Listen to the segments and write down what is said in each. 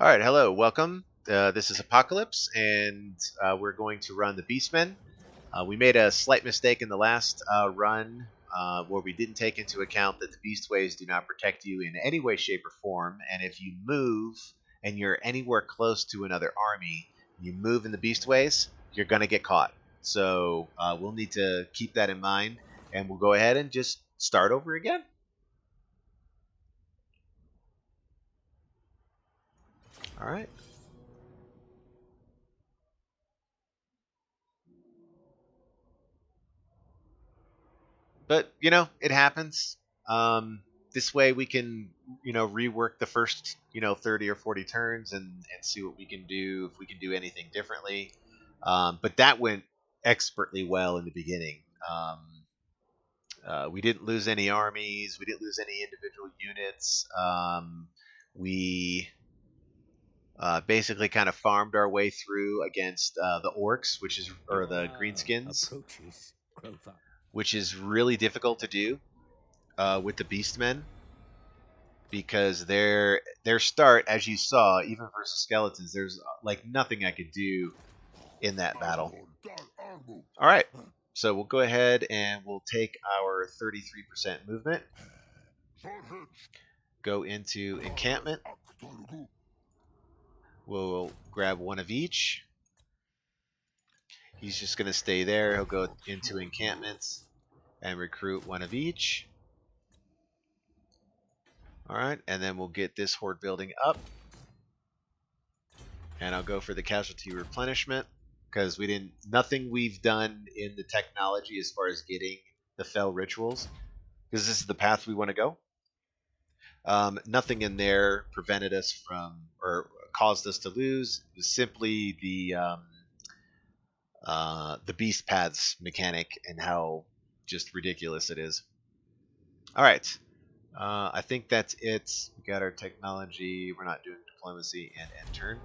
All right, hello, welcome. This is Apocalypse, and we're going to run the Beastmen. We made a slight mistake in the last run where we didn't take into account that the Beastways do not protect you in any way, shape, or form. And if you move and you're anywhere close to another army, you move in the Beastways, you're going to get caught. So we'll need to keep that in mind, and we'll go ahead and just start over again. All right. But it happens. This way we can rework the first 30 or 40 turns and see what we can do, if we can do anything differently. But that went expertly well in the beginning. We didn't lose any armies, we didn't lose any individual units. We basically kind of farmed our way through against the orcs, or the greenskins, which is really difficult to do with the Beastmen, because their start, as you saw, even versus skeletons, there's like nothing I could do in that battle. All right, so we'll go ahead and we'll take our 33% movement, go into encampment. We'll grab one of each. He's just going to stay there. He'll go into encampments and recruit one of each. All right, and then we'll get this horde building up. And I'll go for the casualty replenishment, because nothing we've done in the technology as far as getting the fell rituals, because this is the path we want to go. Nothing in there prevented us from, or caused us to lose. It was simply the beast paths mechanic and how just ridiculous it is. All right. I think that's it. We got our technology. We're not doing diplomacy, and end turn.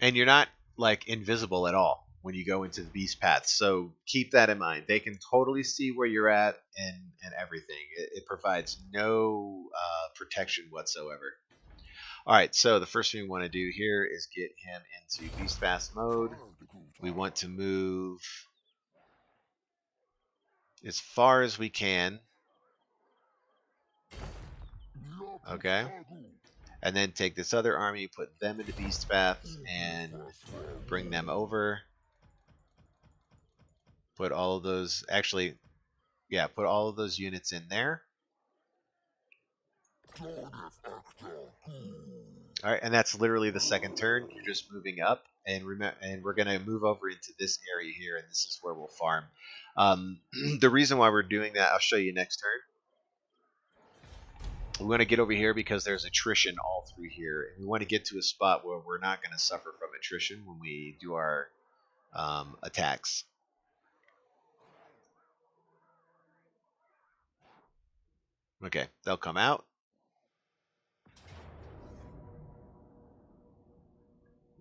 And you're not like invisible at all when you go into the beast paths, so keep that in mind. They can totally see where you're at and everything. It provides no protection whatsoever. All right, so the first thing we want to do here is get him into beast fast mode. We want to move as far as we can. Okay, and then take this other army, put them into beast path, and bring them over. Put all of those, actually, yeah, put all of those units in there. All right, and that's literally the second turn. You're just moving up, and we're going to move over into this area here, and this is where we'll farm. The reason why we're doing that, I'll show you next turn. We want to get over here because there's attrition all through here, and we want to get to a spot where we're not going to suffer from attrition when we do our attacks. Okay, they'll come out.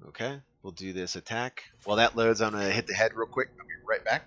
Okay, we'll do this attack. While that loads, I'm going to hit the head real quick. I'll be right back.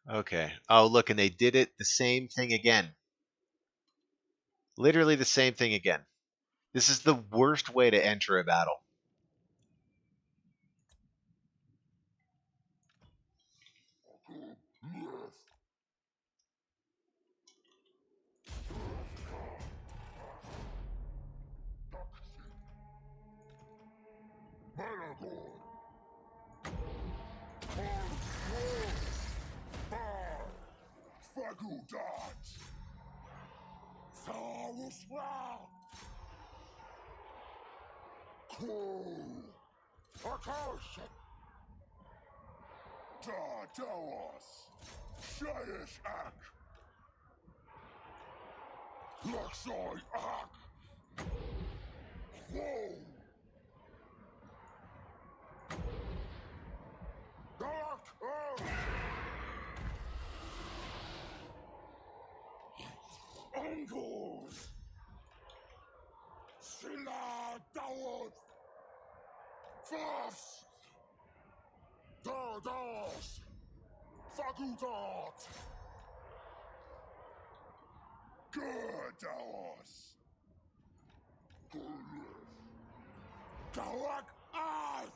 Okay. Oh, look, and they did it the same thing again. Literally the same thing again. This is the worst way to enter a battle. Malagor the Dark Omen. Angles! Silla Dawad! Fast! Dardas! Fagudat! Gerdawas! Gawak Ad!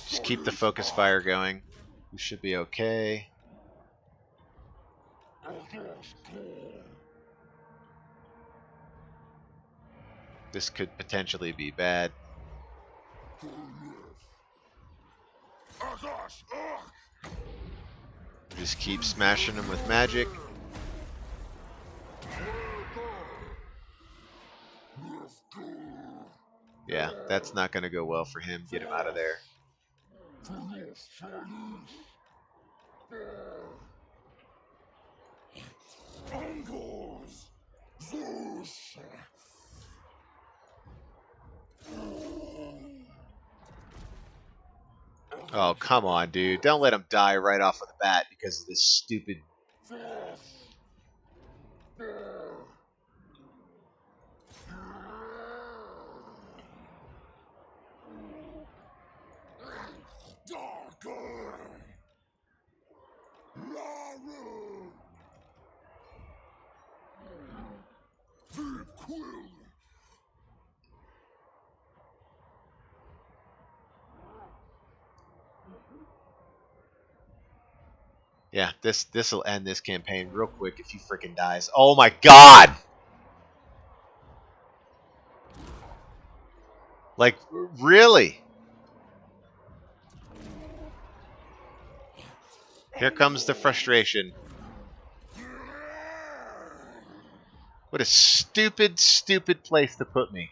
Just keep the focus fire going. We should be okay. This could potentially be bad. Just keep smashing them with magic. Yeah, that's not going to go well for him. Get him out of there. Oh, come on, dude. Don't let him die right off of the bat because of this stupid... Yeah, this'll end this campaign real quick if he freaking dies. Oh my god! Like, really? Here comes the frustration. What a stupid, stupid place to put me.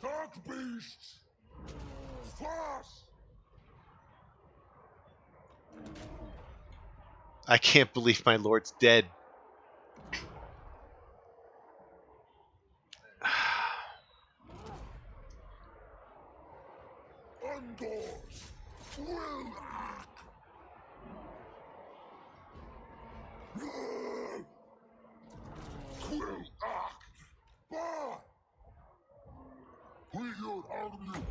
Dark beasts! Fast! I can't believe my lord's dead. Undors! Will act! Quill act! Bah! We your army!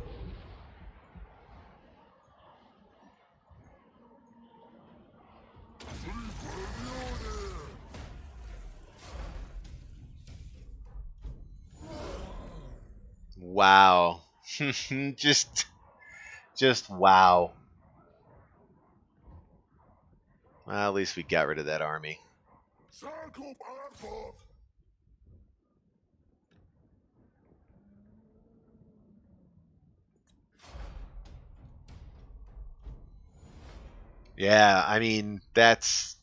Wow. just wow. Well, at least we got rid of that army. Yeah, I mean that's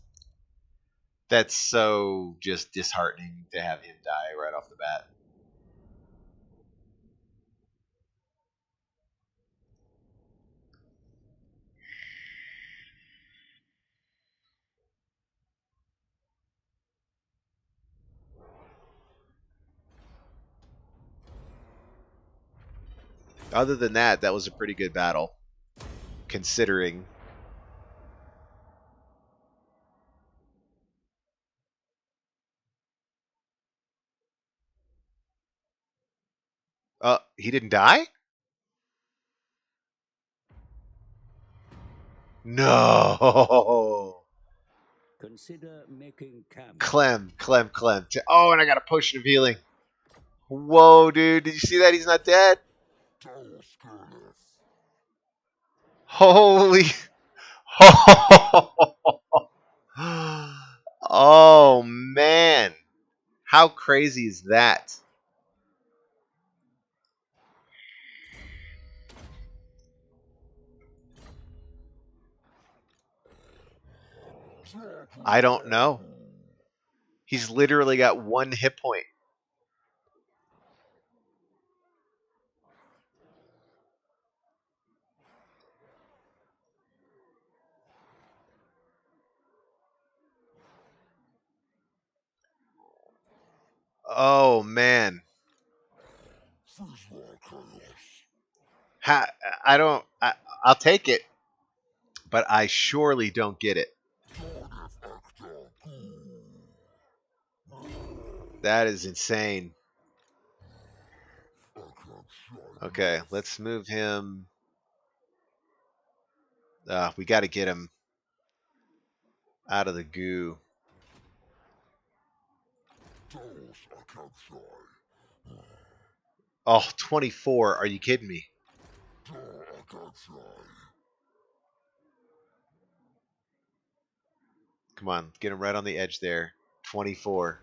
so just disheartening to have him die right off the bat. Other than that, that was a pretty good battle, considering. He didn't die? No. Consider making camp. Clem. Oh, and I got a potion of healing. Whoa, dude. Did you see that? He's not dead. Holy. Oh, man. How crazy is that? I don't know. He's literally got one hit point. Oh, man. Ha, I don't. I'll take it, but I surely don't get it. That is insane. Okay, let's move him. We got to get him out of the goo. Oh, 24. Are you kidding me? Come on, get him right on the edge there. 24.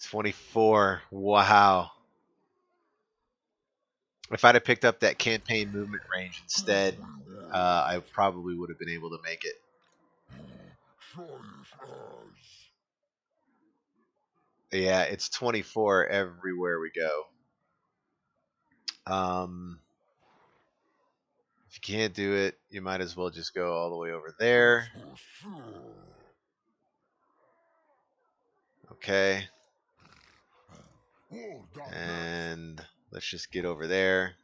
24. Wow. If I'd have picked up that campaign movement range instead, I probably would have been able to make it. Yeah, it's 24 everywhere we go. If you can't do it, you might as well just go all the way over there. Okay. And let's just get over there.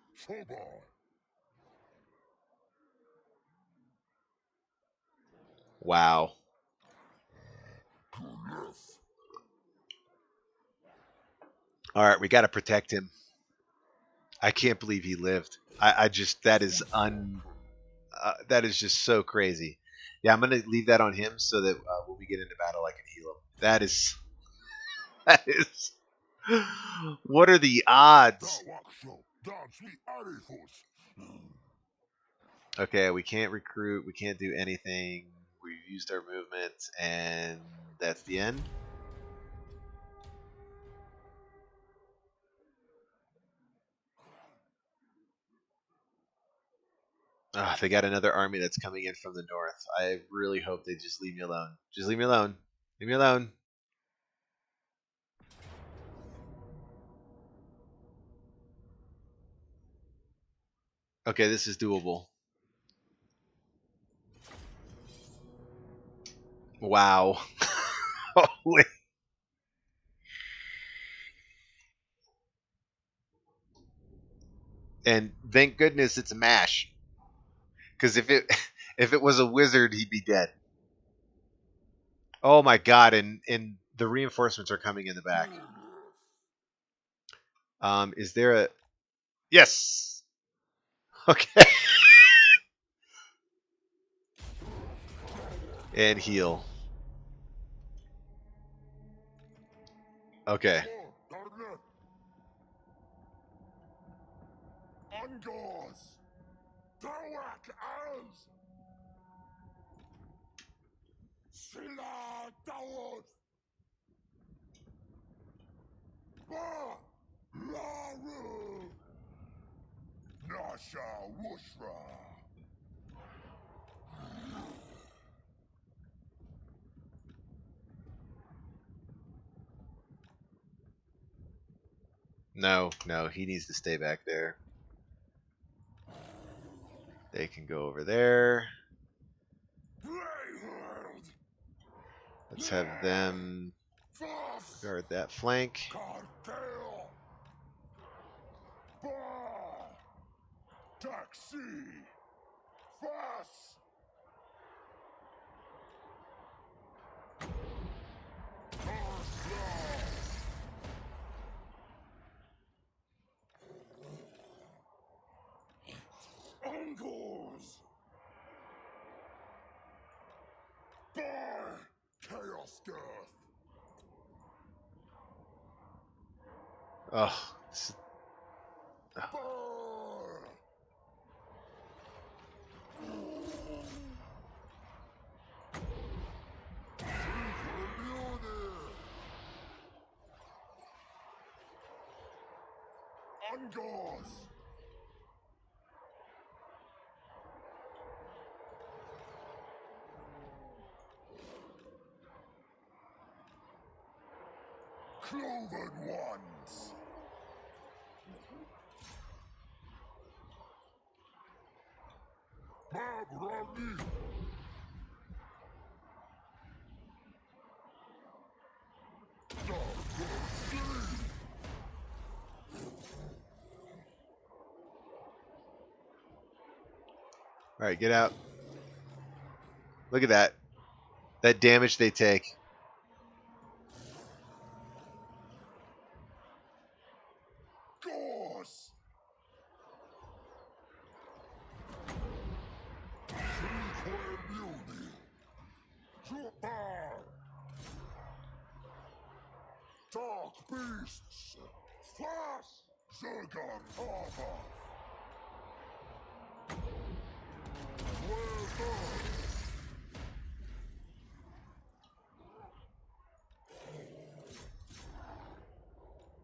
Wow. All right, we got to protect him. I can't believe he lived. I just that is that is just so crazy. Yeah, I'm gonna leave that on him so that when we get into battle, I can heal him. That is that is. What are the odds? Okay, we can't recruit. We can't do anything. We've used our movement, and that's the end. They got another army that's coming in from the north. I really hope they just leave me alone. Just leave me alone. Leave me alone. Okay, this is doable. Wow. Holy. And thank goodness it's a mash. Because if it if it was a wizard, he'd be dead. Oh my god! And the reinforcements are coming in the back. Is there a yes? Okay. And heal. Okay. Nasha Wushra. No, no, he needs to stay back there. They can go over there. Let's have them guard that flank. Cartel. Bar. Taxi. Fast. Angles. Bar. Chaos Girth. Oh, this is, Bar. Angles. Cloven ones. Mabrani. all right, get out. Look at that. That damage they take. Gauze. Three-Coil Muni. Bar. Dark Beasts. Fast. Zergar Harbor.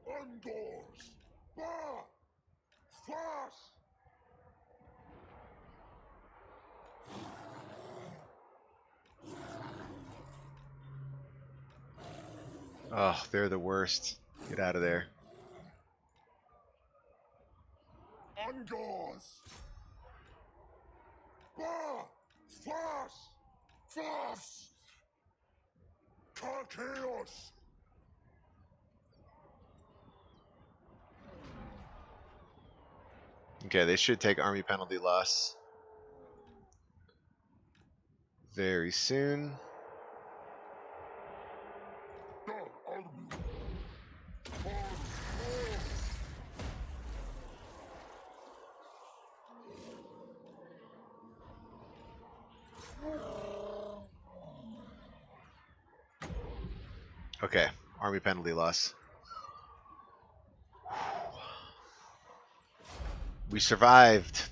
Angles. Bar. Fast. Oh, they're the worst. Get out of there. Angles. Bar. Fast. Fast. Chaos. Okay, they should take army penalty loss very soon. Dark Army. Okay, army penalty loss. We survived.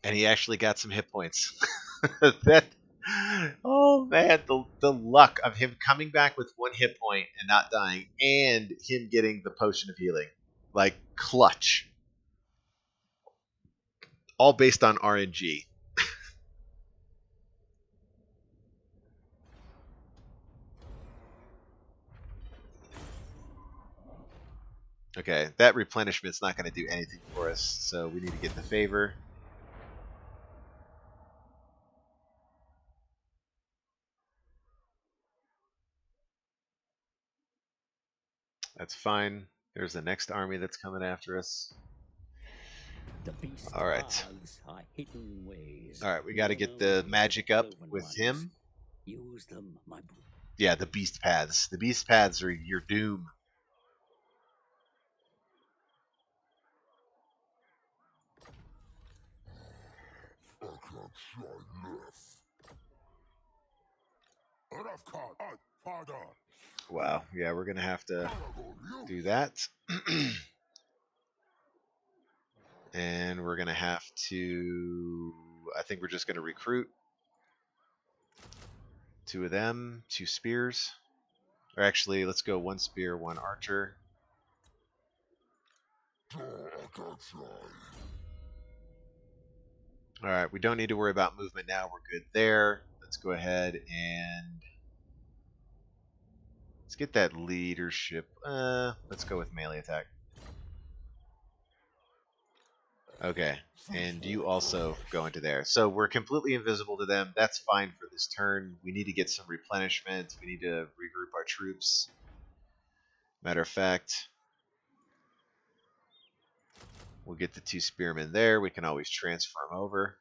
And he actually got some hit points. That, oh man, the luck of him coming back with 1 hit point and not dying, and him getting the potion of healing, like clutch, all based on RNG. Okay, that replenishment's not going to do anything for us, so we need to get the favor. That's fine. There's the next army that's coming after us. The beast All right. paths are hidden ways. All right, we got to get Known the only magic to up cloven with ones. him. Use them, my Yeah, the beast paths. The beast paths are your doom. I can't try left. Enough card. Father. Wow. Yeah, we're going to have to Malagor, do that. And we're going to have to... I think we're just going to recruit. 2 of them, 2 spears. Or actually, let's go 1 spear, 1 archer. Alright, we don't need to worry about movement now. We're good there. Let's go ahead and let's get that leadership. Let's go with melee attack. Okay, and you also go into there. So we're completely invisible to them. That's fine for this turn. We need to get some replenishment. We need to regroup our troops. Matter of fact, we'll get the 2 spearmen there. We can always transfer them over.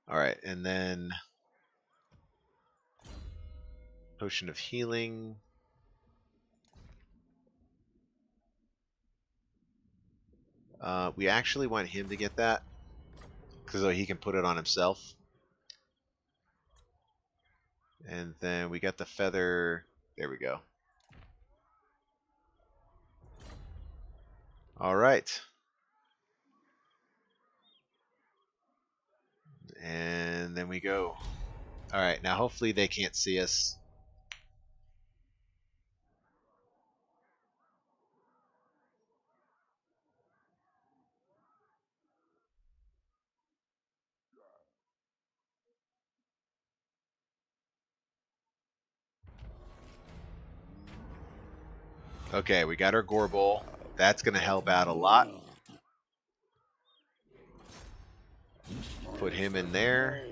Alright, and then potion of healing. We actually want him to get that, because he can put it on himself. And then we got the feather. There we go. Alright. And then we go. Alright, now hopefully they can't see us. Okay, we got our gore bowl. That's going to help out a lot. Put him in there.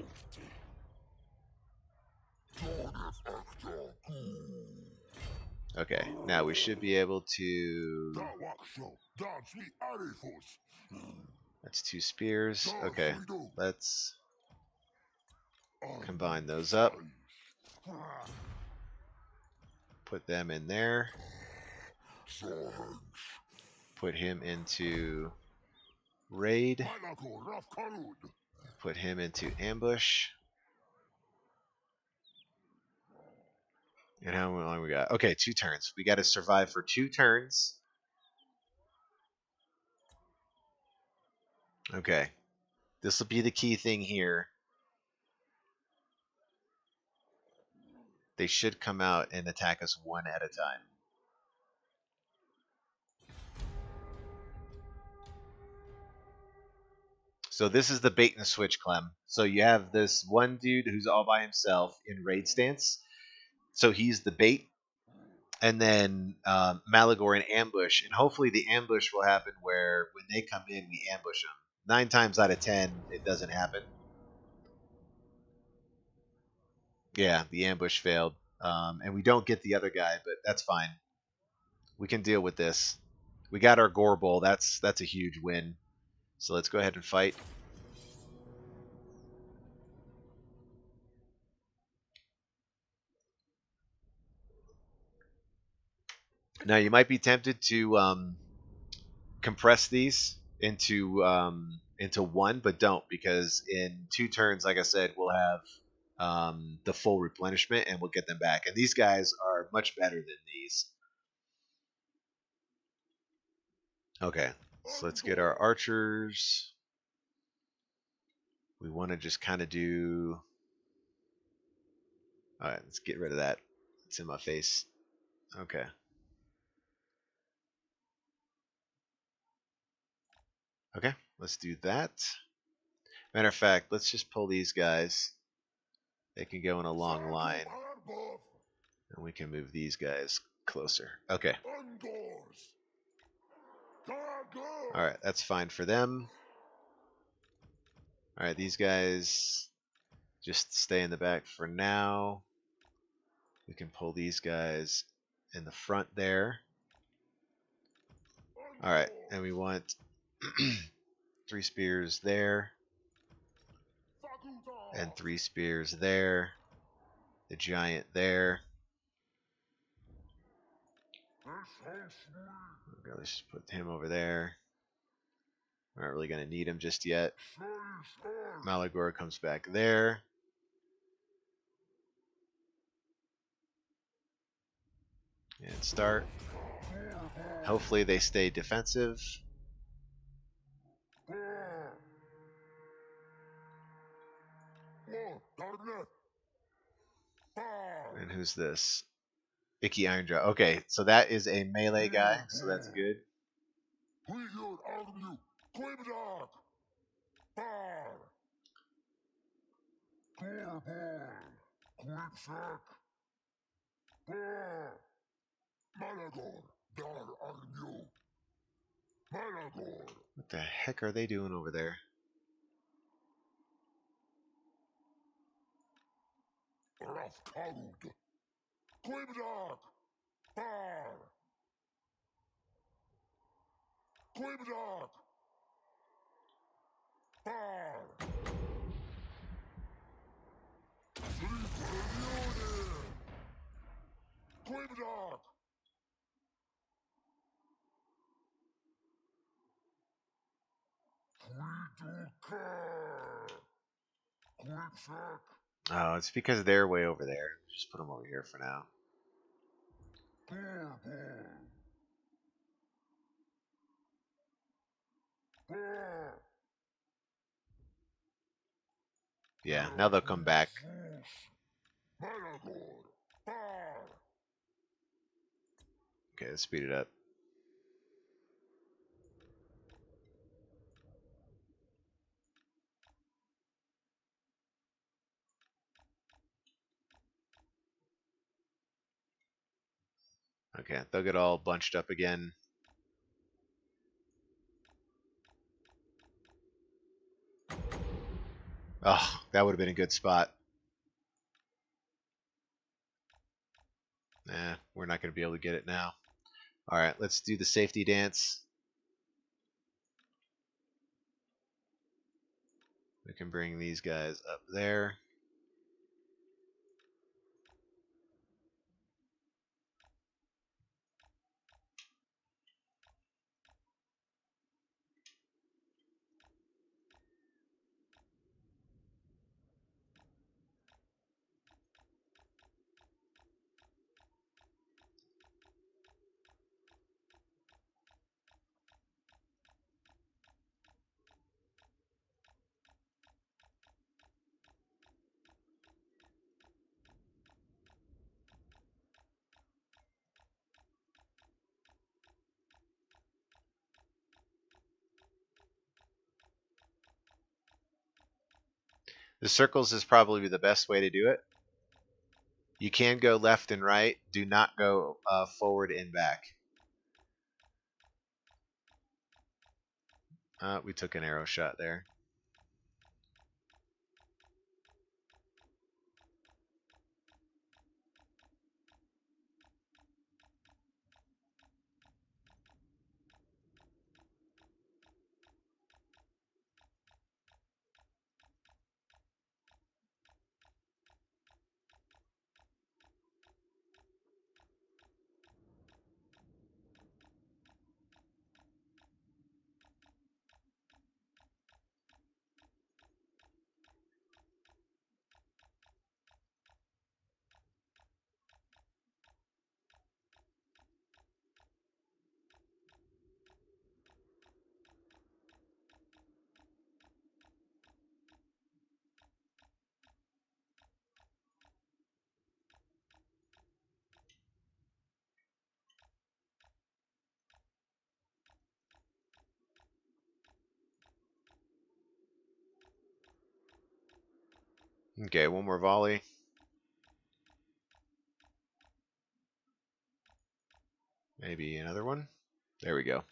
Okay, now we should be able to... That's 2 spears. Okay, let's combine those up. Put them in there. Put him into raid. Put him into ambush. And how long we got? Okay, 2 turns. We got to survive for 2 turns. Okay. This will be the key thing here. They should come out and attack us 1 at a time. So this is the bait and switch, Clem. So you have this one dude who's all by himself in raid stance. So he's the bait. And then Malagor in ambush. And hopefully the ambush will happen where when they come in, we ambush them. 9 times out of 10, it doesn't happen. Yeah, the ambush failed. And we don't get the other guy, but that's fine. We can deal with this. We got our gore bowl. That's a huge win. So let's go ahead and fight. Now you might be tempted to compress these into 1, but don't, because in 2 turns, like I said, we'll have the full replenishment and we'll get them back. And these guys are much better than these. Okay, so let's get our archers. We want to just kind of do... Alright, let's get rid of that. It's in my face. Okay. Okay, let's do that. Matter of fact, let's just pull these guys. They can go in a long line. And we can move these guys closer. Okay. Alright, that's fine for them. Alright, these guys just stay in the back for now. We can pull these guys in the front there. Alright, and we want 3 spears there. And 3 spears there. The giant there. Okay, let's just put him over there. We're not really going to need him just yet. Malagor comes back there. And start. Hopefully they stay defensive. War, darkness. Fire. And who's this? Icky Ironjaw. Okay, so that is a melee guy, so that's good. We your army. Quim dark. Fire. Corborn. Quipsack. Fire. Malagor, Dark Omen. Malagor. What the heck are they doing over there? Rough Karud. Quim dark. Fire. Quim dark. Fire. Quim dark. Quipsack. Oh, it's because they're way over there. Just put them over here for now. Corborn. Fire. Yeah, now they'll come back. Malagor. Fire. Okay, let's speed it up. Okay, they'll get all bunched up again. Oh, that would have been a good spot. Nah, we're not going to be able to get it now. All right, let's do the safety dance. We can bring these guys up there. The circles is probably the best way to do it. You can go left and right. Do not go forward and back. We took an arrow shot there. Okay, one more volley. Maybe another one. There we go.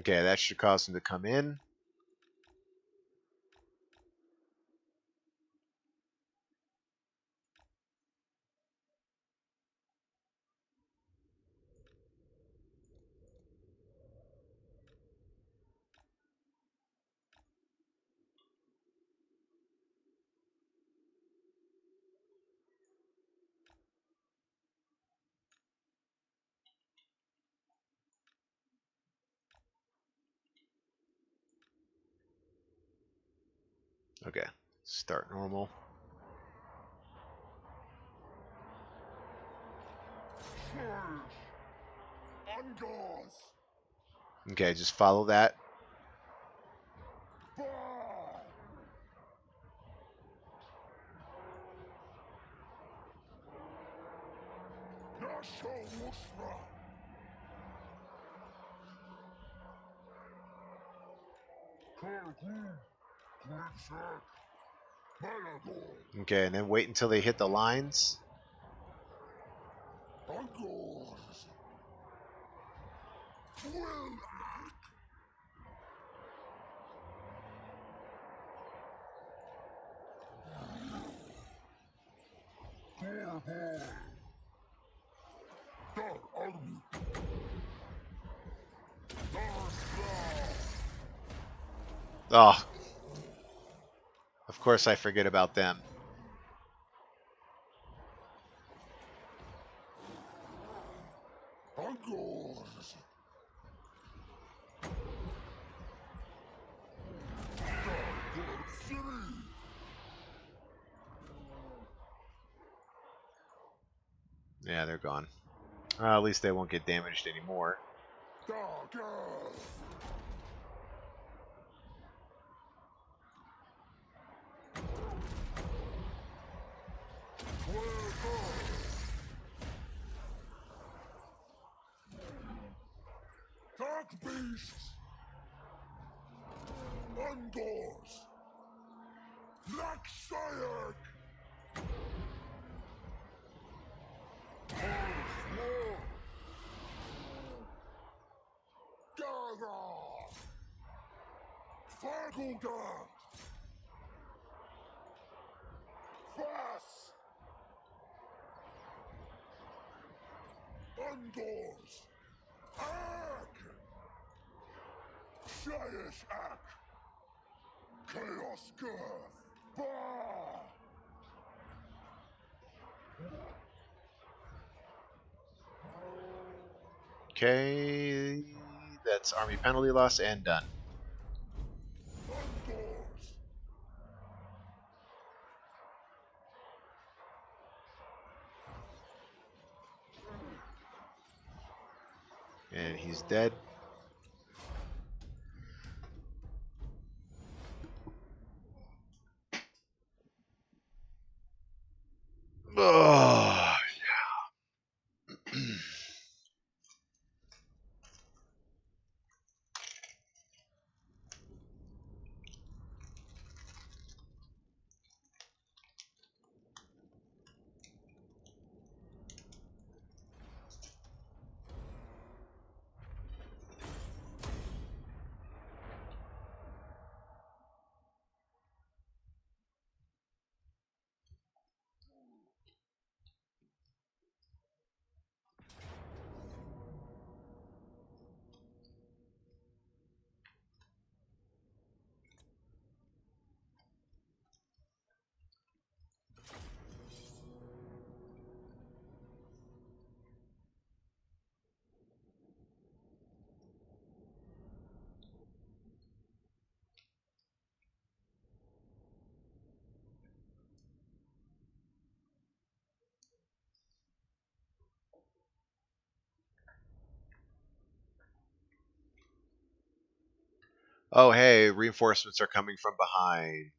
Okay, that should cause them to come in. Okay, start normal. Okay, just follow that. Okay, and then wait until they hit the lines. Oh, of course I forget about them. Yeah, they're gone. At least they won't get damaged anymore. Dark beasts! Ungors! Black Sire! Gather! Fargulda! Fass! Ungors! Ak! Shayish Ak! Chaos Girth! Bah! Okay, that's army penalty loss and done. Ungors! And he's dead. Oh, yeah. Oh, hey, reinforcements are coming from behind.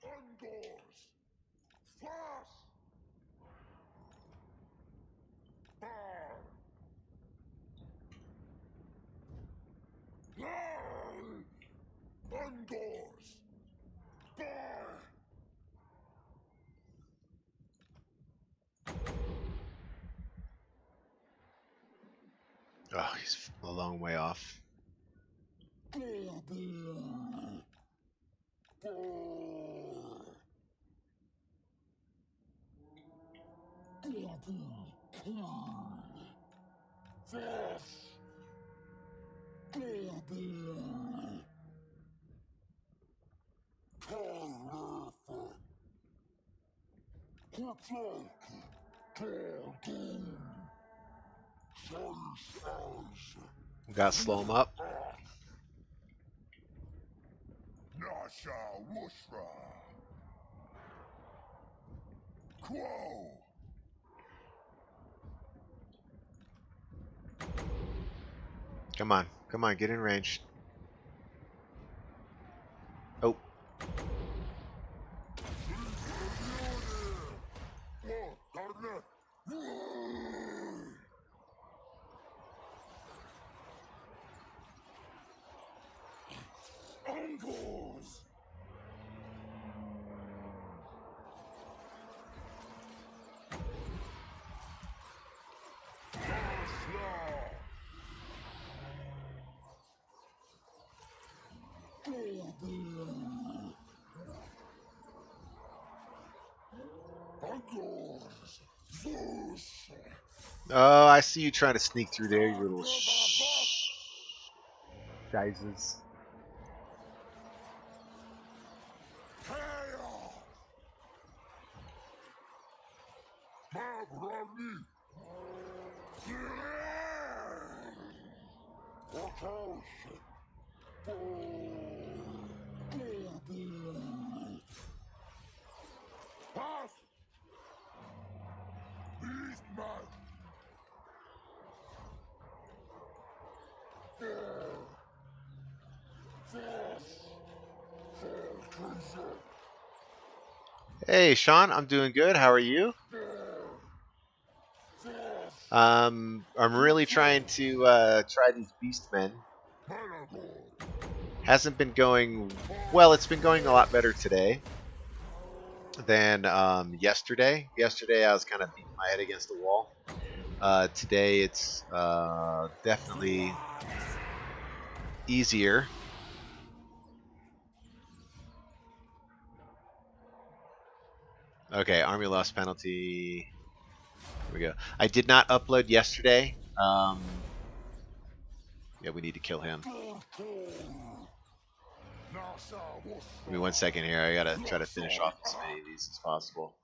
Ungors! Fass! Angors. Bar. Oh, he's a long way off. We gotta slow him up. Nasha Wushra. Quo. Come on, come on, get in range. Oh, Angors. Angors. Zeus. oh, I see you trying to sneak through there, you little shizes. Hail. Magrani. Pass. Beastmen. Hey, Sean, I'm doing good. How are you? I'm really trying to try these Beastmen. Malagor. Hasn't been going well. It's been going a lot better today than yesterday. Yesterday, I was kind of beating my head against the wall. Today, it's definitely easier. Okay, army loss penalty. Here we go. I did not upload yesterday. Yeah, we need to kill him. Give me 1 second here. I gotta try to finish off as many of these as possible.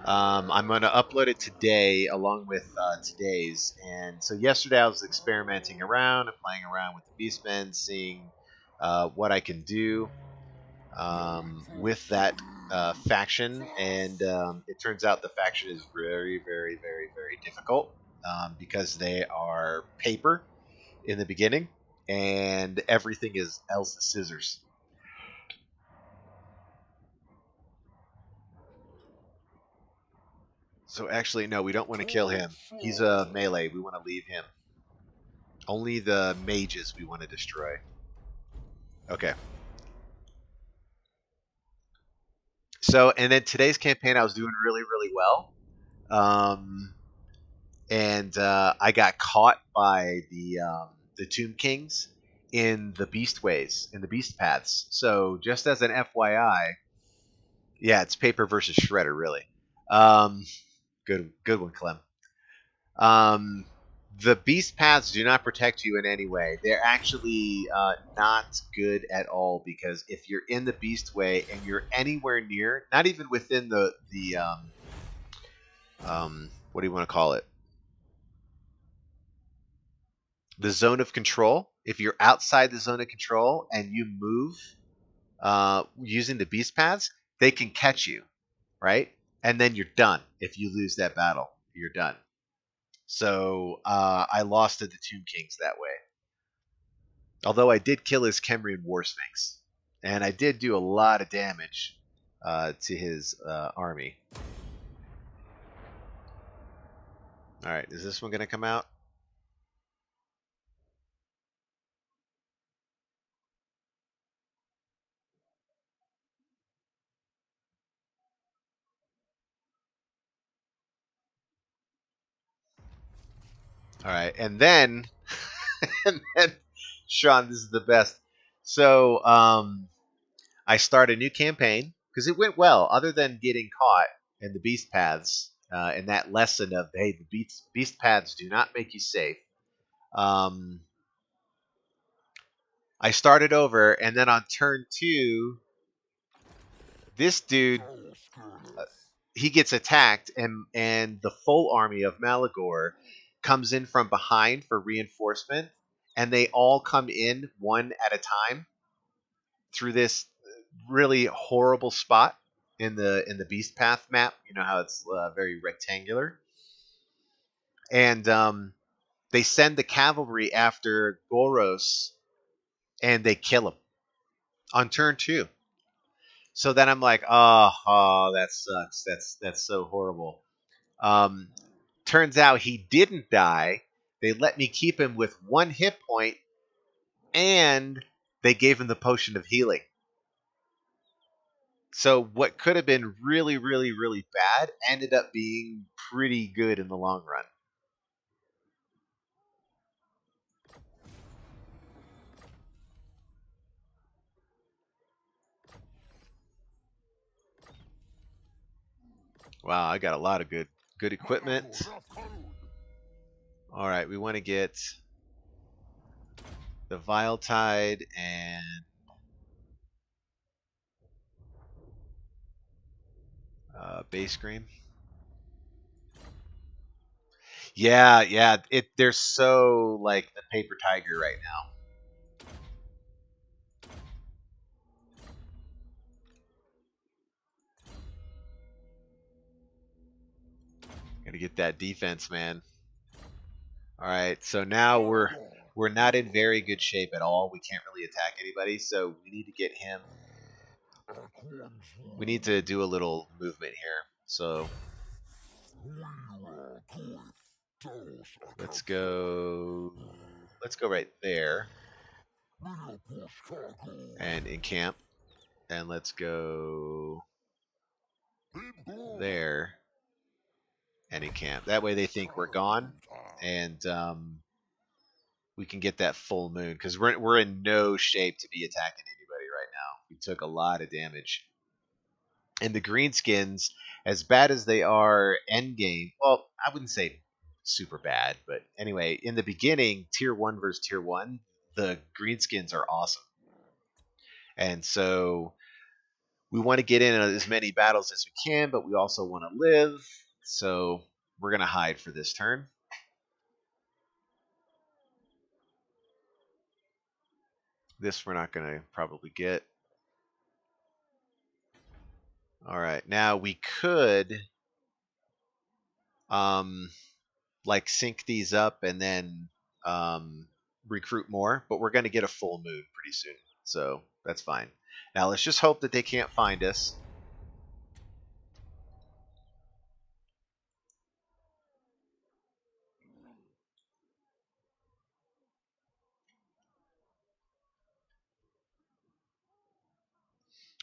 I'm gonna upload it today along with today's. And so yesterday I was experimenting around and playing around with the Beastmen, seeing what I can do with that faction. And it turns out the faction is very, very, very, very difficult because they are paper in the beginning, and everything else is scissors. So actually, no, we don't want to kill him. He's a melee. We want to leave him. Only the mages we want to destroy. Okay. So, and then today's campaign, I was doing really, really well. And I got caught by the Tomb Kings in the Beast Ways, in the Beast Paths. So, just as an FYI, yeah, it's paper versus shredder, really. Good one, Clem. Um, the beast paths do not protect you in any way. They're actually not good at all, because if you're in the beast way and you're anywhere near, not even within the what do you want to call it? The zone of control. If you're outside the zone of control and you move using the beast paths, they can catch you, right? And then you're done. If you lose that battle, you're done. So I lost to the Tomb Kings that way. Although I did kill his Kemrian War Sphinx. And I did do a lot of damage to his army. Alright, is this one going to come out? All right, and then, and then, Sean, this is the best. So, I start a new campaign because it went well, other than getting caught in the beast paths and that lesson of hey, the beast paths do not make you safe. Um, I started over, and then on turn two, this dude So scurrilous. he gets attacked, and the full army of Malagor comes in from behind for reinforcement, and they all come in one at a time through this really horrible spot in the beast path map. You know how it's very rectangular, and they send the cavalry after Goros, and they kill him on turn two. So then I'm like, oh, that sucks. That's so horrible. Um, Turns out he didn't die. They let me keep him with one hit point, and they gave him the potion of healing. So what could have been really, really, really bad ended up being pretty good in the long run. Wow, I got a lot of good equipment. Malagor hath called. All right, we want to get the Vile Tide and Base Scream. Yeah, yeah. They're so like the paper tiger right now. Got to get that defense, man. All right, so now Malagor. we're not in very good shape at all. We can't really attack anybody, so we need to get him. We need to do a little movement here. So let's go. Let's go right there and encamp, and let's go there and encamp. That way they think we're gone, and we can get that full moon because we're in no shape to be attacking anybody right now. We took a lot of damage. And the greenskins, as bad as they are end game, well, I wouldn't say super bad, but anyway, in the beginning, tier one versus tier one, the greenskins are awesome. And so we want to get in as many battles as we can, but we also want to live. So we're going to hide for this turn. This we're not going to probably get. All right, now we could um, like sync these up and then recruit more, but we're going to get a full moon pretty soon, so that's fine. Now let's just hope that they can't find us.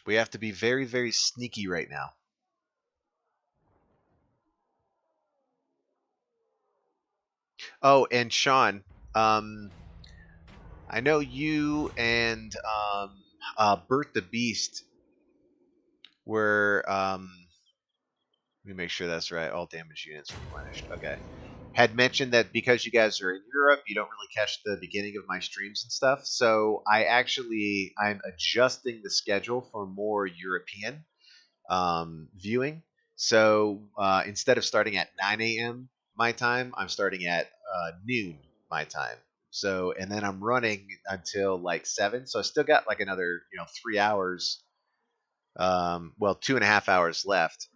We have to be very, very sneaky right now. Oh, and Sean, um, I know you and Bert the Beast were. Let me make sure that's right. All damage units replenished. Okay. Had mentioned that because you guys are in Europe, you don't really catch the beginning of my streams and stuff. So I'm adjusting the schedule for more European viewing. So instead of starting at 9 a.m. my time, I'm starting at noon my time. So and then I'm running until like 7. So I still got like another 3 hours. Well, 2.5 hours left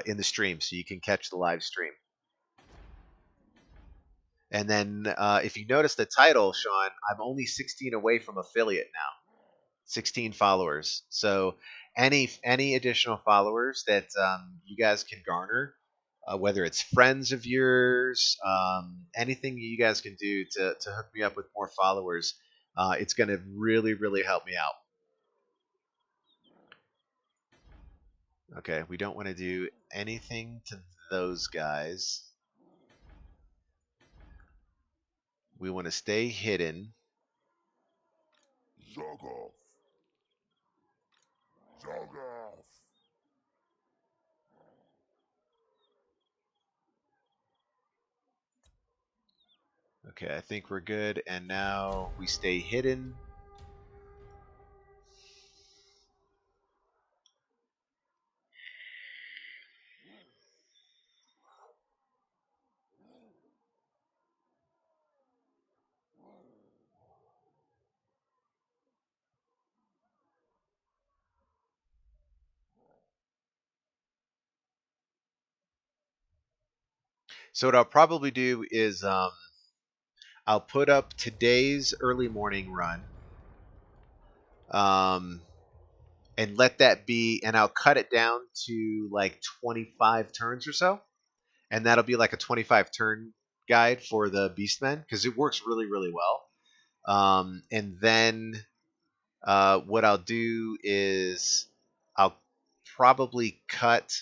in the stream, so you can catch the live stream. And then if you notice the title, Sean, I'm only 16 away from affiliate now. 16 followers. So any additional followers that you guys can garner, whether it's friends of yours, anything you guys can do to hook me up with more followers, it's going to really, really help me out. Okay, we don't want to do anything to those guys. we want to stay hidden. Zoggoth. Zoggoth. Okay, I think we're good. And now we stay hidden. So what I'll probably do is I'll put up today's early morning run, and let that be, and I'll cut it down to like 25 turns or so, and that'll be like a 25 turn guide for the Beastmen because it works really, really well. And then what I'll do is I'll probably cut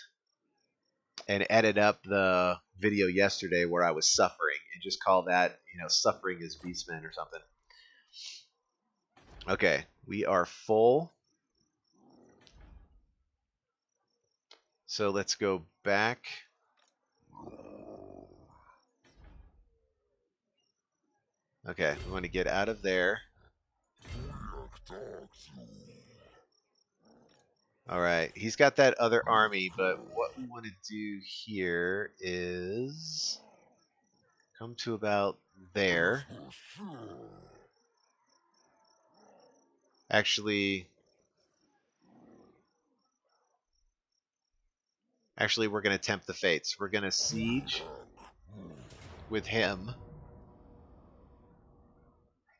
and edit up the video yesterday where I was suffering and just call that, suffering is Beastmen or something. Okay, we are full. So let's go back. Okay, we want to get out of there. All right, he's got that other army, but what we want to do here is come to about there. Actually, we're going to tempt the fates. We're going to siege with him.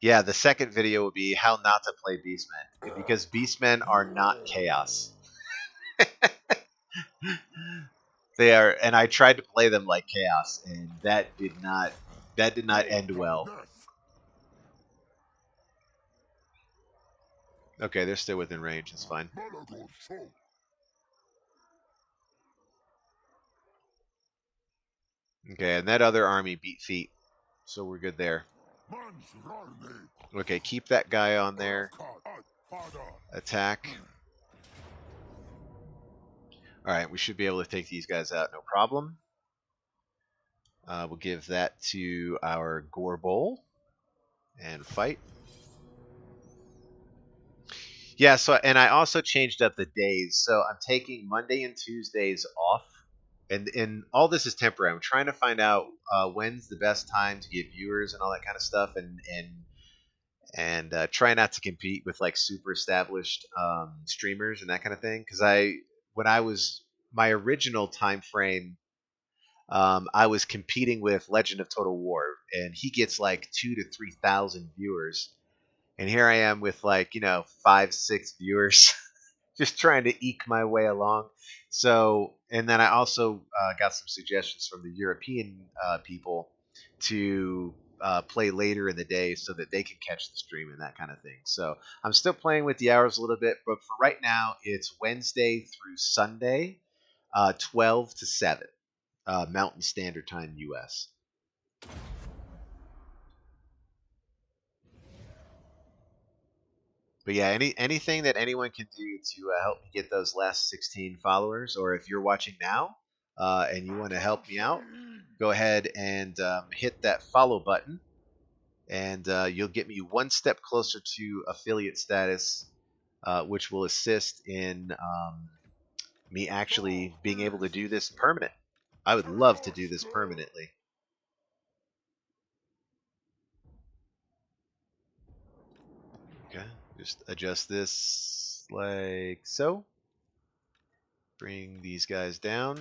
Yeah, the second video will be how not to play Beastmen, because Beastmen are not chaos. They are, and I tried to play them like chaos, and that did not end well. Okay, they're still within range. It's fine. Okay, and that other army beat feet, so we're good there. Okay, keep that guy on there. Attack. Alright, we should be able to take these guys out, no problem. We'll give that to our Gore Bowl and fight. Yeah, so, and I also changed up the days. So I'm taking Monday and Tuesdays off. And all this is temporary. I'm trying to find out when's the best time to get viewers and all that kind of stuff, and try not to compete with like super established streamers and that kind of thing. Because when I was my original time frame, I was competing with Legend of Total War, and he gets like 2,000 to 3,000 viewers, and here I am with like 5-6 viewers. Just trying to eke my way along. So, and then I also got some suggestions from the European people to play later in the day so that they can catch the stream and that kind of thing. So I'm still playing with the hours a little bit, but for right now, it's Wednesday through Sunday, 12 to 7, Mountain Standard Time, U.S. But yeah, anything that anyone can do to help me get those last 16 followers, or if you're watching now and you want to help me out, go ahead and hit that follow button, and you'll get me one step closer to affiliate status, which will assist in me actually being able to do this permanent. I would love to do this permanently. Okay, just adjust this like so. Bring these guys down.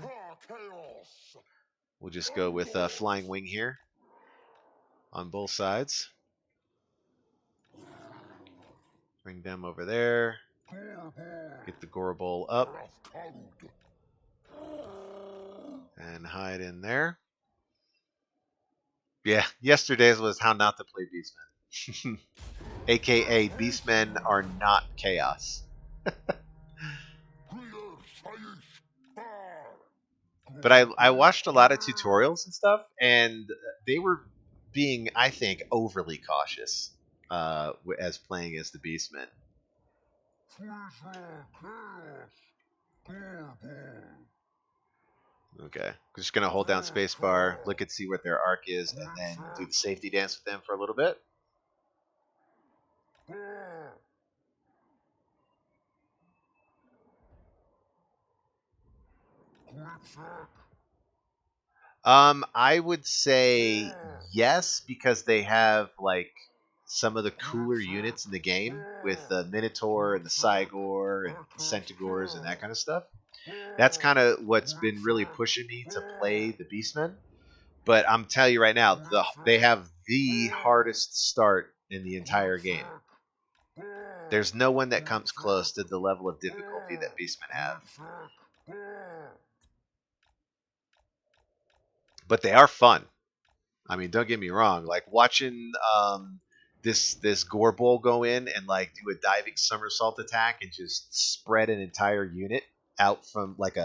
We'll just go with Flying Wing here on both sides. Bring them over there. Get the Gore Bowl up. And hide in there. Yeah, yesterday's was how not to play Beastmen. AKA, Beastmen are not chaos. But I watched a lot of tutorials and stuff, and they were being, I think, overly cautious as playing as the Beastmen. Okay, just gonna hold down spacebar, look and see what their arc is, and then do the safety dance with them for a little bit. I would say yes, because they have like some of the cooler units in the game with the Minotaur and the Cygor and Centaurs and that kind of stuff. That's kind of what's been really pushing me to play the Beastmen. But I'm telling you right now, they have the hardest start in the entire game. There's no one that comes close to the level of difficulty that Beastmen have. But they are fun. I mean, don't get me wrong. Like watching this Gore Bowl go in and like do a diving somersault attack and just spread an entire unit out from like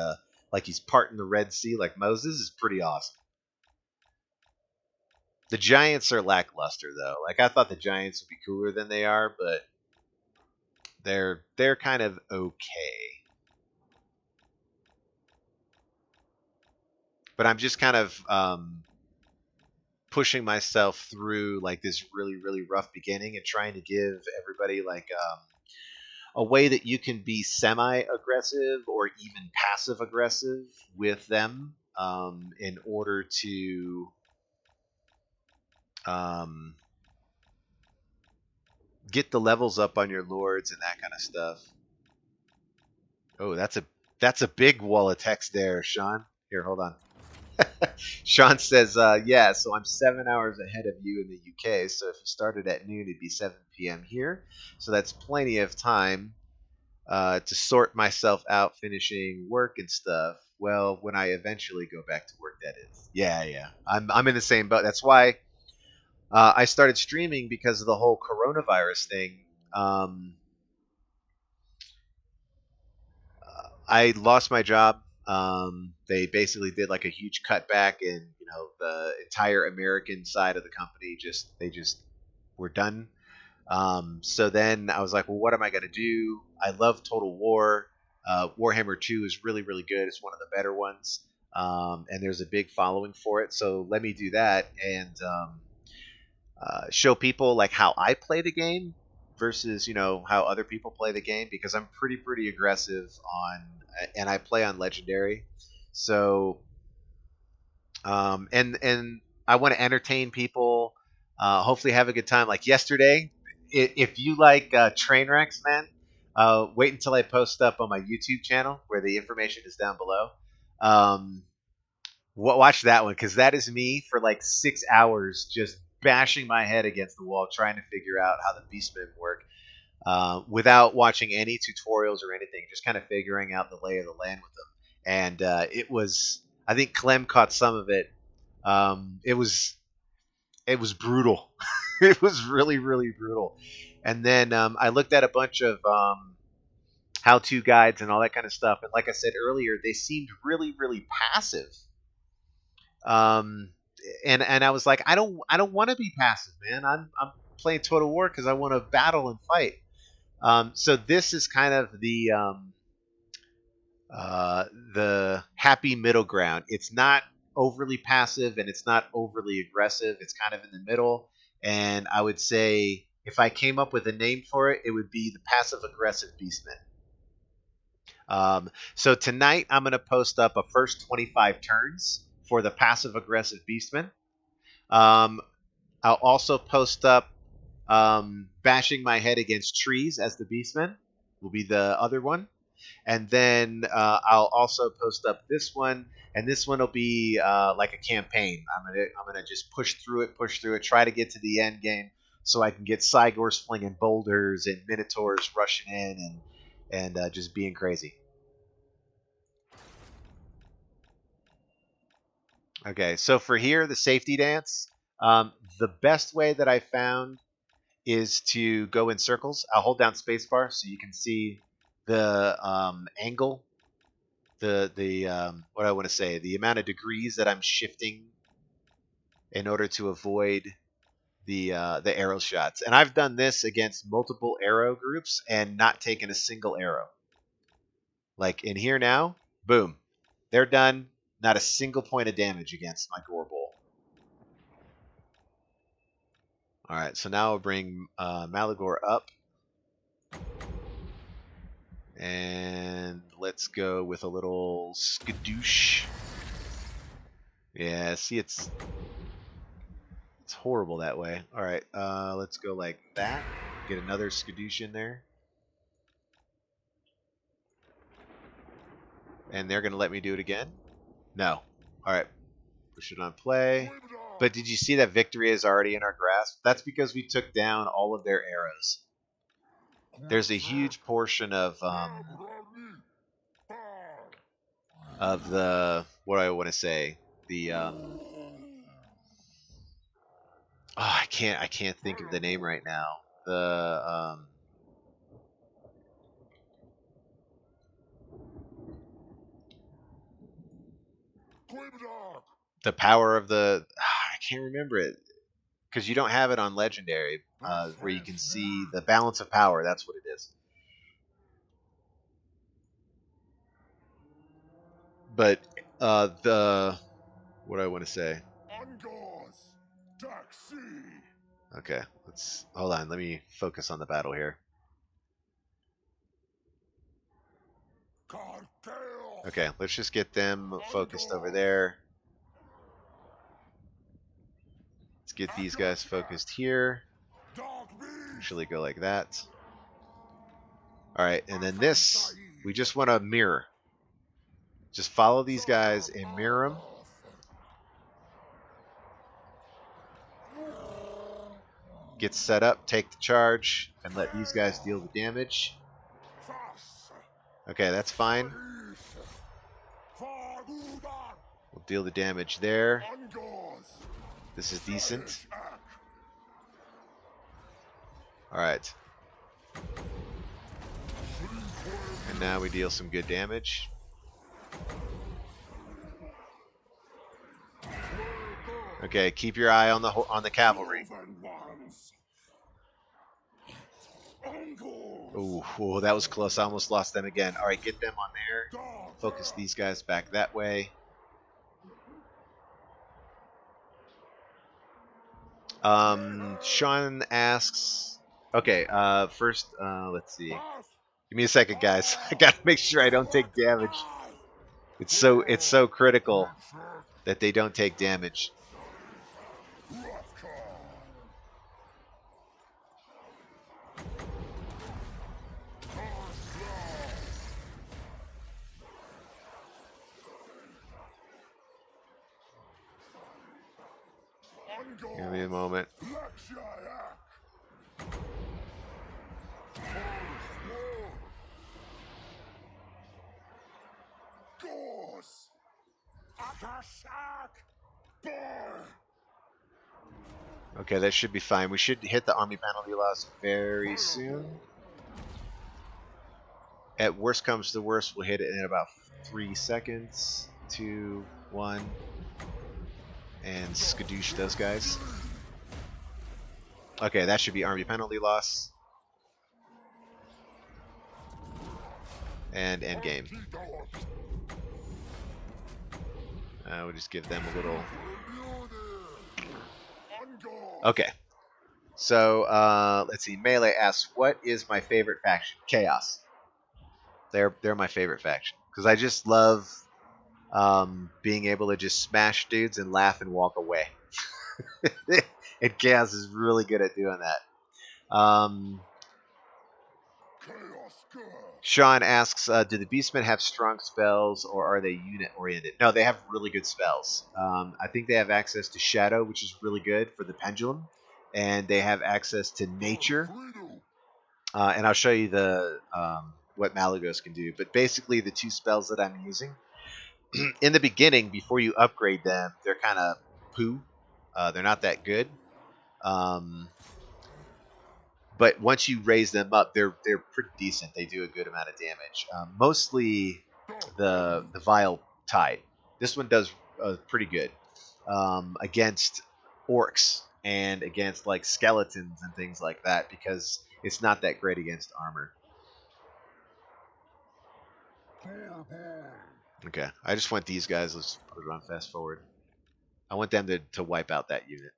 he's parting the Red Sea like Moses is pretty awesome. The Giants are lackluster though. Like I thought the Giants would be cooler than they are, but they're kind of okay. But I'm just kind of pushing myself through like this really, really rough beginning and trying to give everybody like a way that you can be semi-aggressive or even passive-aggressive with them in order to get the levels up on your lords and that kind of stuff. Oh, that's a big wall of text there, Sean. Here, hold on. Sean says, yeah, so I'm 7 hours ahead of you in the UK, so if you started at noon, it'd be 7 p.m. here. So that's plenty of time to sort myself out finishing work and stuff. Well, when I eventually go back to work, that is. Yeah. I'm in the same boat. That's why I started streaming, because of the whole coronavirus thing. I lost my job. They basically did like a huge cutback, and the entire American side of the company they just were done. So then I was like, well, what am I going to do? I love Total War. Warhammer 2 is really, really good. It's one of the better ones, and there's a big following for it. So let me do that and show people like how I play the game versus how other people play the game, because I'm pretty aggressive and I play on legendary. So and I want to entertain people, hopefully have a good time. Like yesterday, if you like train wrecks, man, wait until I post up on my YouTube channel where the information is down below. Watch that one, because that is me for like 6 hours just bashing my head against the wall trying to figure out how the Beastmen work, without watching any tutorials or anything, just kind of figuring out the lay of the land with them. And it was, I think Clem caught some of it. It was brutal. It was really, really brutal. And then I looked at a bunch of how-to guides and all that kind of stuff. And like I said earlier, they seemed really, really passive. And I was like, I don't want to be passive, man. I'm playing Total War because I want to battle and fight. So this is kind of the happy middle ground. It's not overly passive and it's not overly aggressive. It's kind of in the middle. And I would say if I came up with a name for it, it would be the passive aggressive Beastmen. So tonight I'm going to post up a first 25 turns for the passive aggressive Beastmen. I'll also post up bashing my head against trees as the Beastmen will be the other one. And then I'll also post up this one, and this one will be like a campaign. I'm gonna just push through it, try to get to the end game, so I can get Cygors flinging boulders and Minotaurs rushing in and just being crazy. Okay, so for here, the safety dance, the best way that I found is to go in circles. I'll hold down spacebar so you can see the angle, the what I want to say, the amount of degrees that I'm shifting in order to avoid the arrow shots. And I've done this against multiple arrow groups and not taken a single arrow. Like in here now, boom, they're done. Not a single point of damage against my Gore Bowl. All right, so now I'll bring Malagor up. And let's go with a little skadoosh. Yeah, see, it's horrible that way. All right, let's go like that. Get another skadoosh in there. And they're going to let me do it again? No. All right, push it on play. But did you see that victory is already in our grasp? That's because we took down all of their arrows. There's a huge portion of the, what do I want to say, the I can't think of the name right now. The power of the, I can't remember it because you don't have it on legendary where you can see the balance of power. That's what it is. But the, what do I want to say? Okay, let's hold on. Let me focus on the battle here. Okay, let's just get them focused over there. Let's get these guys focused here. Usually go like that. Alright, and then this, we just want to mirror. Just follow these guys and mirror them. Get set up, take the charge, and let these guys deal the damage. Okay, that's fine. We'll deal the damage there. This is decent. Alright. And now we deal some good damage. Okay, keep your eye on the cavalry. Ooh, that was close. I almost lost them again. All right, get them on there. Focus these guys back that way. Sean asks. Okay, first, let's see. Give me a second, guys. I gotta make sure I don't take damage. It's so critical that they don't take damage. Give me a moment. Okay, that should be fine. We should hit the army penalty loss very soon. At worst comes to worst, we'll hit it in about 3 seconds. 2, 1. And skadoosh those guys. Okay, that should be army penalty loss. And end game. We'll just give them a little. Okay. So let's see. Melee asks, "What is my favorite faction?" Chaos. They're my favorite faction because I just love being able to just smash dudes and laugh and walk away. And Chaos is really good at doing that. Sean asks, do the Beastmen have strong spells or are they unit oriented? No, they have really good spells. I think they have access to Shadow, which is really good for the Pendulum. And they have access to Nature. And I'll show you the what Malagos can do. But basically the two spells that I'm using, in the beginning, before you upgrade them, they're kind of poo. They're not that good. But once you raise them up, they're pretty decent. They do a good amount of damage. Mostly the Vile Tide. This one does pretty good against orcs and against like skeletons and things like that, because it's not that great against armor. Okay, I just want these guys. Let's put it on fast forward. I want them to wipe out that unit.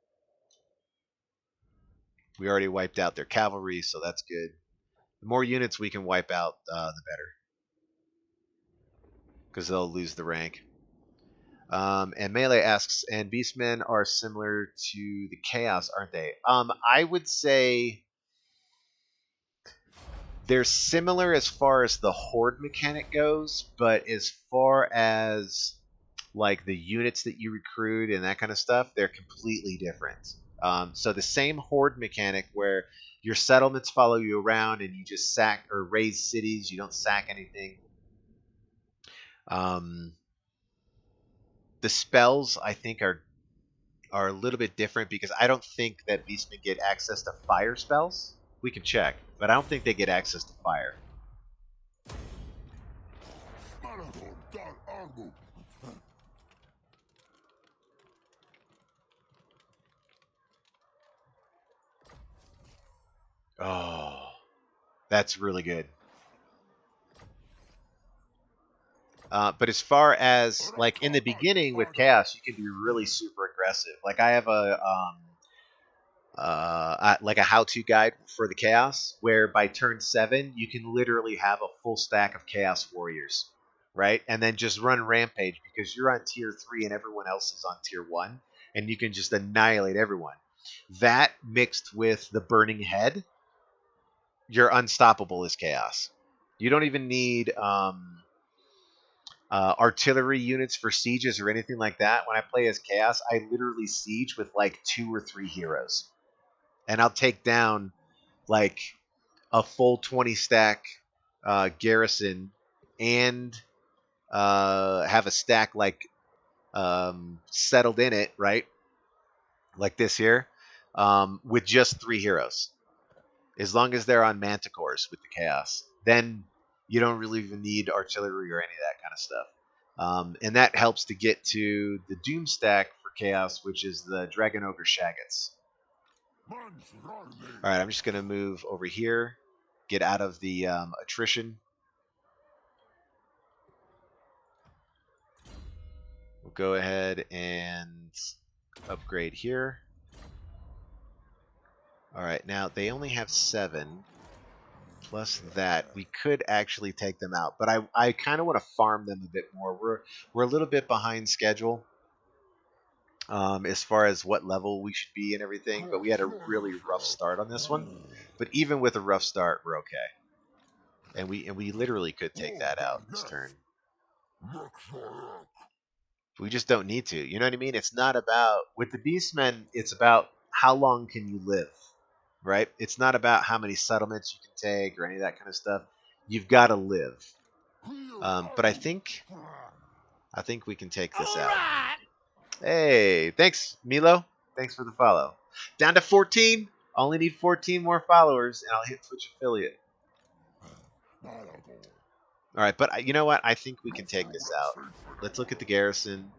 We already wiped out their cavalry, so that's good. The more units we can wipe out, the better, because they'll lose the rank. And Melee asks, and Beastmen are similar to the Chaos, aren't they? I would say they're similar as far as the Horde mechanic goes, but as far as like the units that you recruit and that kind of stuff, they're completely different. So the same Horde mechanic where your settlements follow you around and you just sack or raise cities, you don't sack anything. The spells, I think, are a little bit different, because I don't think that Beastmen get access to fire spells. We can check, but I don't think they get access to fire. Malagor the Dark Omen. Oh, that's really good. But as far as like in the beginning with Chaos, you can be really super aggressive. Like I have like a how-to guide for the Chaos, where by turn 7 you can literally have a full stack of Chaos Warriors, right? And then just run Rampage, because you're on tier 3 and everyone else is on tier 1, and you can just annihilate everyone. That mixed with the Burning Head, you're unstoppable as Chaos. You don't even need artillery units for sieges or anything like that. When I play as Chaos, I literally siege with like 2 or 3 heroes, and I'll take down like a full 20 stack garrison, and have a stack like settled in it, right? Like this here, with just 3 heroes. As long as they're on manticores with the Chaos, then you don't really even need artillery or any of that kind of stuff. And that helps to get to the Doom stack for Chaos, which is the Dragon Ogre Shaggots. Alright, I'm just going to move over here, get out of the attrition. We'll go ahead and upgrade here. Alright, now they only have 7. Plus that, we could actually take them out, but I kind of want to farm them a bit more. We're a little bit behind schedule as far as what level we should be and everything, but we had a really rough start on this one. But even with a rough start, we're okay, and we literally could take that out this turn. We just don't need to. You know what I mean? It's not about, with the Beastmen, it's about how long can you live. Right? It's not about how many settlements you can take or any of that kind of stuff. You've got to live. But I think we can take this out. Hey, thanks, Milo. Thanks for the follow. Down to 14. Only need 14 more followers, and I'll hit Twitch affiliate. All right, but you know what? I think we can take this out. Let's look at the garrison.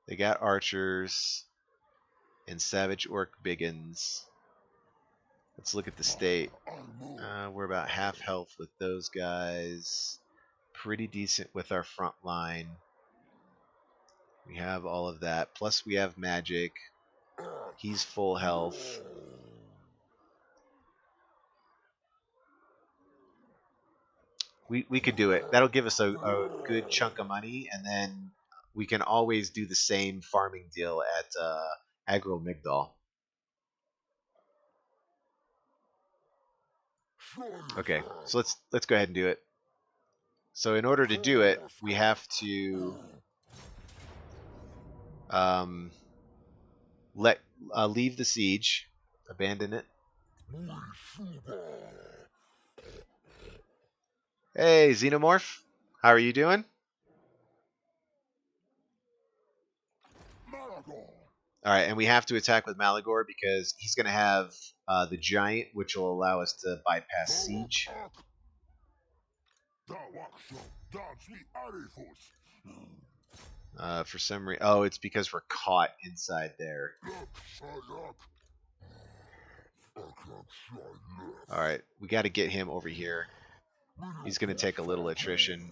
They got archers and Savage Orc Biggins. Let's look at the state. We're about half health with those guys. Pretty decent with our front line. We have all of that. Plus we have magic. He's full health. We could do it. That'll give us a good chunk of money, and then we can always do the same farming deal at Agro Migdal. Okay, so let's go ahead and do it. So in order to do it, we have to leave the siege, abandon it. Hey, Xenomorph, how are you doing? All right, and we have to attack with Malagor because he's going to have the giant, which will allow us to bypass siege. For some reason, oh, it's because we're caught inside there. All right, we got to get him over here. He's going to take a little attrition.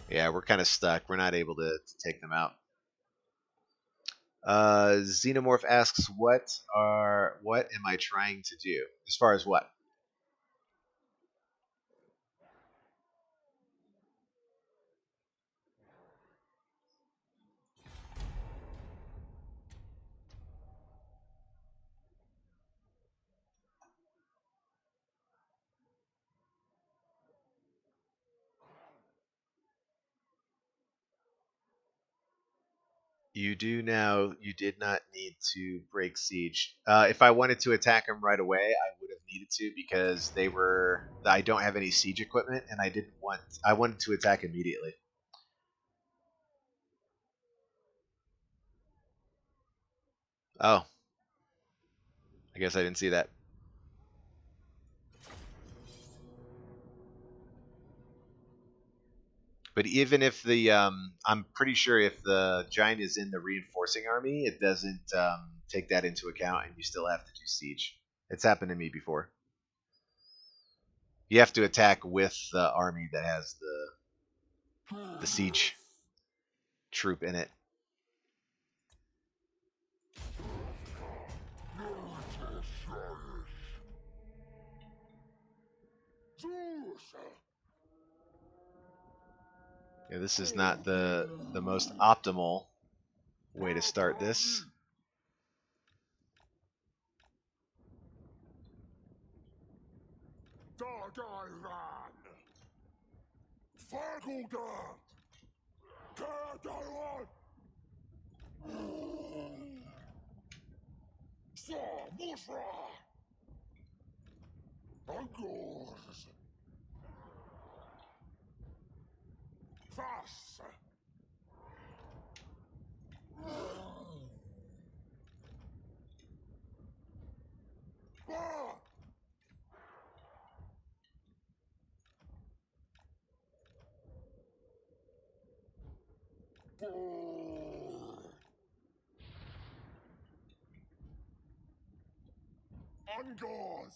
Yeah, we're kind of stuck. We're not able to take them out. Xenomorph asks, what am I trying to do? As far as what? You do now. You did not need to break siege. If I wanted to attack them right away, I would have needed to because they were. I don't have any siege equipment, and I didn't want. I wanted to attack immediately. Oh, I guess I didn't see that. But even if the, I'm pretty sure if the giant is in the reinforcing army, it doesn't take that into account, and you still have to do siege. It's happened to me before. You have to attack with the army that has the siege troop in it. Yeah, this is not the most optimal way to start this. Angors!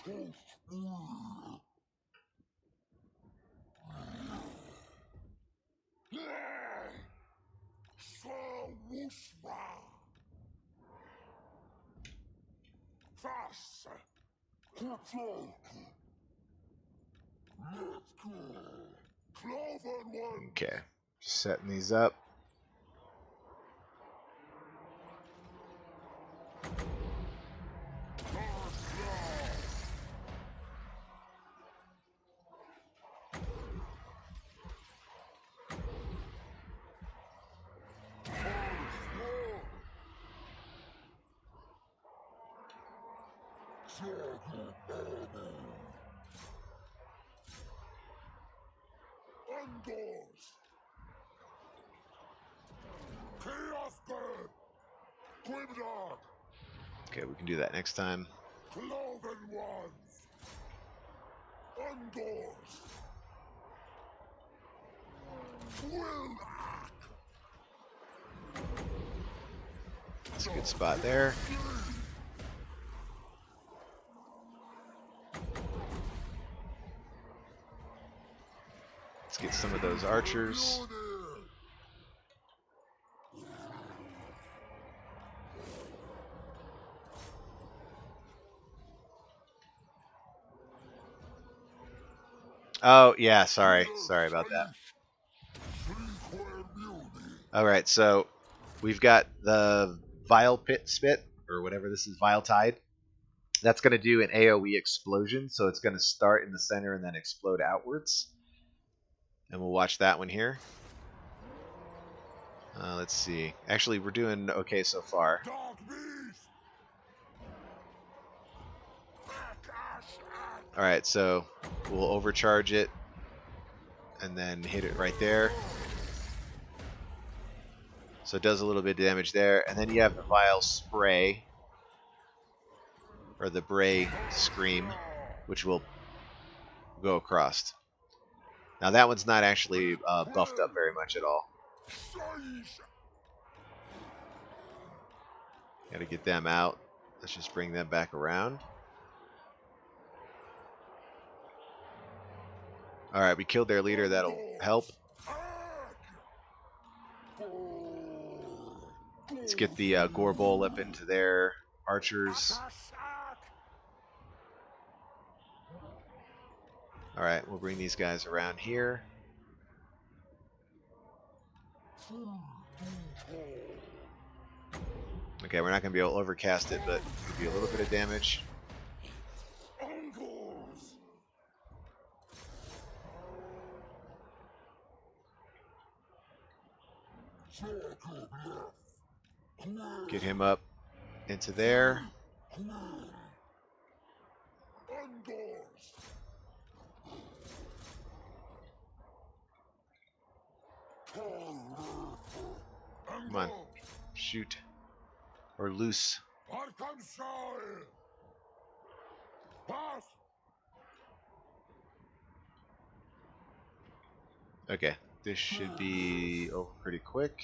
Beastmen! Okay, setting these up. Okay, we can do that next time. That's a good spot there. Let's get some of those archers. Oh, yeah, sorry about that. Alright, so we've got the Vile Pit Spit, or whatever this is, Vile Tide. That's going to do an AoE explosion, so it's going to start in the center and then explode outwards. And we'll watch that one here. Let's see. Actually, we're doing okay so far. Dark beast. All right, so we'll overcharge it and then hit it right there. So it does a little bit of damage there. And then you have the Vile Spray, or the Bray Scream, which will go across. Now that one's not actually buffed up very much at all. Gotta get them out. Let's just bring them back around. Alright, we killed their leader. That'll help. Let's get the Gorbol up into their archers. Alright, we'll bring these guys around here. Okay, we're not going to be able to overcast it, but it'll be a little bit of damage. Get him up into there. Come on. Shoot. Or loose. Okay. This should be over pretty quick.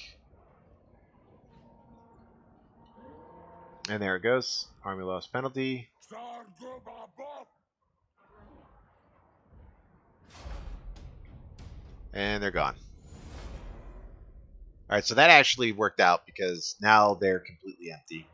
And there it goes. Army loss penalty. And they're gone. Alright, so that actually worked out because now they're completely empty.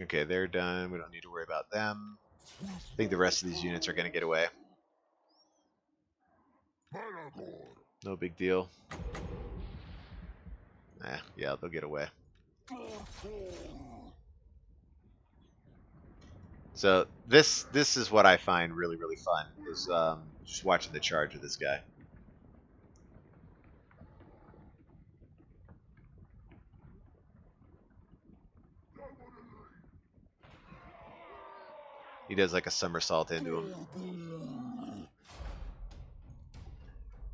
Okay, they're done. We don't need to worry about them. I think the rest of these units are going to get away. No big deal. Yeah, they'll get away. So this is what I find really, really fun, is just watching the charge of this guy. He does like a somersault into him.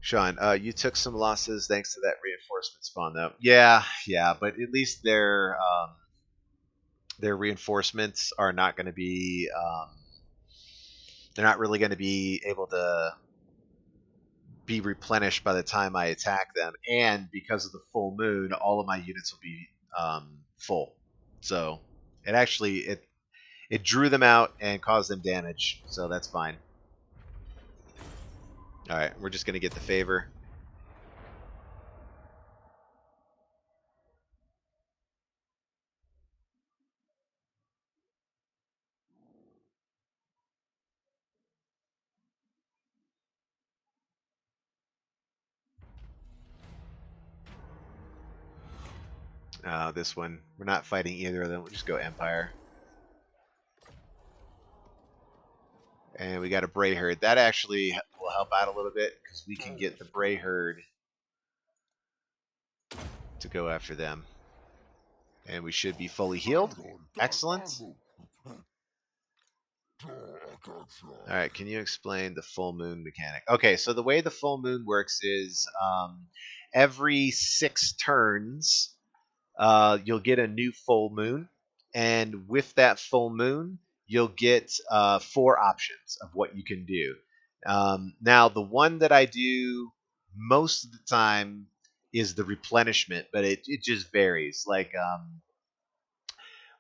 Sean, you took some losses thanks to that reinforcement spawn, though. Yeah, but at least their reinforcements are not going to be. They're not really going to be able to be replenished by the time I attack them, and because of the full moon, all of my units will be full. So it actually it drew them out and caused them damage, so that's fine. Alright, we're just going to get the favor. This one, we're not fighting either of them. We'll just go Empire. And we got a Bray Herd. That actually will help out a little bit because we can get the Bray Herd to go after them. And we should be fully healed. Excellent. Alright, can you explain the full moon mechanic? Okay, so the way the full moon works is every 6 turns you'll get a new full moon. And with that full moon, you'll get 4 options of what you can do. Now, the one that I do most of the time is the replenishment, but it just varies. Like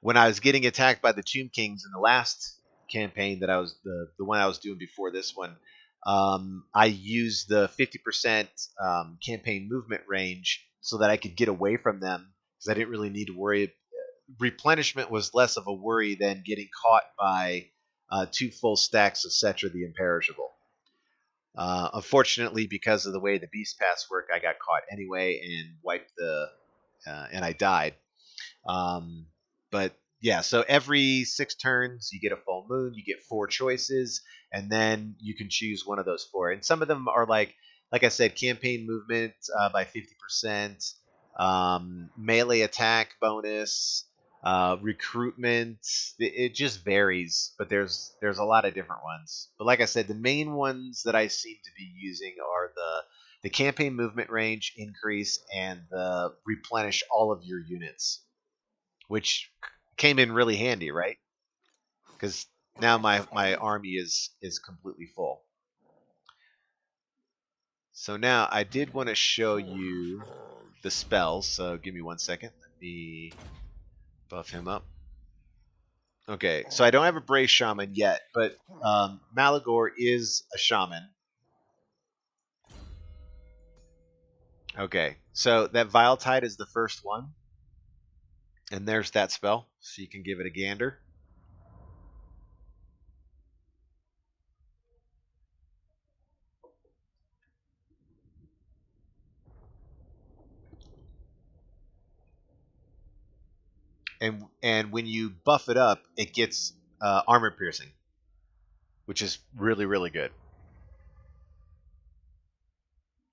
when I was getting attacked by the Tomb Kings in the last campaign that I was the one I was doing before this one, I used the 50% campaign movement range so that I could get away from them because I didn't really need to worry. Replenishment was less of a worry than getting caught by 2 full stacks of Cetra the Imperishable. Unfortunately, because of the way the Beast Paths work, I got caught anyway and wiped and I died. But yeah, so every 6 turns you get a full moon, you get 4 choices, and then you can choose one of those 4. And some of them are like I said, campaign movement by 50%, melee attack bonus, recruitment. It just varies, but there's a lot of different ones. But like I said, the main ones that I seem to be using are the campaign movement range increase and the replenish all of your units, which came in really handy, right? Because now my army is completely full. So now I did want to show you the spells. So give me 1 second. Let me buff him up. Okay, so I don't have a Brave Shaman yet, but Malagor is a shaman. Okay, so that Vile Tide is the first one, and there's that spell, so you can give it a gander. And when you buff it up, it gets armor piercing, which is really good.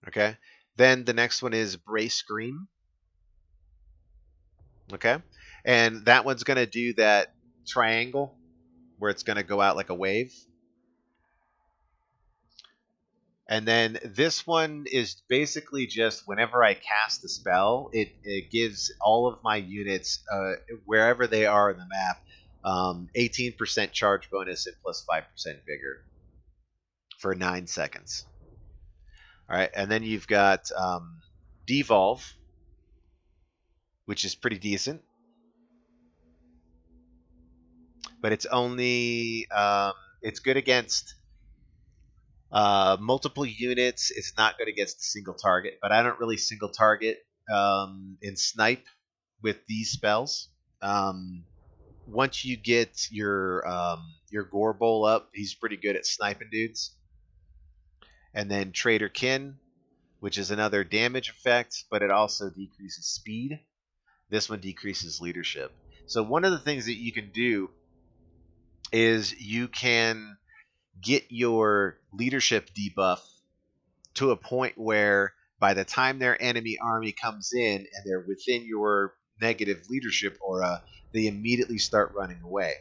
Okay, then the next one is Brace Scream. Okay, and that one's gonna do that triangle where it's gonna go out like a wave. And then this one is basically just whenever I cast a spell, it gives all of my units, wherever they are in the map, 18% charge bonus and plus 5% vigor for 9 seconds. All right, and then you've got Devolve, which is pretty decent, but it's only it's good against multiple units. It's not good against a single target, but I don't really single target in snipe with these spells. Once you get your Gore Bowl up, he's pretty good at sniping dudes. And then Traitor Kin, which is another damage effect, but it also decreases speed. This one decreases leadership. So one of the things that you can do is you can get your leadership debuff to a point where by the time their enemy army comes in and they're within your negative leadership aura, they immediately start running away.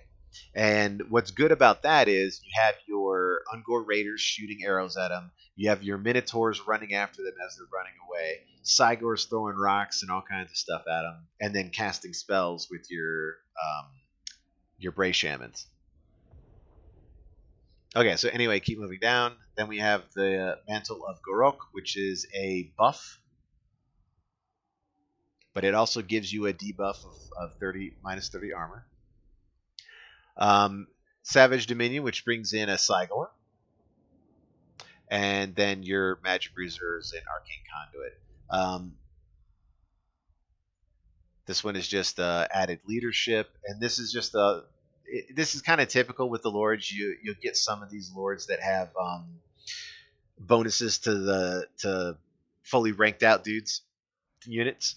And what's good about that is you have your Ungor Raiders shooting arrows at them. You have your Minotaurs running after them as they're running away. Cygors throwing rocks and all kinds of stuff at them, and then casting spells with your Bray Shamans. Okay, so anyway, keep moving down. Then we have the Mantle of Gorok, which is a buff, but it also gives you a debuff of 30 minus 30 armor. Savage Dominion, which brings in a Cygor, and then your Magic Bruisers and Arcane Conduit. This one is just added leadership, and this is just this is kind of typical with the lords. You'll get some of these lords that have bonuses to fully ranked out dudes units.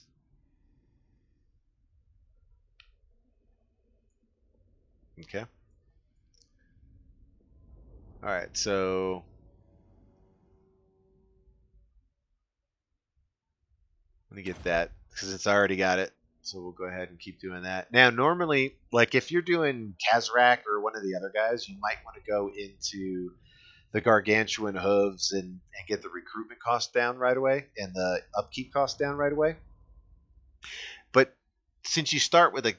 Okay. All right. So let me get that because it's already got it. So we'll go ahead and keep doing that. Now, normally, like if you're doing Kazrak or one of the other guys, you might want to go into the Gargantuan Hooves and get the recruitment cost down right away and the upkeep cost down right away. But since you start with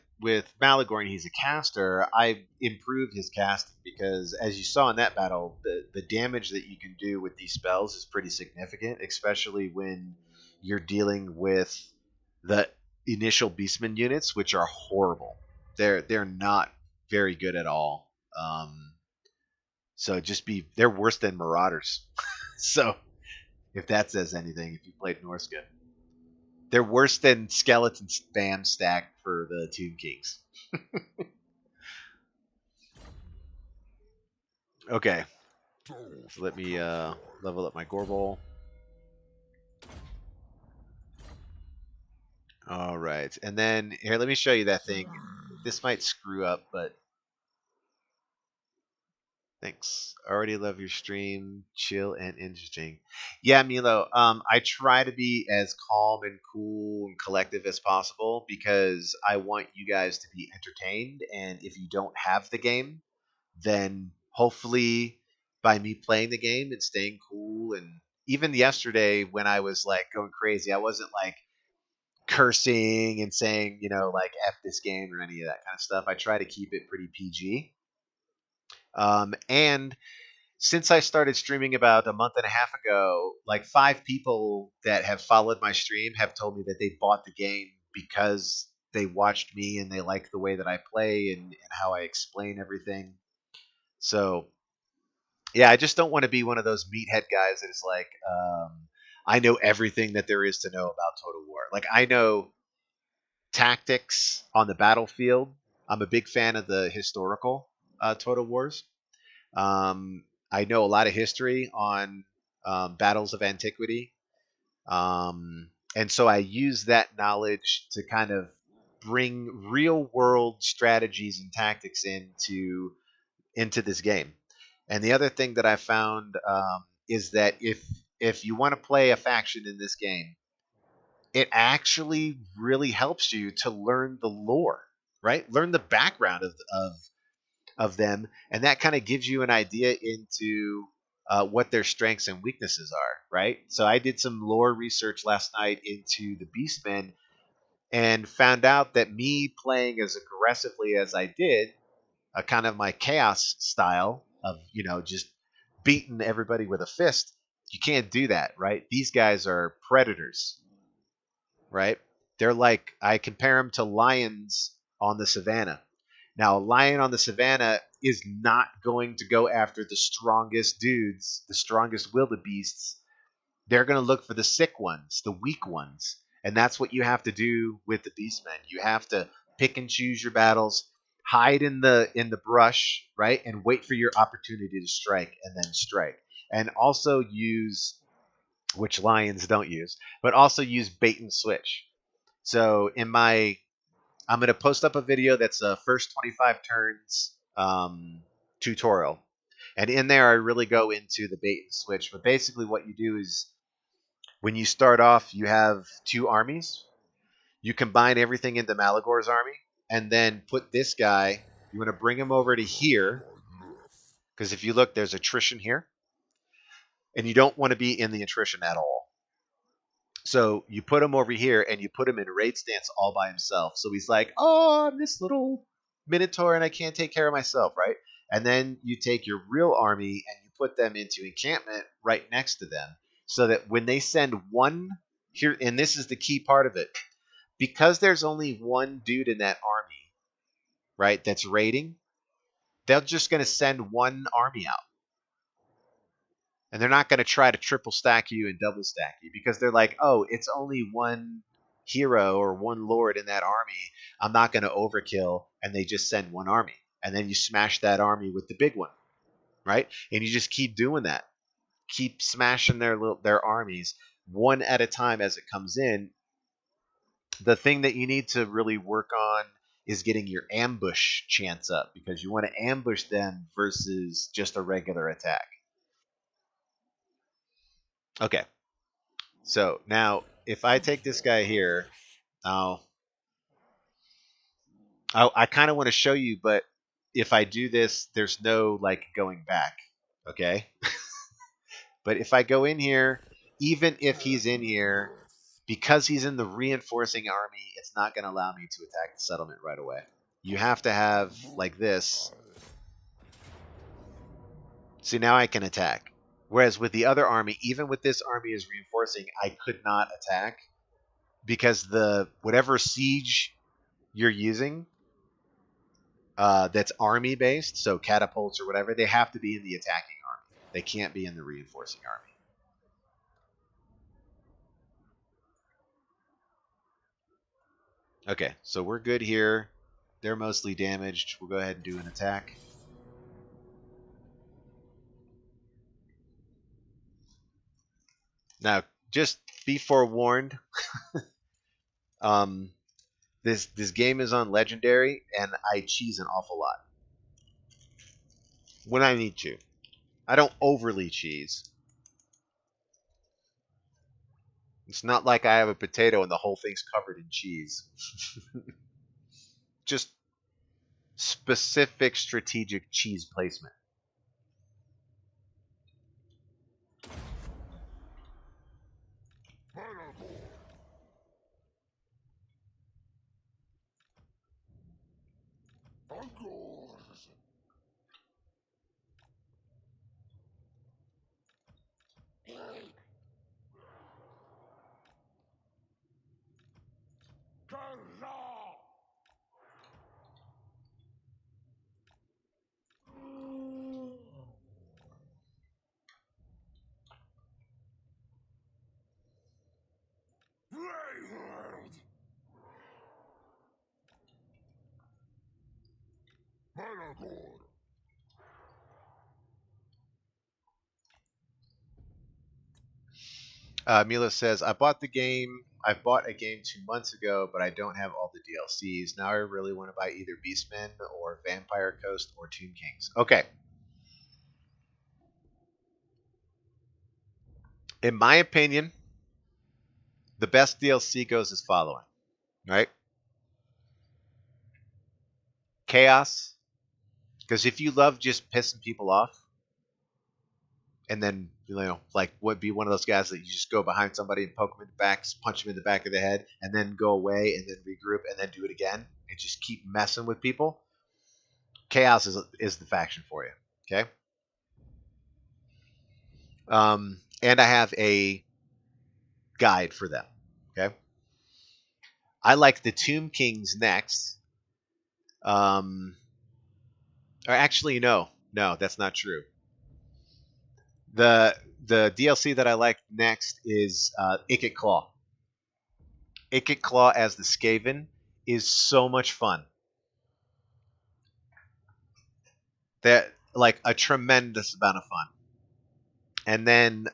Malagor and he's a caster, I improved his casting because, as you saw in that battle, the damage that you can do with these spells is pretty significant, especially when you're dealing with the initial Beastmen units, which are horrible. They're not very good at all. So they're worse than Marauders. So if that says anything, if you played Norskin, they're worse than Skeleton Spam stacked for the Tomb Kings. Okay, so let me level up my Gorbol. All right, and then here, let me show you that thing. this might screw up, but thanks. Already love your stream, chill and interesting. Yeah, Milo. I try to be as calm and cool and collective as possible because I want you guys to be entertained. And if you don't have the game, then hopefully by me playing the game and staying cool, and even yesterday when I was like going crazy, I wasn't like cursing and saying, like F this game or any of that kind of stuff. I try to keep it pretty PG. And since I started streaming about a month and a half ago, like 5 people that have followed my stream have told me that they bought the game because they watched me and they like the way that I play and how I explain everything. So yeah, I just don't want to be one of those meathead guys that is like, I know everything that there is to know about Total War. Like I know tactics on the battlefield. I'm a big fan of the historical Total Wars. I know a lot of history on battles of antiquity, and so I use that knowledge to kind of bring real world strategies and tactics into this game. And the other thing that I found is that if you want to play a faction in this game, it actually really helps you to learn the lore, right? Learn the background of them, and that kind of gives you an idea into what their strengths and weaknesses are, right? So I did some lore research last night into the Beastmen and found out that me playing as aggressively as I did, kind of my chaos style of just beating everybody with a fist, you can't do that, right? These guys are predators, right? They're like, I compare them to lions on the savannah. Now, a lion on the savannah is not going to go after the strongest dudes, the strongest wildebeests. They're going to look for the sick ones, the weak ones. And that's what you have to do with the beastmen. You have to pick and choose your battles, hide in the brush, right? And wait for your opportunity to strike and then strike. And also use, which lions don't use, but also use bait and switch. So I'm going to post up a video that's a first 25 turns tutorial. And in there, I really go into the bait and switch. But basically, what you do is when you start off, you have 2 armies. You combine everything into Malagor's army, and then put this guy. You want to bring him over to here, because if you look, there's attrition here. And you don't want to be in the attrition at all. So you put him over here and you put him in raid stance all by himself. So he's like, oh, I'm this little minotaur and I can't take care of myself, right? And then you take your real army and you put them into encampment right next to them. So that when they send one here, and this is the key part of it, because there's only one dude in that army, right, that's raiding, they're just going to send one army out. And they're not going to try to triple stack you and double stack you because they're like, oh, it's only one hero or one lord in that army. I'm not going to overkill. And they just send one army. And then you smash that army with the big one, right? And you just keep doing that. Keep smashing their armies one at a time as it comes in. The thing that you need to really work on is getting your ambush chance up because you want to ambush them versus just a regular attack. Okay, so now, if I take this guy here, I'll, I kind of want to show you, but if I do this, there's no like going back. Okay, but if I go in here, even if he's in here, because he's in the reinforcing army, it's not going to allow me to attack the settlement right away. You have to have like this. See, now I can attack. Whereas with the other army, even with this army is reinforcing, I could not attack because the whatever siege you're using that's army based, so catapults or whatever, they have to be in the attacking army. They can't be in the reinforcing army. Okay, so we're good here. They're mostly damaged. We'll go ahead and do an attack. Now, just be forewarned. um, This game is on Legendary, and I cheese an awful lot when I need to. I don't overly cheese. It's not like I have a potato and the whole thing's covered in cheese. Just specific strategic cheese placement. Malagor. Angors. Kara. Brayhard. Malagor. Mila says, I bought the game. I bought a game 2 months ago, but I don't have all the DLCs. Now I really want to buy either Beastmen or Vampire Coast or Tomb Kings. Okay. In my opinion, the best DLC goes as following, right? Chaos. Because if you love just pissing people off, and then like would be one of those guys that you just go behind somebody and poke them in the back, punch them in the back of the head, and then go away and then regroup and then do it again and just keep messing with people. Chaos is the faction for you. Okay. And I have a guide for them. Okay. I like the Tomb Kings next. Or actually, no, that's not true. The DLC that I like next is Ikit Claw. Ikit Claw as the Skaven is so much fun. That like a tremendous amount of fun. And then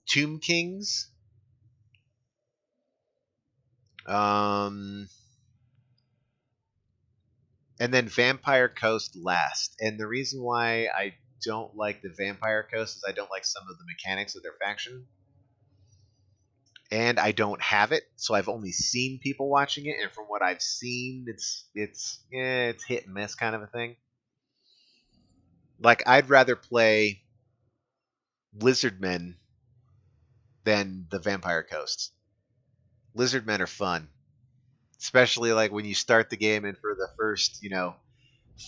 Tomb Kings. And then Vampire Coast last. And the reason why I don't like the Vampire Coast is I don't like some of the mechanics of their faction. And I don't have it, so I've only seen people watching it, and from what I've seen, it's hit and miss kind of a thing. Like I'd rather play Lizardmen than the Vampire Coasts. Lizardmen are fun, especially like when you start the game and for the first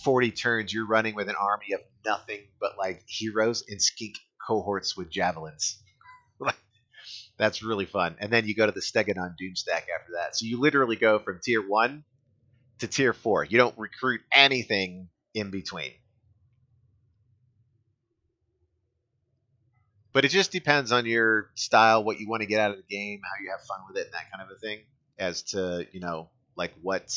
40 turns you're running with an army of nothing but like heroes and skink cohorts with javelins. That's really fun. And then you go to the Stegadon Doomstack after that. So you literally go from tier 1 to tier 4. You don't recruit anything in between. But it just depends on your style, what you want to get out of the game, how you have fun with it, and that kind of a thing, as to, like what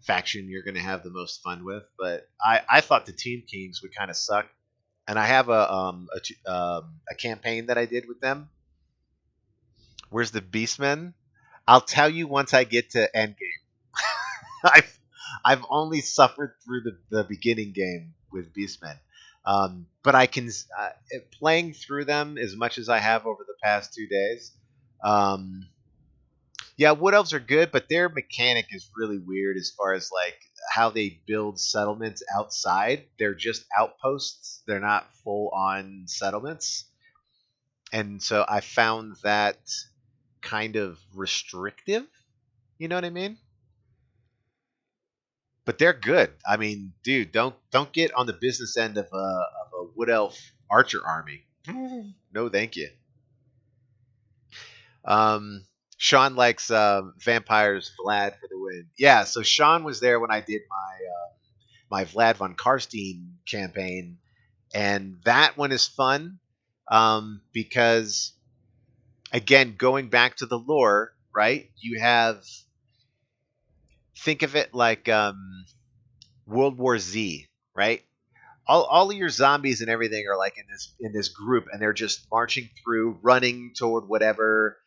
faction you're going to have the most fun with. But I thought the Team Kings would kind of suck. And I have a campaign that I did with them. Where's the Beastmen? I'll tell you once I get to endgame. I've only suffered through the beginning game with Beastmen, but I can playing through them as much as I have over the past 2 days. Yeah, Wood Elves are good, but their mechanic is really weird as far as like how they build settlements outside. They're just outposts. They're not full on settlements, and so I found that kind of restrictive. You know what I mean? But they're good. I mean, dude, don't get on the business end of a wood elf archer army. No, thank you. Sean likes vampires. Vlad for the win. Yeah, so Sean was there when I did my Vlad von Karstein campaign, and that one is fun because again, going back to the lore, right? You have think of it like World War Z, right? All of your zombies and everything are like in this group, and they're just marching through, running toward whatever,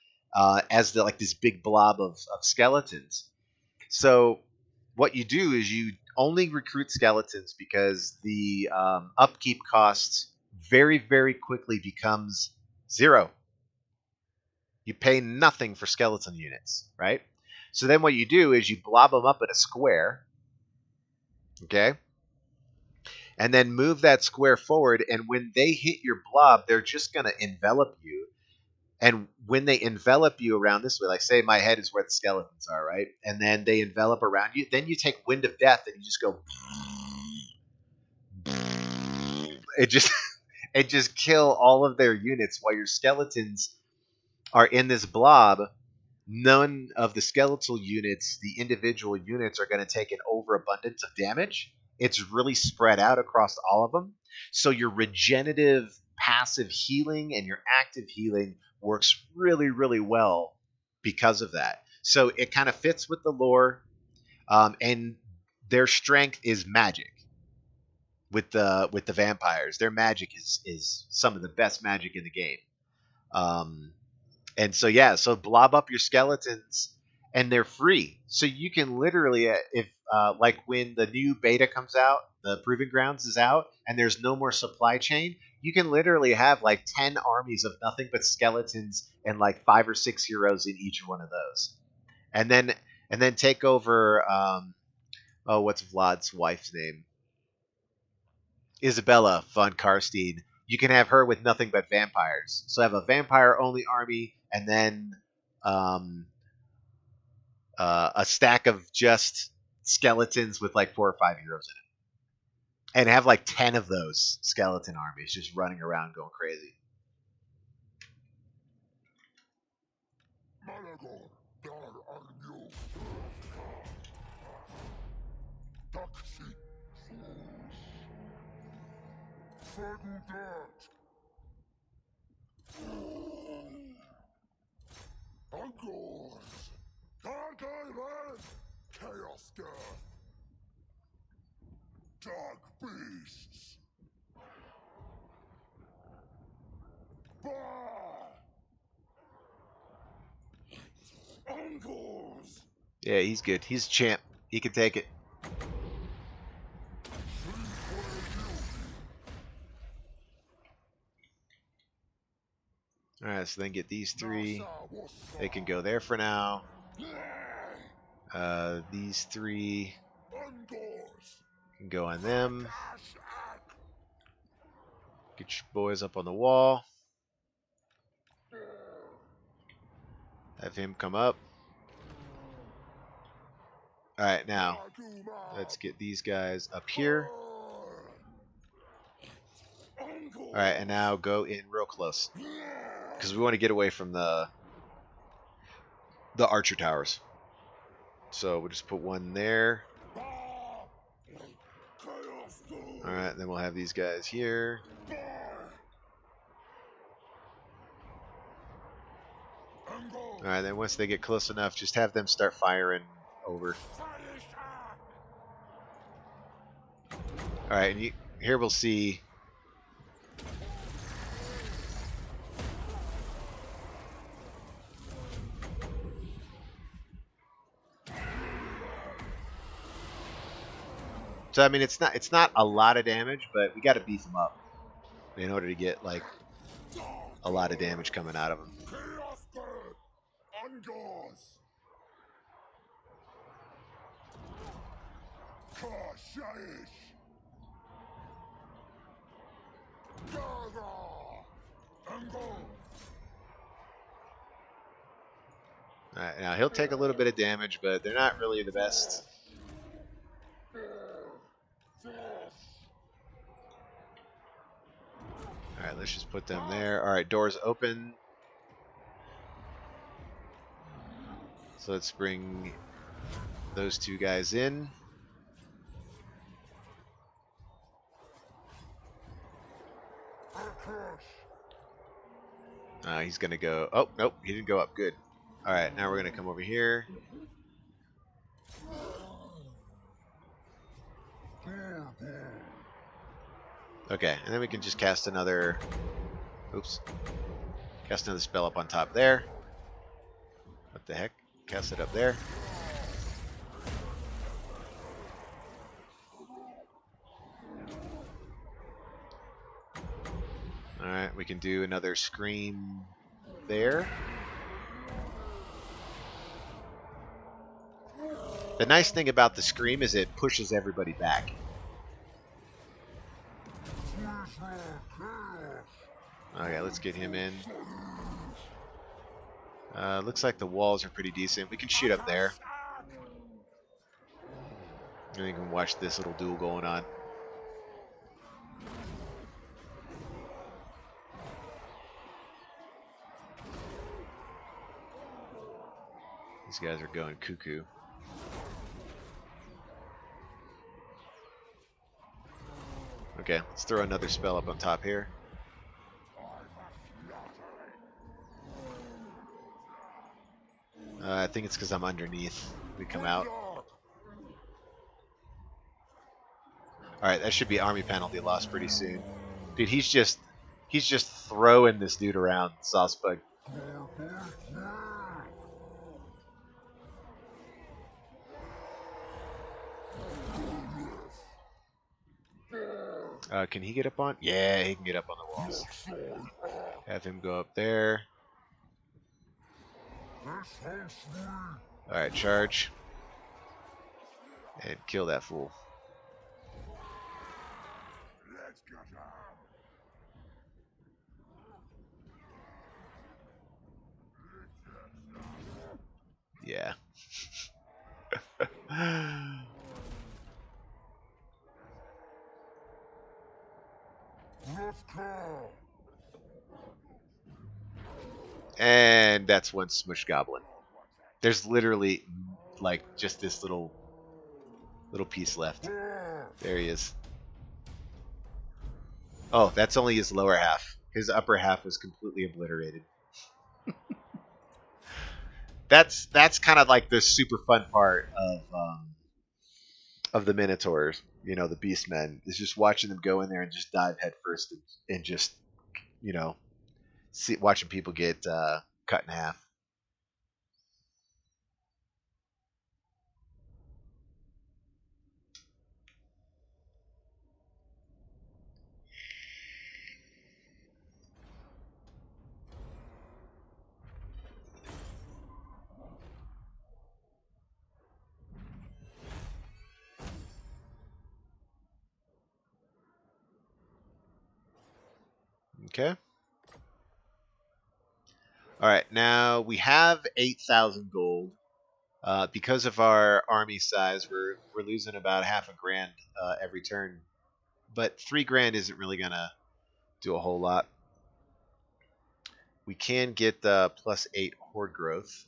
as the like this big blob of skeletons. So what you do is you only recruit skeletons because the upkeep cost very, very quickly becomes 0. You pay nothing for skeleton units, right? So then what you do is you blob them up in a square, okay? And then move that square forward, and when they hit your blob, they're just going to envelop you. And when they envelop you around this way, like say my head is where the skeletons are, right? And then they envelop around you, then you take Wind of Death and you just go it just it just kill all of their units while your skeletons are in this blob. None of the skeletal units, the individual units, are going to take an overabundance of damage. It's really spread out across all of them. So your regenerative passive healing and your active healing works really, really well because of that. So it kind of fits with the lore, and their strength is magic. With the vampires, their magic is some of the best magic in the game. And so yeah, so blob up your skeletons, and they're free. So you can literally, if like when the new beta comes out, the Proving Grounds is out, and there's no more supply chain, you can literally have like 10 armies of nothing but skeletons and like 5 or 6 heroes in each one of those, and then take over. What's Vlad's wife's name? Isabella von Karstein. You can have her with nothing but vampires. So have a vampire-only army, and then a stack of just skeletons with like 4 or 5 heroes in it, and have like 10 of those skeleton armies just running around going crazy. Malagor the Dark Omen. Toxic. Sudden death. Angors. Dark Island. Chaos Death. Dark Beasts. Bah! Angors. Yeah, he's good. He's a champ. He can take it. All right, so then get these 3. They can go there for now. These 3 can go on them. Get your boys up on the wall. Have him come up. All right, now let's get these guys up here. All right, and now go in real close, because we want to get away from the archer towers. So we'll just put one there. All right, then we'll have these guys here. All right, then once they get close enough, just have them start firing over. All right, and here we'll see. So I mean, it's not a lot of damage, but we got to beef them up in order to get like a lot of damage coming out of them. All right, now he'll take a little bit of damage, but they're not really the best. All right, let's just put them there. All right, doors open. So let's bring those 2 guys in. He's going to go... Oh, nope, he didn't go up. Good. All right, now we're going to come over here. Okay, and then we can just cast another... Oops. Cast another spell up on top there. What the heck? Cast it up there. Alright, we can do another scream there. The nice thing about the scream is it pushes everybody back. Okay, let's get him in. Looks like the walls are pretty decent. We can shoot up there. And you can watch this little duel going on. These guys are going cuckoo. Okay, let's throw another spell up on top here. I think it's because I'm underneath. We come out. Alright, that should be army penalty loss pretty soon. Dude, he's just throwing this dude around, Saucebug. Can he get up on? Yeah, he can get up on the walls. Have him go up there. Alright, charge. And kill that fool. Yeah. And that's one smush goblin. There's literally like just this little piece left. There he is. Oh, that's only his lower half. His upper half was completely obliterated. That's kind of like the super fun part of the Minotaurs. You know, the Beastmen is just watching them go in there and just dive headfirst and just, you know, watching people get cut in half. Okay. All right, now we have 8,000 gold. Because of our army size, we're losing about half a grand every turn. But 3 grand isn't really gonna do a whole lot. We can get the +8 horde growth,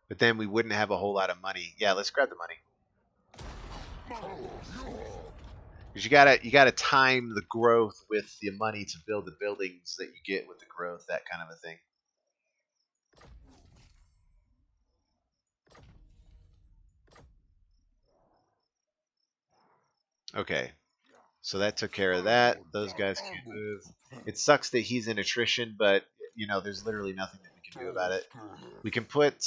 but then we wouldn't have a whole lot of money. Yeah, let's grab the money. Because you gotta time the growth with the money to build the buildings that you get with the growth, that kind of a thing. Okay, so that took care of that. Those guys can't move. It sucks that he's in attrition, but you know there's literally nothing that we can do about it. We can put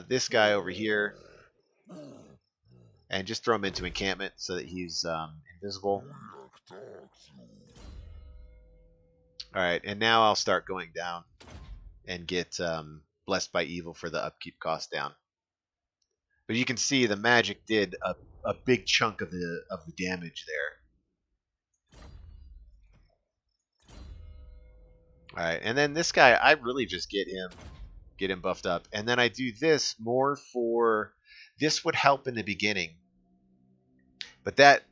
this guy over here and just throw him into encampment so that he's invisible. Alright, and now I'll start going down and get Blessed by Evil for the upkeep cost down. But you can see the magic did a big chunk of the damage there. Alright, and then this guy, I really just get him buffed up. And then I do this more for... This would help in the beginning. But that...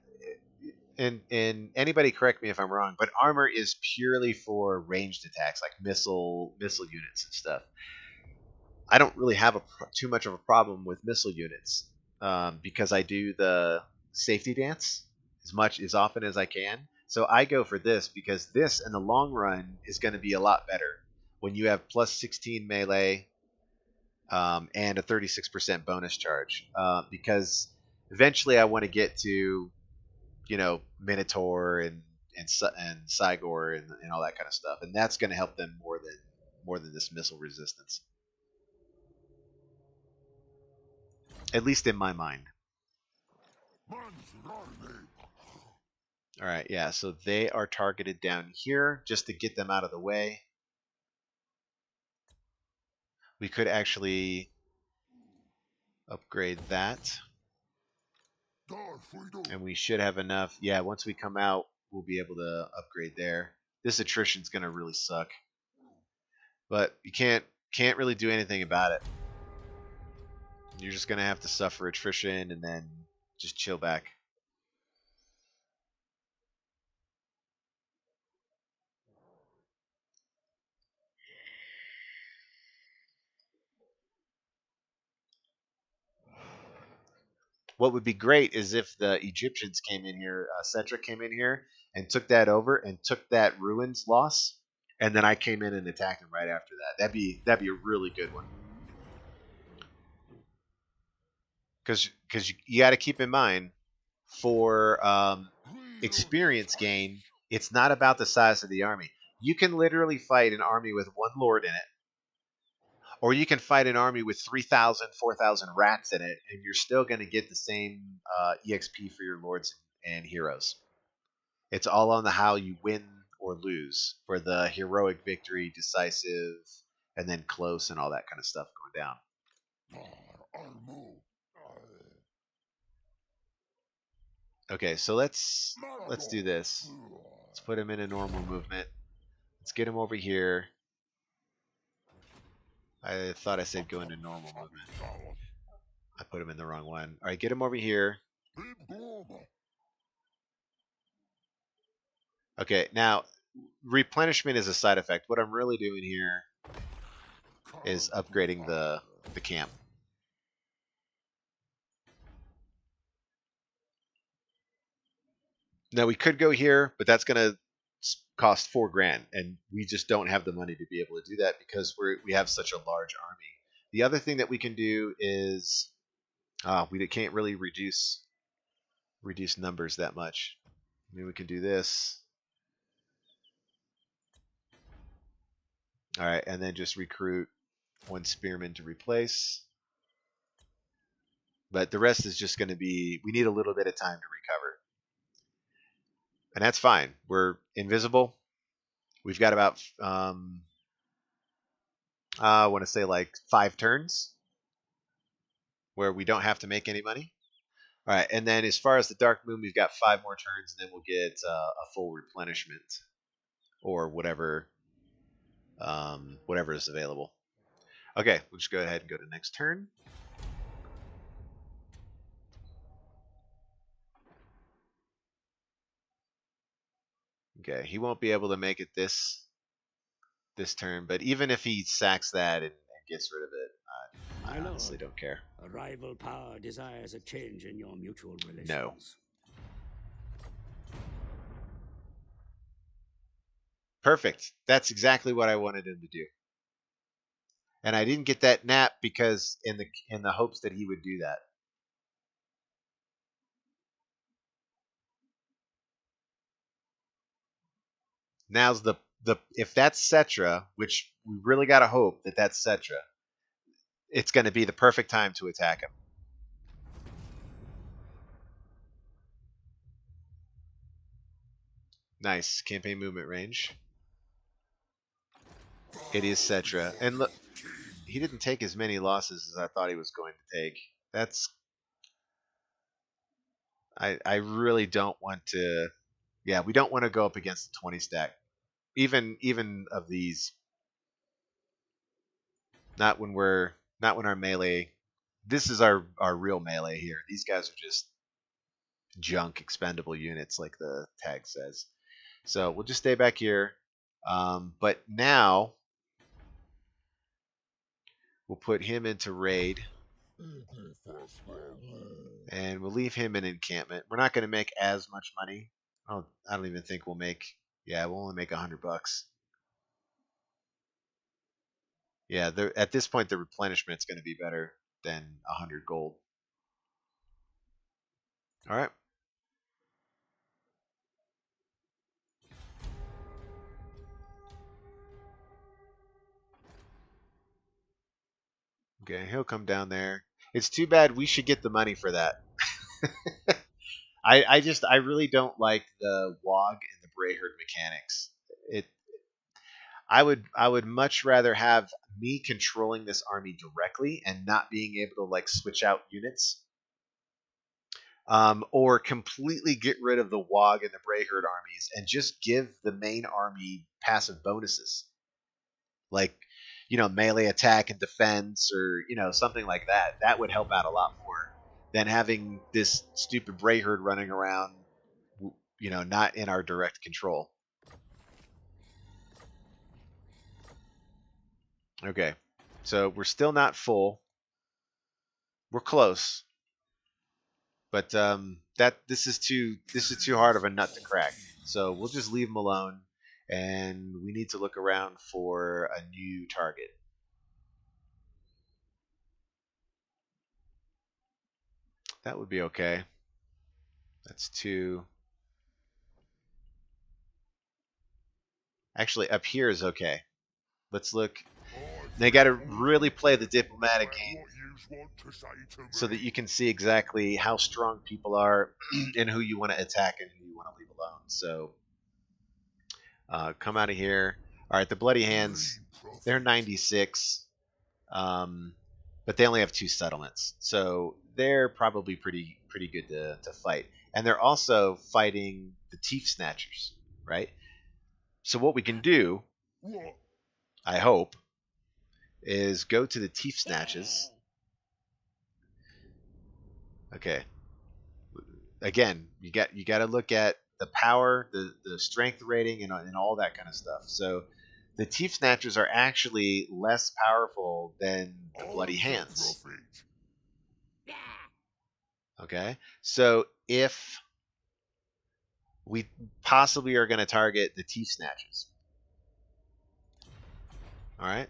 And anybody correct me if I'm wrong, but armor is purely for ranged attacks, like missile units and stuff. I don't really have too much of a problem with missile units because I do the safety dance as often as I can. So I go for this because this, in the long run, is going to be a lot better when you have +16 melee and a 36% bonus charge. Because eventually I want to get to, you know, Minotaur and Sigor and all that kind of stuff, and that's going to help them more than this missile resistance. At least in my mind. All right, yeah, so they are targeted down here just to get them out of the way. We could actually upgrade that. And we should have enough. Yeah, once we come out, we'll be able to upgrade there. This attrition's going to really suck. But you can't really do anything about it. You're just going to have to suffer attrition and then just chill back. What would be great is if the Egyptians came in here, Cetra came in here and took that over and took that ruins loss, and then I came in and attacked them right after that. That'd be a really good one. Because you got to keep in mind for experience gain, it's not about the size of the army. You can literally fight an army with one lord in it, or you can fight an army with 3,000, 4,000 rats in it, and you're still going to get the same EXP for your lords and heroes. It's all on the how you win or lose for the heroic victory, decisive, and then close and all that kind of stuff going down. Okay, so let's do this. Let's put him in a normal movement. Let's get him over here. I thought I said go into normal movement. I put him in the wrong one. All right, get him over here. Okay, now replenishment is a side effect. What I'm really doing here is upgrading the camp. Now we could go here, but that's going to cost $4 grand, and we just don't have the money to be able to do that because we have such a large army. The other thing that we can do is we can't really reduce numbers that much. I mean, we can do this. All right, and then just recruit one spearman to replace. But the rest is just going to be, we need a little bit of time to recover. And that's fine. We're invisible. We've got about, I want to say like 5 turns where we don't have to make any money. All right, and then as far as the Dark Moon, we've got 5 more turns, and then we'll get a full replenishment or whatever, whatever is available. Okay, we'll just go ahead and go to next turn. Okay, he won't be able to make it this turn, but even if he sacks that and gets rid of it, I honestly don't care. A rival power desires a change in your mutual relations. No. Perfect. That's exactly what I wanted him to do. And I didn't get that nap because in the hopes that he would do that. Now's the if that's Cetra, which we really got to hope that that's Cetra, it's going to be the perfect time to attack him. Nice. Campaign movement range. It is Cetra. And look, he didn't take as many losses as I thought he was going to take. That's... I really don't want to... Yeah, we don't want to go up against the 20 stack. Even of these. Not when our melee... This is our real melee here. These guys are just junk expendable units like the tag says. So we'll just stay back here. But now we'll put him into raid. And we'll leave him in encampment. We're not going to make as much money. I don't even think we'll make... Yeah, we'll only make $100. Yeah, at this point the replenishment's going to be better than 100 gold. All right. Okay, he'll come down there. It's too bad we should get the money for that. I really don't like the Wog and the Brayherd mechanics. It I would much rather have me controlling this army directly and not being able to like switch out units, or completely get rid of the Wog and the Brayherd armies and just give the main army passive bonuses, like melee attack and defense, or something like that. That would help out a lot more than having this stupid Brayherd running around, not in our direct control. Okay, so we're still not full. We're close, but this is too hard of a nut to crack. So we'll just leave him alone, and we need to look around for a new target. That would be okay. That's two. Actually, up here is okay. Let's look. They got to really play the diplomatic game so that you can see exactly how strong people are and who you want to attack and who you want to leave alone. So come out of here. All right, the Bloody Hands, they're 96, but they only have 2 settlements, so they're probably pretty good to fight. And they're also fighting the Teeth Snatchers, right? So what we can do, I hope, is go to the Teeth Snatches. Okay. Again, you got to look at the power, the strength rating, and all that kind of stuff. So the Teeth Snatchers are actually less powerful than the Bloody Hands. Okay, so if we possibly are going to target the Teeth Snatchers, all right.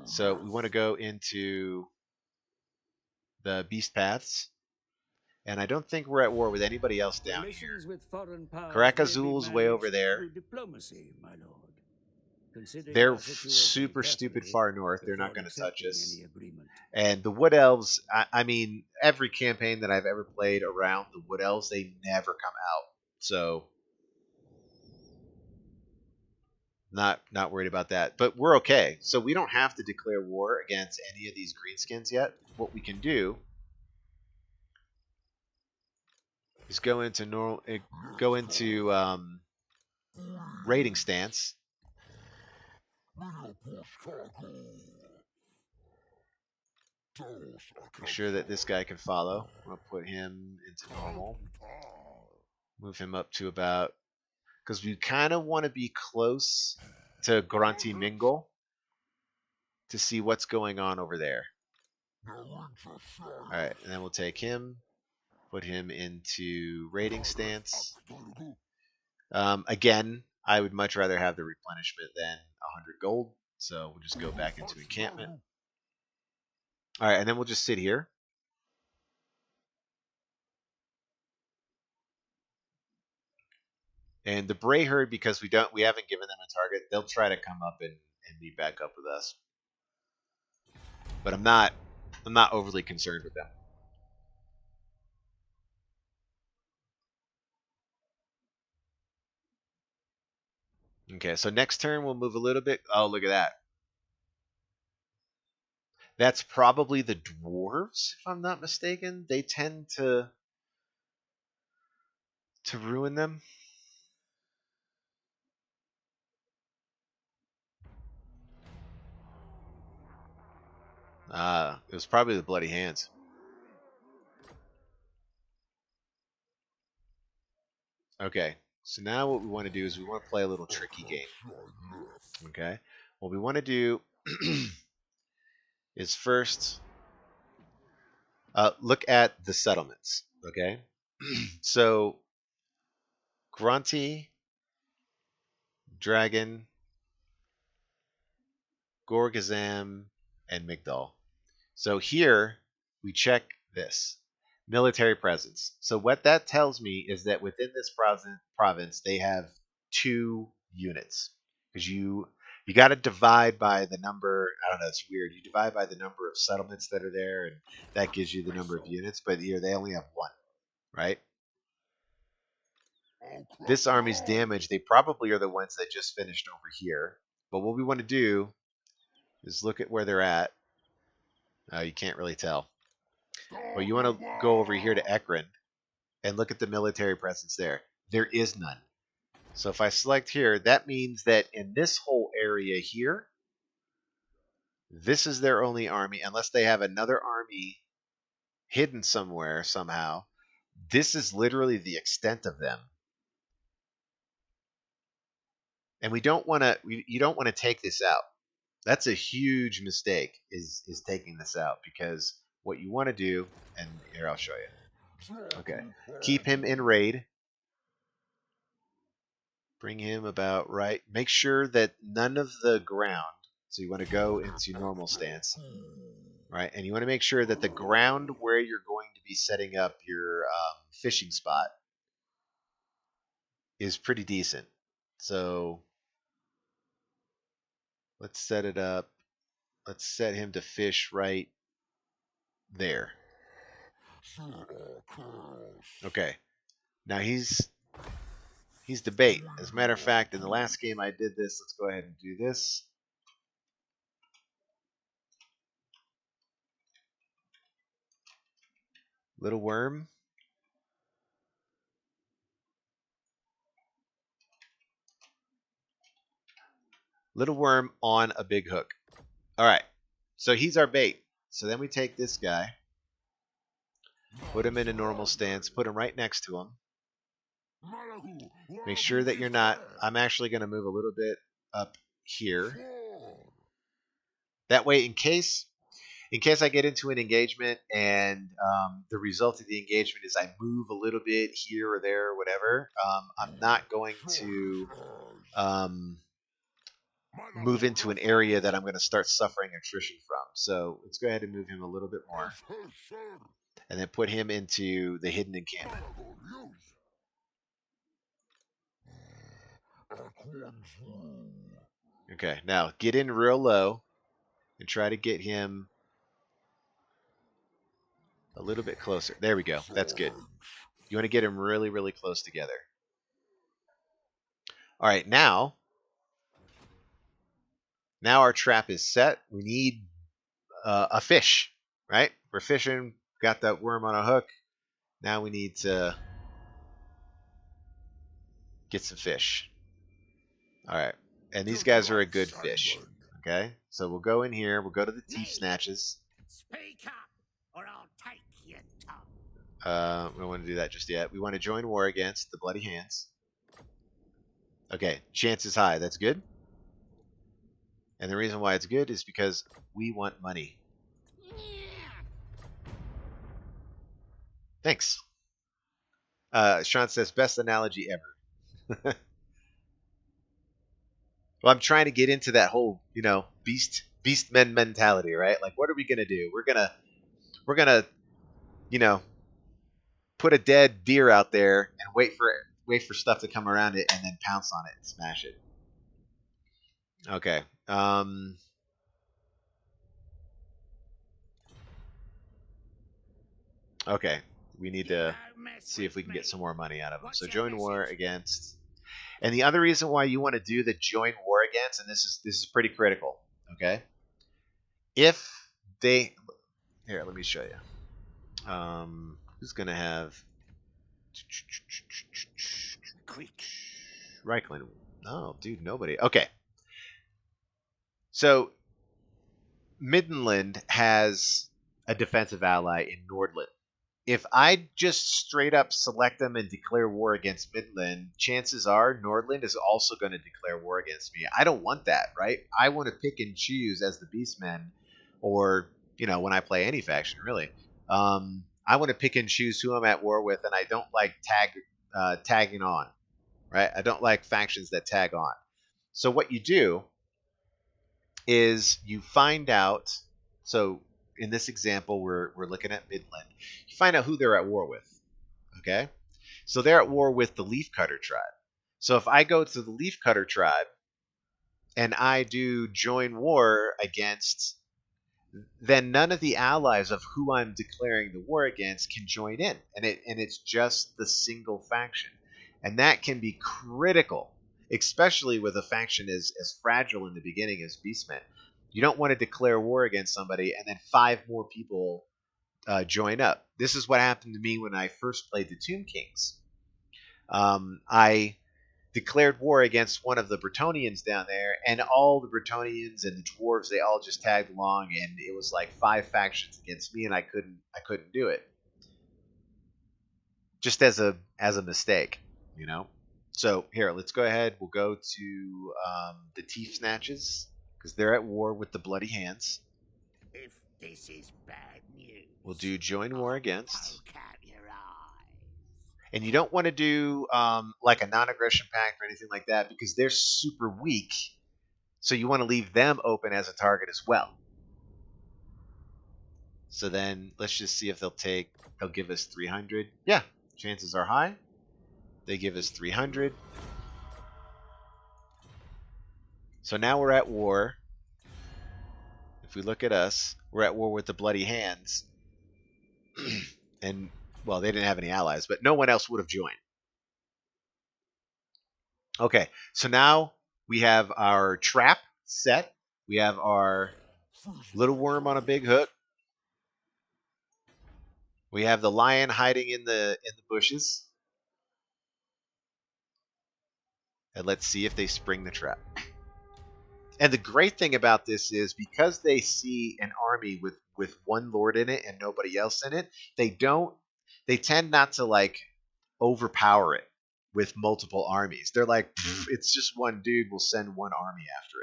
So we want to go into the Beast Paths. And I don't think we're at war with anybody else down here. Karak Azul's way over there. They're super stupid far north. They're not going to touch us. And the Wood Elves, I mean, every campaign that I've ever played around the Wood Elves, they never come out. So, not worried about that. But we're okay. So we don't have to declare war against any of these greenskins yet. What we can do is go into raiding stance. Make sure that this guy can follow. I'm gonna put him into normal. Move him up to about, because we kind of want to be close to Grunty Mingle to see what's going on over there. All right, and then we'll take him. Put him into raiding stance. Again, I would much rather have the replenishment than 100 gold. So we'll just go back into encampment. All right, and then we'll just sit here. And the Brayherd, because we haven't given them a target, they'll try to come up and meet back up with us. But I'm not overly concerned with them. Okay, so next turn we'll move a little bit. Oh, look at that. That's probably the dwarves, if I'm not mistaken. They tend to ruin them. It was probably the Bloody Hands. Okay, so now what we want to do is we want to play a little tricky game. Okay, what we want to do is first look at the settlements. Okay, so Grunty, Dragon, Gorgazam, and Migdal. So here we check this military presence. So what that tells me is that within this province they have 2 units, because you got to divide by the number. I don't know, it's weird. You divide by the number of settlements that are there, and that gives you the number of units. But here they only have 1, right? I'll crack This it army's on. damaged. They probably are the ones that just finished over here. But what we want to do is look at where they're at. Oh, you can't really tell. But Start you want the to go over here to war. Ekron and look at the military presence there. There is none. So if I select here, that means that in this whole area here, this is their only army, unless they have another army hidden somewhere somehow. This is literally the extent of them. And we don't want to you don't want to take this out. That's a huge mistake is taking this out, because what you want to do, and here I'll show you. Okay. Keep him in raid. Bring him about right. Make sure that none of the ground, so you want to go into normal stance, right? And you want to make sure that the ground where you're going to be setting up your fishing spot is pretty decent. So let's set it up. Let's set him to fish right there. Okay. Now he's the bait. As a matter of fact, in the last game I did this. Let's go ahead and do this. Little worm. Little worm on a big hook. All right. So he's our bait. So then we take this guy, put him in a normal stance, put him right next to him. Make sure that you're not. I'm actually going to move a little bit up here. That way, in case I get into an engagement and the result of the engagement is I move a little bit here or there or whatever, I'm not going to move into an area that I'm going to start suffering attrition from. So let's go ahead and move him a little bit more. And then put him into the hidden encampment. Okay, now get in real low and try to get him a little bit closer. There we go. That's good. You want to get them really, really close together. All right, now our trap is set. We need a fish, right? We're fishing. Got that worm on a hook. Now we need to get some fish. All right, and these guys are a good fish. Okay, so we'll go in here. We'll go to the teeth snatches. Speak up, or I'll take your tongue. We don't want to do that just yet. We want to join war against the Bloody Hands. Okay, chance is high. That's good. And the reason why it's good is because we want money. Thanks. Sean says, best analogy ever. Well, I'm trying to get into that whole, beastmen mentality, right? Like, what are we gonna do? We're gonna, put a dead deer out there and wait for stuff to come around it and then pounce on it and smash it. Okay. Okay. We need to see if we can get some more money out of them. So join war against. And the other reason why you want to do the join war against, and this is pretty critical, okay? If they here, let me show you. Who's gonna have Reichland? Oh, dude, nobody. Okay. So Middenland has a defensive ally in Nordland. If I just straight up select them and declare war against Midland, chances are Nordland is also going to declare war against me. I don't want that, right? I want to pick and choose as the Beastmen, or, when I play any faction, really. I want to pick and choose who I'm at war with, and I don't like tagging on, right? I don't like factions that tag on. So what you do is you find out, so in this example, we're looking at Midland. You find out who they're at war with, okay? So they're at war with the Leafcutter tribe. So if I go to the Leafcutter tribe and I do join war against then none of the allies of who I'm declaring the war against can join in, and it's just the single faction, and that can be critical, especially with a faction as fragile in the beginning as Beastmen. You don't want to declare war against somebody and then 5 more people join up. This is what happened to me when I first played the Tomb Kings. I declared war against one of the Bretonnians down there, and all the Bretonnians and the dwarves, they all just tagged along, and it was like 5 factions against me, and I couldn't do it. Just as a mistake, you know. So here, let's go ahead. We'll go to the Teeth Snatches because they're at war with the Bloody Hands. If this is bad news, We'll do join war against. poke out your eyes. And you don't want to do like a non-aggression pact or anything like that because they're super weak. So you want to leave them open as a target as well. So then let's just see if they'll give us 300. Yeah, chances are high. They give us 300. So now we're at war. If we look at us, we're at war with the Bloody Hands. And, well, they didn't have any allies, but no one else would have joined. Okay, so now we have our trap set. We have our little worm on a big hook. We have the lion hiding in the bushes. And let's see if they spring the trap. And the great thing about this is because they see an army with one lord in it and nobody else in it, they tend not to like overpower it with multiple armies. They're like, it's just one dude, we'll send one army after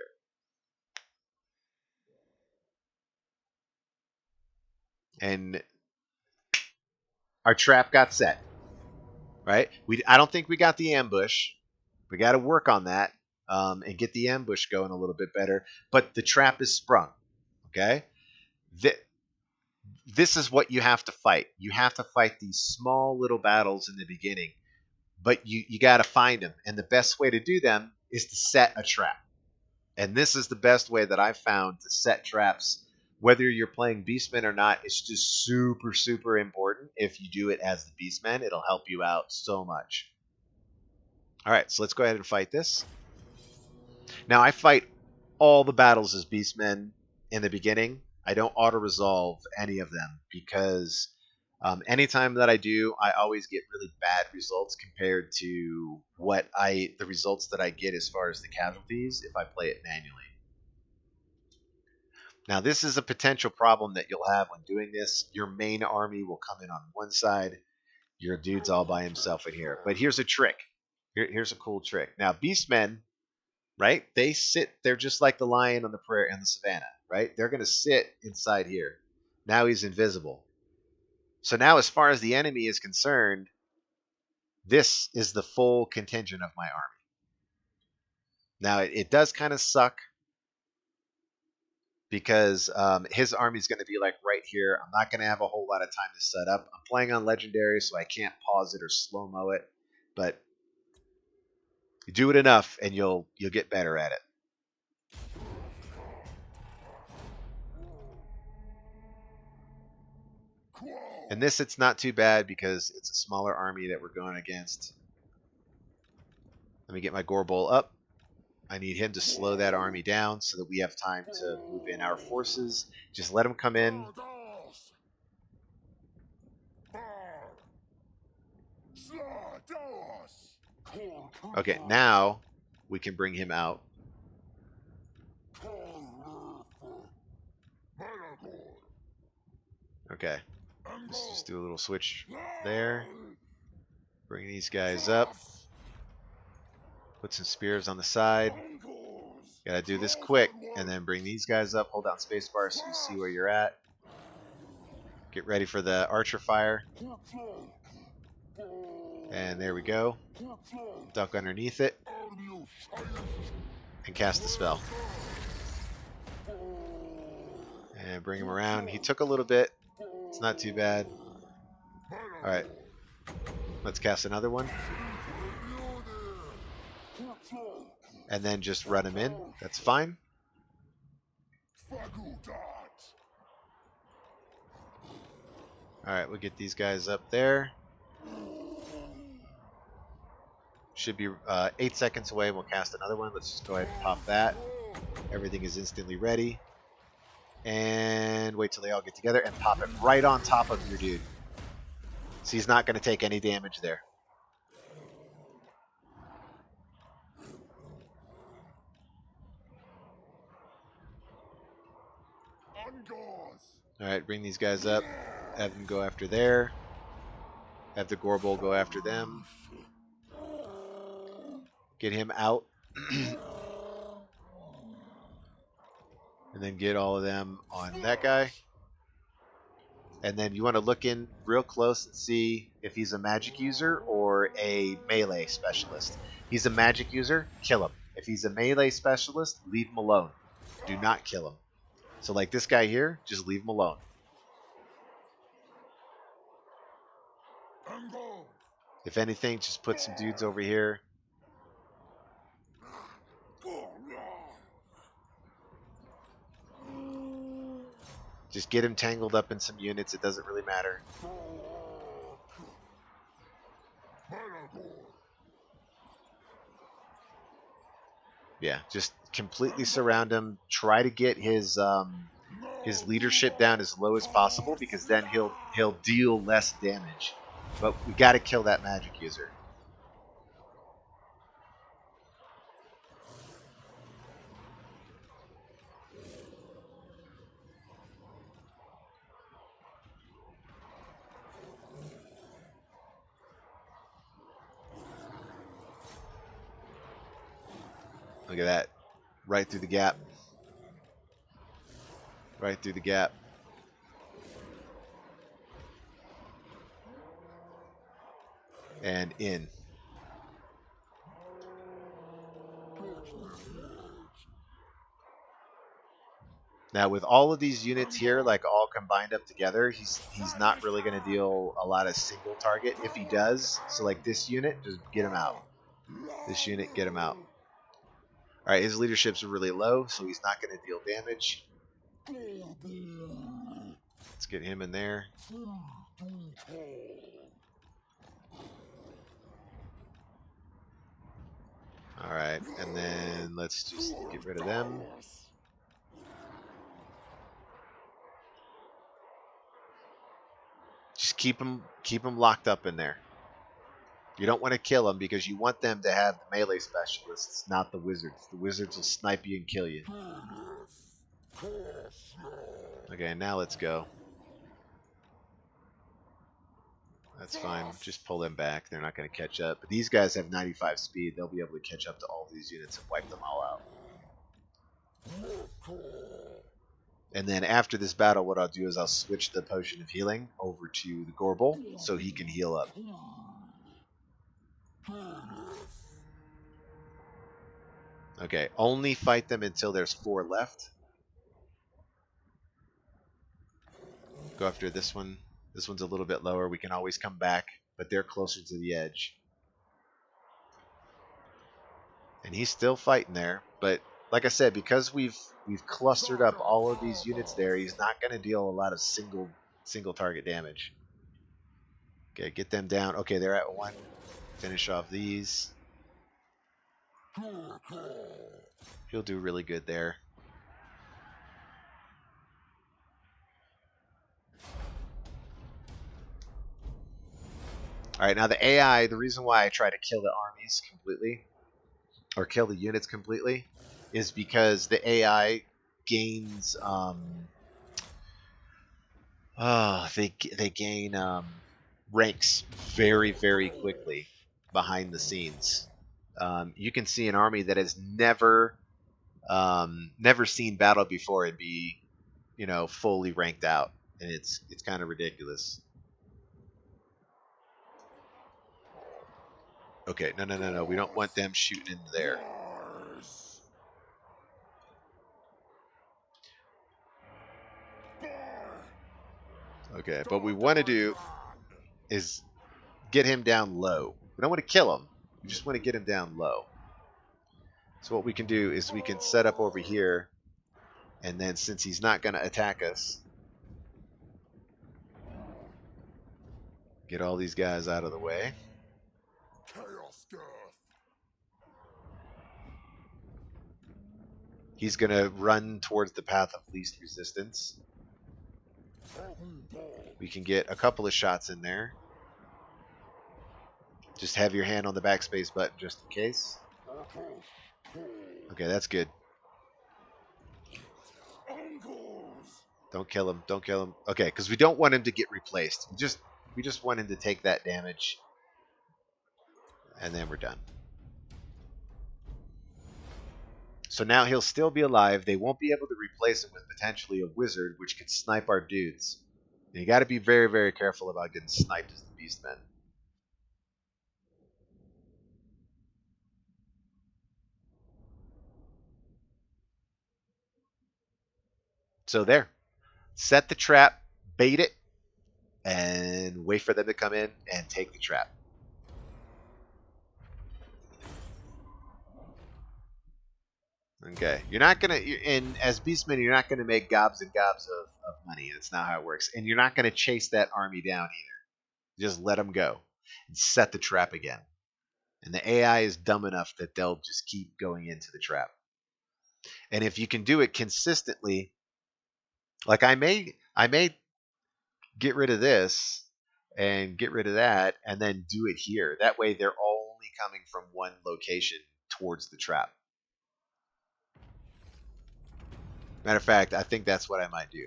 it. And our trap got set. Right? I don't think we got the ambush. We got to work on that and get the ambush going a little bit better. But the trap is sprung. Okay? This is what you have to fight. You have to fight these small little battles in the beginning. But you got to find them. And the best way to do them is to set a trap. And this is the best way that I've found to set traps. Whether you're playing Beastmen or not, it's just super, super important. If you do it as the Beastmen, it'll help you out so much. All right, so let's go ahead and fight this. Now, I fight all the battles as Beastmen in the beginning. I don't auto-resolve any of them because anytime that I do, I always get really bad results compared to the results that I get as far as the casualties if I play it manually. Now, this is a potential problem that you'll have when doing this. Your main army will come in on one side. Your dude's all by himself in here. But here's a trick. Here's a cool trick. Now, Beastmen, right? They're just like the lion on the prairie and the savannah, right? They're going to sit inside here. Now he's invisible. So now, as far as the enemy is concerned, this is the full contingent of my army. Now, it does kind of suck because his army is going to be like right here. I'm not going to have a whole lot of time to set up. I'm playing on Legendary, so I can't pause it or slow-mo it. But you do it enough, and you'll get better at it. And this, it's not too bad because it's a smaller army that we're going against. Let me get my Gorbol up. I need him to slow that army down so that we have time to move in our forces. Just let him come in. Okay, now we can bring him out. Okay, let's just do a little switch there. Bring these guys up. Put some spears on the side. Gotta do this quick, and then bring these guys up. Hold down spacebar so you see where you're at. Get ready for the archer fire. And there we go. Duck underneath it. And cast the spell. And bring him around. He took a little bit. It's not too bad. Alright. Let's cast another one. And then just run him in. That's fine. Alright, we'll get these guys up there. Should be 8 seconds away. We'll cast another one. Let's just go ahead and pop that. Everything is instantly ready. And wait till they all get together and pop it right on top of your dude. So he's not going to take any damage there. Alright, bring these guys up. Have them go after there. Have the Gorbel go after them. Get him out. And then get all of them on that guy. And then you want to look in real close and see if he's a magic user or a melee specialist. He's a magic user, kill him. If he's a melee specialist, leave him alone. Do not kill him. So like this guy here, just leave him alone. If anything, just put some dudes over here. Just get him tangled up in some units. It doesn't really matter. Yeah, just completely surround him. Try to get his leadership down as low as possible, because then he'll deal less damage. But we got to kill that magic user. Look at that. Right through the gap. Right through the gap. And in. Now with all of these units here, like all combined up together, he's not really going to deal a lot of single target. If he does, so like this unit, just get him out. This unit, get him out. Alright, his leadership's really low, so he's not going to deal damage. Let's get him in there. Alright, and then let's just get rid of them. Just keep them locked up in there. You don't want to kill them because you want them to have the melee specialists, not the wizards. The wizards will snipe you and kill you. Okay, now let's go. That's fine. Just pull them back. They're not going to catch up. But these guys have 95 speed. They'll be able to catch up to all these units and wipe them all out. And then after this battle, what I'll do is I'll switch the potion of healing over to the Gorbel so he can heal up. Okay, only fight them until there's 4 left. Go after this one. This one's a little bit lower. We can always come back, but they're closer to the edge. And he's still fighting there, but like I said, because we've clustered up all of these units there, he's not going to deal a lot of single target damage. Okay, get them down. Okay, they're at 1. Finish off these. He'll do really good there. Alright, now the AI, the reason why I try to kill the armies completely, or kill the units completely, is because the AI gains, they gain ranks very, very quickly behind the scenes. You can see an army that has never seen battle before and be, fully ranked out, and it's kind of ridiculous. Okay, no. We don't want them shooting into there. Okay, but what we want to do is get him down low. We don't want to kill him. We just want to get him down low. So what we can do is we can set up over here, and then since he's not going to attack us, Get all these guys out of the way. Chaos Girth. He's going to run towards the path of least resistance. We can get a couple of shots in there. Just have your hand on the backspace button just in case. Okay, that's good. Don't kill him. Don't kill him. Okay, because we don't want him to get replaced. We just want him to take that damage. And then we're done. So now he'll still be alive. They won't be able to replace him with potentially a wizard, which could snipe our dudes. And you got to be very, very careful about getting sniped as the Beastmen. So there. Set the trap, bait it, and wait for them to come in and take the trap. Okay, you're not gonna, and as Beastmen, you're not gonna make gobs and gobs of money. That's not how it works. And you're not gonna chase that army down either. Just let them go and set the trap again. And the AI is dumb enough that they'll just keep going into the trap. And if you can do it consistently, like I may get rid of this and get rid of that, and then do it here. That way, they're only coming from one location towards the trap. Matter of fact, I think that's what I might do.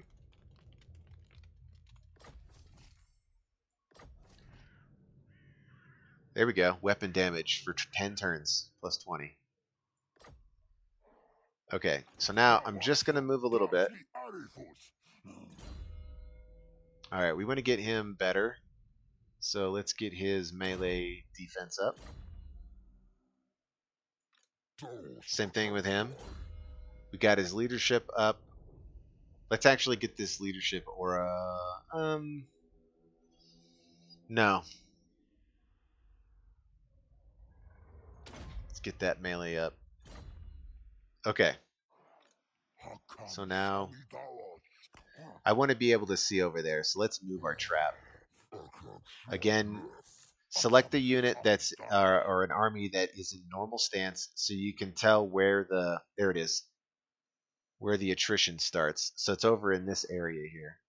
There we go. Weapon damage for 10 turns, plus 20. Okay, so now I'm just going to move a little bit. Alright, we want to get him better. So let's get his melee defense up. Same thing with him. We got his leadership up. Let's actually get this leadership aura. No. Let's get that melee up. Okay. So now I want to be able to see over there. So let's move our trap. Again, select the unit that's or an army that is in normal stance so you can tell where the there it is. Where the attrition starts. So it's over in this area here.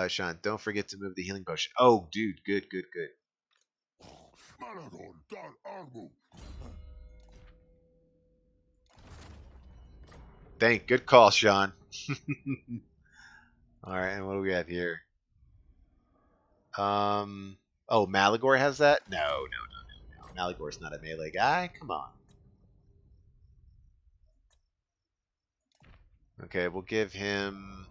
Sean, don't forget to move the healing potion. Oh, dude, good. Malagor the Dark Omen. Good call, Sean. All right, and what do we have here? Oh, Malagor has that? No. Malagor's not a melee guy. Come on. Okay, we'll give him.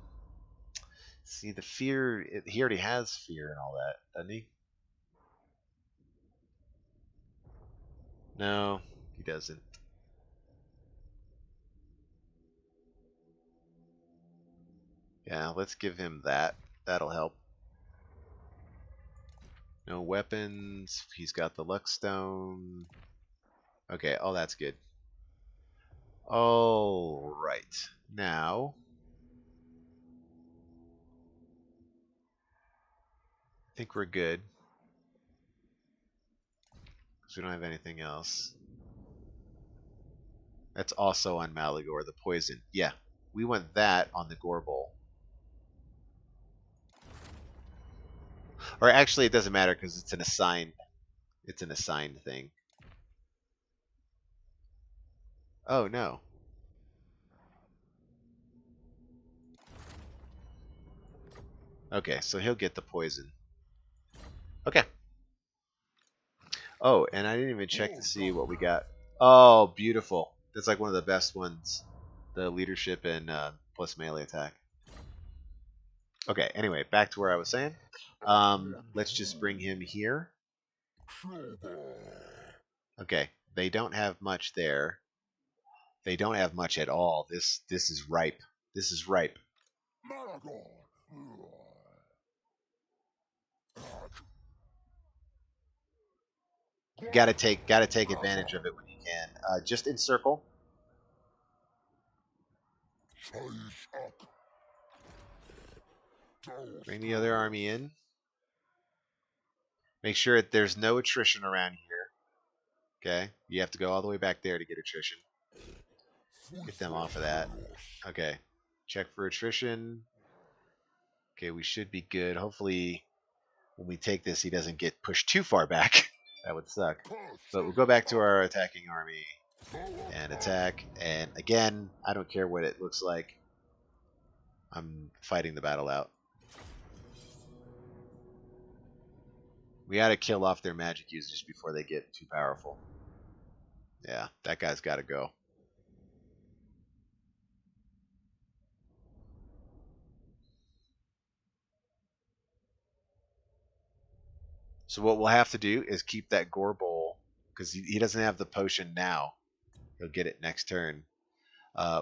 See the fear. He already has fear and all that, doesn't he? No, he doesn't. Yeah, let's give him that. That'll help. No weapons. He's got the luck stone. Okay, oh, that's good. All right. Now, I think we're good. Because we don't have anything else. That's also on Malagor, the poison. Yeah, we want that on the Gore Bowl. Or actually, it doesn't matter because it's an assigned. It's an assigned thing. Oh no. Okay, so he'll get the poison. Okay. Oh, and I didn't even check to see what we got. Oh, beautiful. That's like one of the best ones. The leadership and plus melee attack. Okay, anyway, back to where I was saying. Let's just bring him here. Okay, they don't have much there. They don't have much at all. This is ripe. This is ripe. Gotta take advantage of it when you can. Just encircle. Bring the other army in. Make sure that there's no attrition around here. Okay, you have to go all the way back there to get attrition. Get them off of that. Okay, check for attrition. Okay, we should be good. Hopefully, when we take this, he doesn't get pushed too far back. That would suck. But we'll go back to our attacking army and attack. And again, I don't care what it looks like. I'm fighting the battle out. We got to kill off their magic users before they get too powerful. Yeah, that guy's got to go. So what we'll have to do is keep that gore bowl, because he doesn't have the potion now. He'll get it next turn.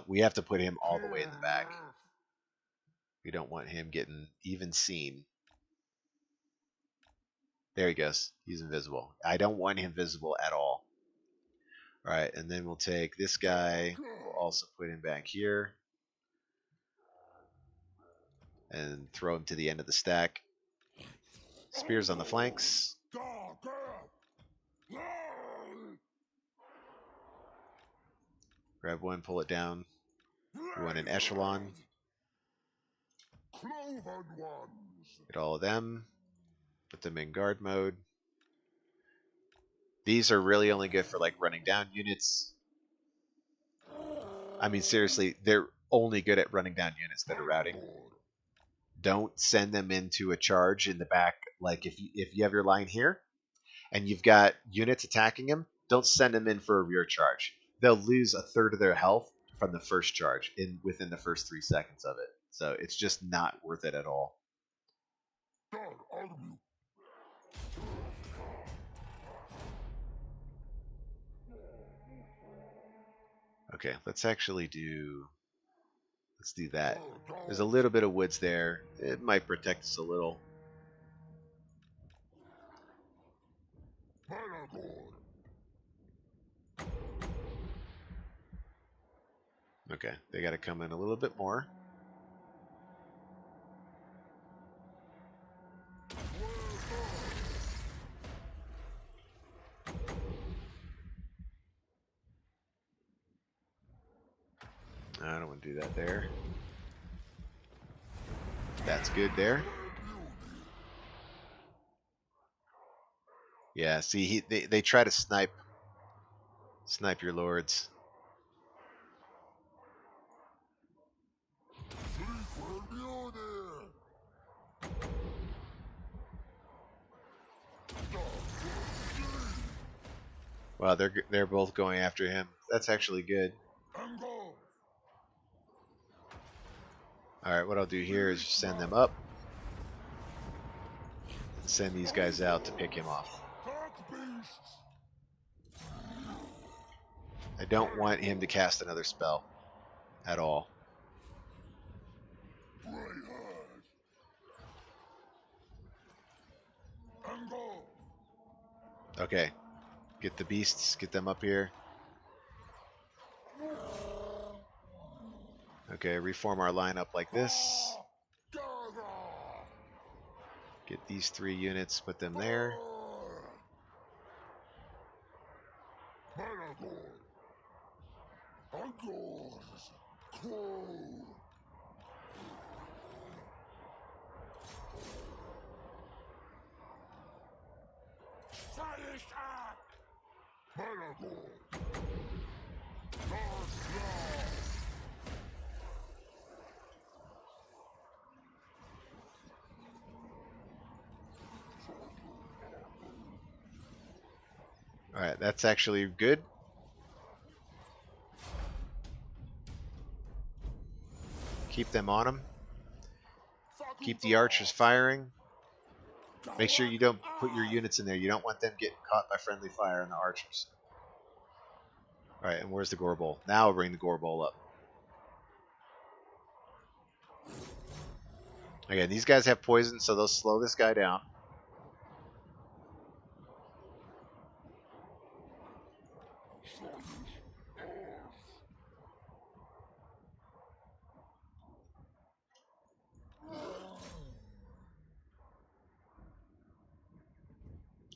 We have to put him all the way in the back. We don't want him getting even seen. There he goes. He's invisible. I don't want him visible at all. Alright, and then we'll take this guy. We'll also put him back here. And throw him to the end of the stack. Spears on the flanks. Grab one, pull it down. We want an echelon. Get all of them. Put them in guard mode. These are really only good for like running down units. I mean, seriously, they're only good at running down units that are routing. Don't send them into a charge in the back. Like if you have your line here and you've got units attacking them, don't send them in for a rear charge. They'll lose a third of their health from the first charge within the first 3 seconds of it. So it's just not worth it at all. Okay, let's do that. There's a little bit of woods there. It might protect us a little. Okay, they got to come in a little bit more. I don't want to do that there. That's good there. Yeah, see, they try to snipe your lords. Wow, they're both going after him. That's actually good. Alright, what I'll do here is just send them up. And send these guys out to pick him off. I don't want him to cast another spell. At all. Okay. Get the beasts, get them up here. Okay, reform our lineup like this. Get these 3 units, put them there. Alright, that's actually good. Keep them on them. Keep the archers firing. Make sure you don't put your units in there. You don't want them getting caught by friendly fire on the archers. Alright, and where's the gore bowl? Now we'll bring the gore bowl up. Again, these guys have poison, so they'll slow this guy down.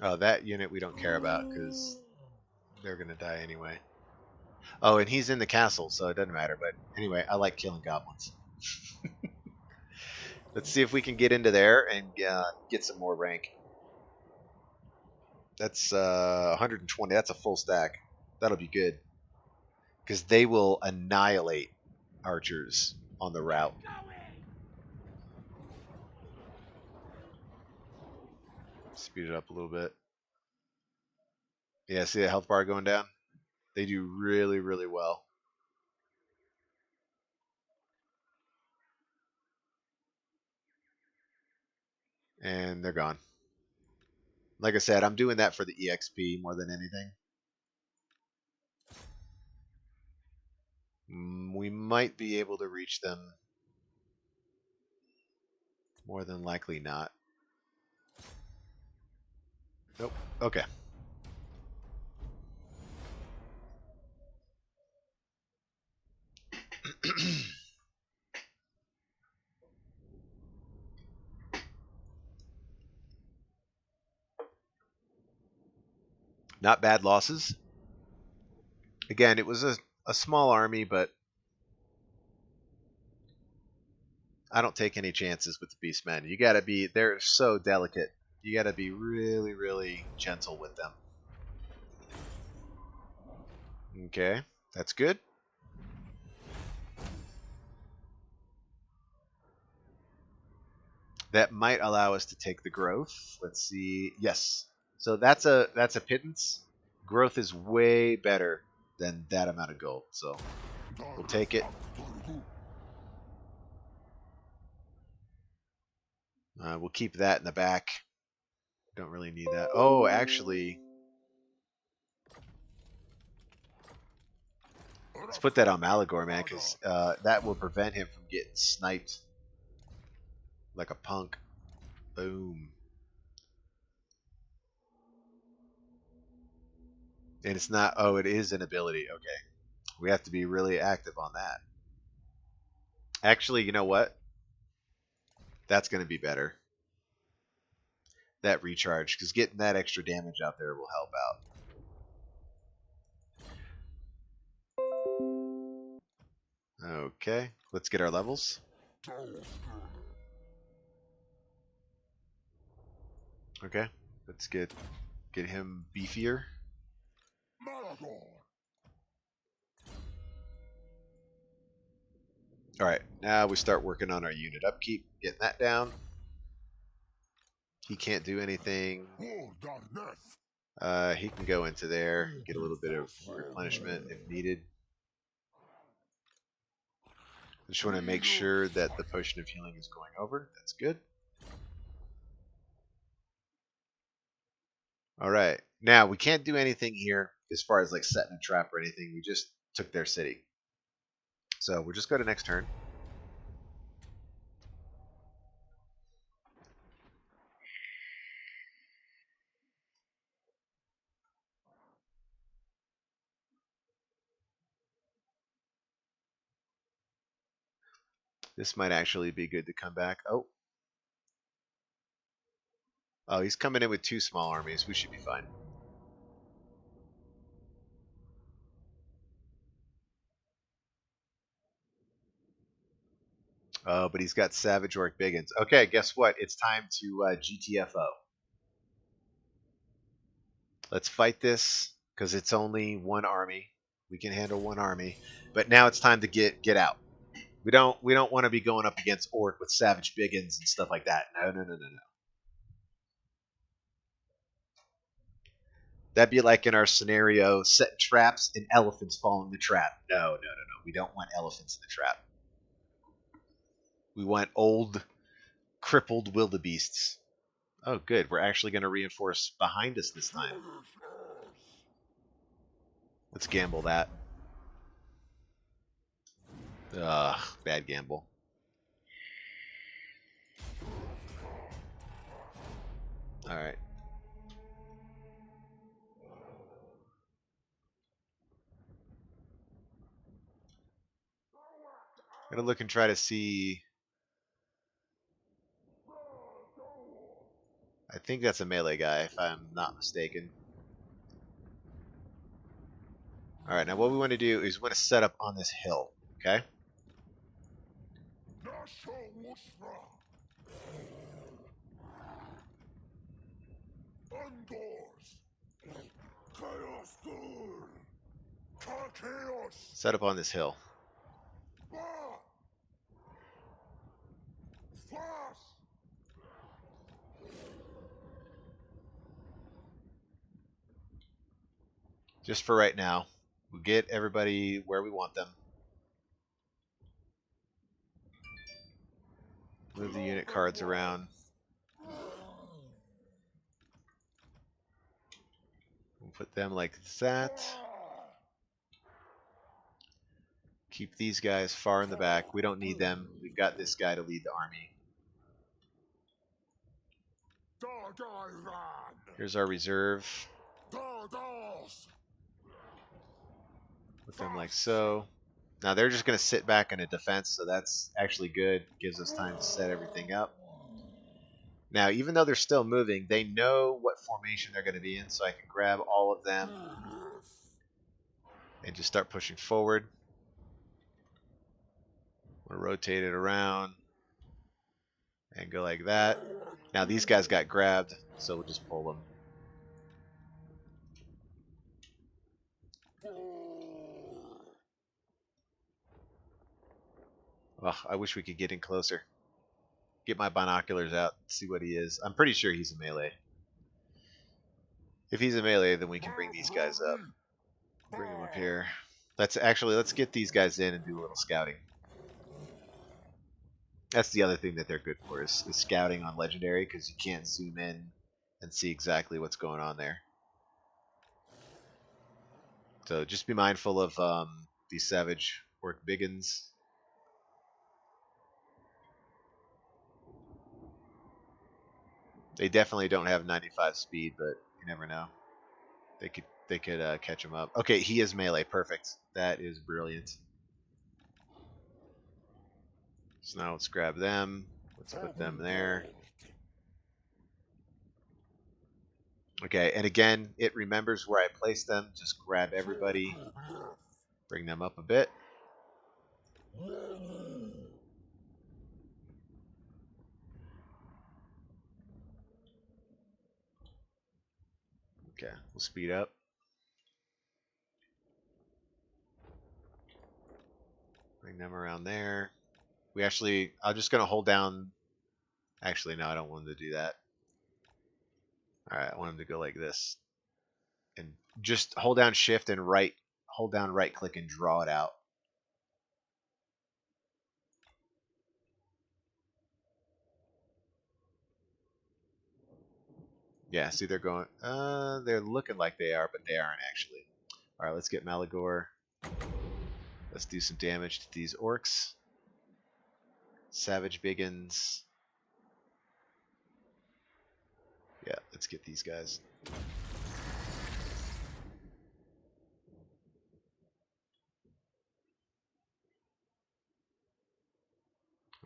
Oh, that unit we don't care about because they're gonna die anyway. Oh, and he's in the castle, so it doesn't matter. But anyway, I like killing goblins. Let's see if we can get into there and get some more rank. That's 120. That's a full stack. That'll be good. Because they will annihilate archers on the route. Speed it up a little bit. Yeah, see the health bar going down? They do really, really well. And they're gone. Like I said, I'm doing that for the EXP more than anything. We might be able to reach them. More than likely not. Nope. Okay. Not bad losses. Again, it was a small army, but I don't take any chances with the Beastmen. You gotta be, they're so delicate. You gotta be really, really gentle with them. Okay, that's good. That might allow us to take the growth. Let's see. Yes. So that's a pittance. Growth is way better than that amount of gold. So we'll take it. We'll keep that in the back. Don't really need that. Oh, actually, let's put that on Malagor, man, because that will prevent him from getting sniped like a punk. Boom. And it's not. Oh, it is an ability. Okay. We have to be really active on that. Actually, you know what? That's going to be better. That recharge, because getting that extra damage out there will help out. Okay, let's get our levels. Okay, let's get him beefier. Malagor. All right, now we start working on our unit upkeep, getting that down. He can't do anything. He can go into there, get a little bit of replenishment if needed. I just want to make sure that the potion of healing is going over. That's good. All right. Now, we can't do anything here as far as like setting a trap or anything. We just took their city. So we'll just go to next turn. This might actually be good to come back. Oh. Oh, he's coming in with 2 small armies. We should be fine. Oh, but he's got Savage Orc Biggins. Okay, guess what? It's time to GTFO. Let's fight this, because it's only 1 army. We can handle 1 army. But now it's time to get out. We don't want to be going up against Orc with Savage Biggins and stuff like that. No. That'd be like in our scenario, setting traps and elephants following the trap. No. We don't want elephants in the trap. We want old, crippled wildebeests. Oh, good. We're actually going to reinforce behind us this time. Let's gamble that. Ugh, bad gamble. Alright. I'm going to look and try to see... I think that's a melee guy, if I'm not mistaken. Alright, now what we want to do is we want to set up on this hill, okay? Set up on this hill. Just for right now. We'll get everybody where we want them. Move the unit cards around. We'll put them like that. Keep these guys far in the back. We don't need them. We've got this guy to lead the army. Here's our reserve. Put them like so. Now they're just going to sit back in a defense, so that's actually good. Gives us time to set everything up. Now, even though they're still moving, they know what formation they're going to be in, so I can grab all of them and just start pushing forward. We'll rotate it around and go like that. Now these guys got grabbed, so we'll just pull them. Oh, I wish we could get in closer. Get my binoculars out, see what he is. I'm pretty sure he's a melee. If he's a melee, then we can bring these guys up. Bring them up here. Let's get these guys in and do a little scouting. That's the other thing that they're good for is scouting on legendary, because you can't zoom in and see exactly what's going on there. So just be mindful of these savage orc biggins. They definitely don't have 95 speed, but you never know. They could catch him up. Okay, he is melee. Perfect. That is brilliant. So now let's grab them. Let's put them there. Okay, and again, it remembers where I placed them. Just grab everybody. Bring them up a bit. Okay, we'll speed up. Bring them around there. I'm just going to hold down. Actually, no, I don't want them to do that. Alright, I want them to go like this. And just hold down shift and hold down right click and draw it out. Yeah, see they're going, they're looking like they are, but they aren't actually. Alright, let's get Malagor. Let's do some damage to these orcs. Savage biggins. Yeah, let's get these guys.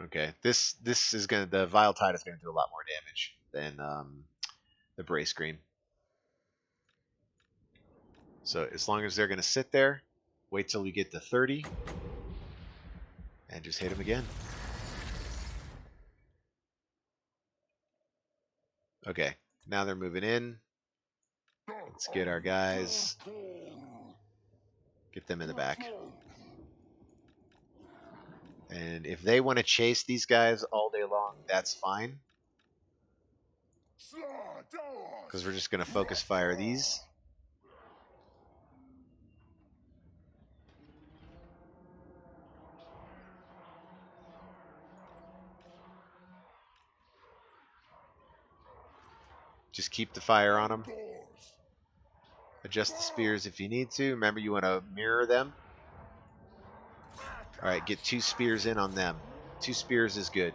Okay, this is gonna, the Vile Tide is gonna do a lot more damage than the Brace Scream. So as long as they're gonna sit there, wait till we get to 30, and just hit them again. Okay, now they're moving in. Let's get our guys. Get them in the back. And if they want to chase these guys all day long, that's fine. Because we're just going to focus fire these. Just keep the fire on them. Adjust the spears if you need to. Remember, you want to mirror them. Alright, get 2 spears in on them. 2 spears is good.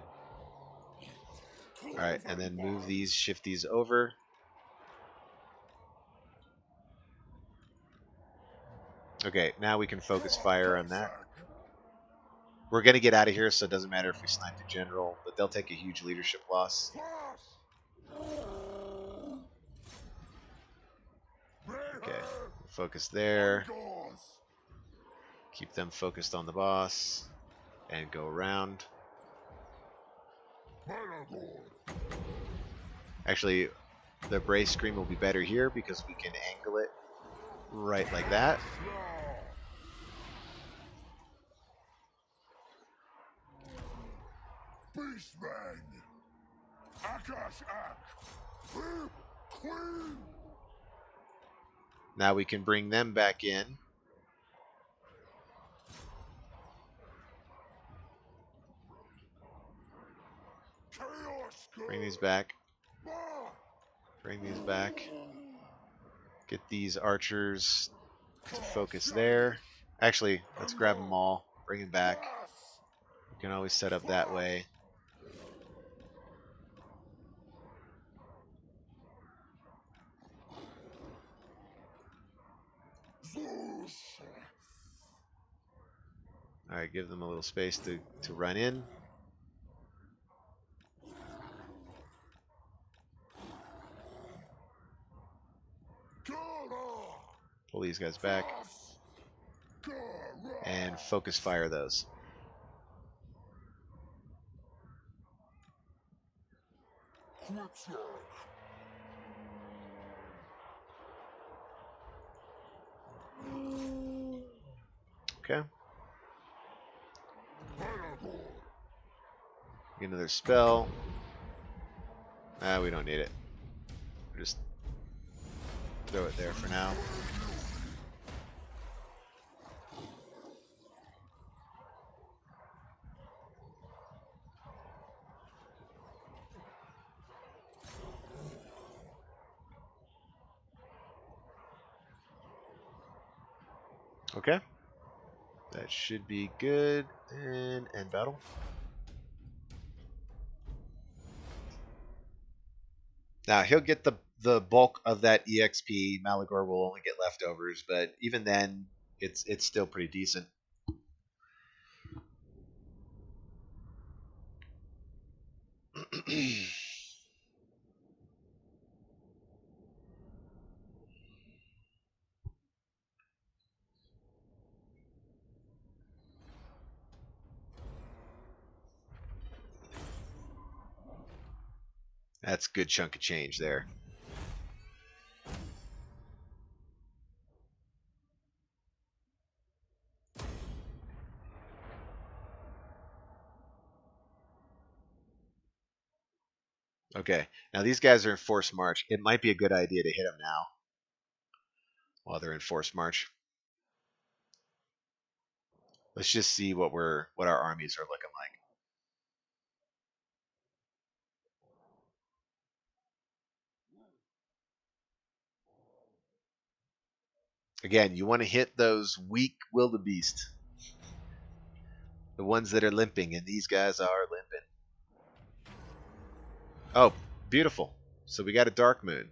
Alright, and then move these, shift these over. Okay, now we can focus fire on that. We're going to get out of here, so it doesn't matter if we snipe the general, but they'll take a huge leadership loss. Okay, focus there. Keep them focused on the boss. And go around. Actually, the brace screen will be better here because we can angle it right like that. Beastmen! Akash Ak! Queen! Now we can bring them back in. Bring these back. Bring these back. Get these archers to focus there. Actually, let's grab them all. Bring them back. We can always set up that way. Alright, give them a little space to run in. Pull these guys back. And focus fire those. Okay. Get another spell. We don't need it. Just throw it there for now. Okay. That should be good. And end battle. Now he'll get the bulk of that EXP. Malagor will only get leftovers, but even then, it's still pretty decent. That's a good chunk of change there. Okay, now these guys are in forced march. It might be a good idea to hit them now while they're in forced march. Let's just see what our armies are looking like. Again, you want to hit those weak wildebeest, the ones that are limping, and these guys are limping. Oh, beautiful. So we got a dark moon.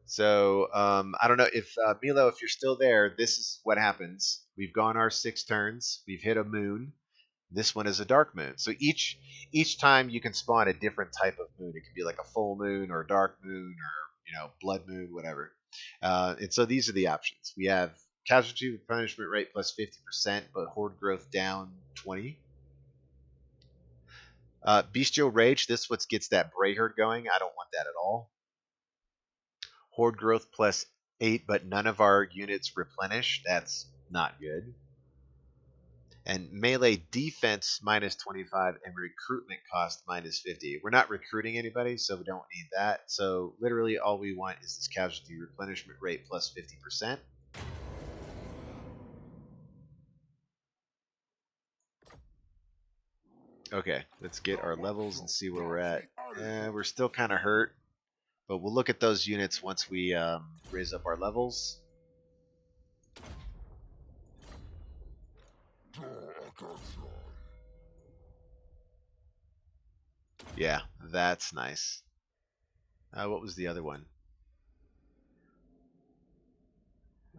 So I don't know if Milo, if you're still there, this is what happens. We've gone our 6 turns. We've hit a moon. This one is a dark moon. So each time you can spawn a different type of moon. It could be like a full moon or a dark moon or blood moon, whatever. And so these are the options. We have casualty replenishment rate plus 50%, but horde growth down 20. Bestial Rage, this what gets that Brayherd going. I don't want that at all. Horde growth plus 8, but none of our units replenish. That's not good. And melee defense minus 25 and recruitment cost minus 50. We're not recruiting anybody, so we don't need that. So literally all we want is this casualty replenishment rate plus 50%. Okay, let's get our levels and see where we're at. We're still kind of hurt, but we'll look at those units once we raise up our levels. Yeah, that's nice. What was the other one?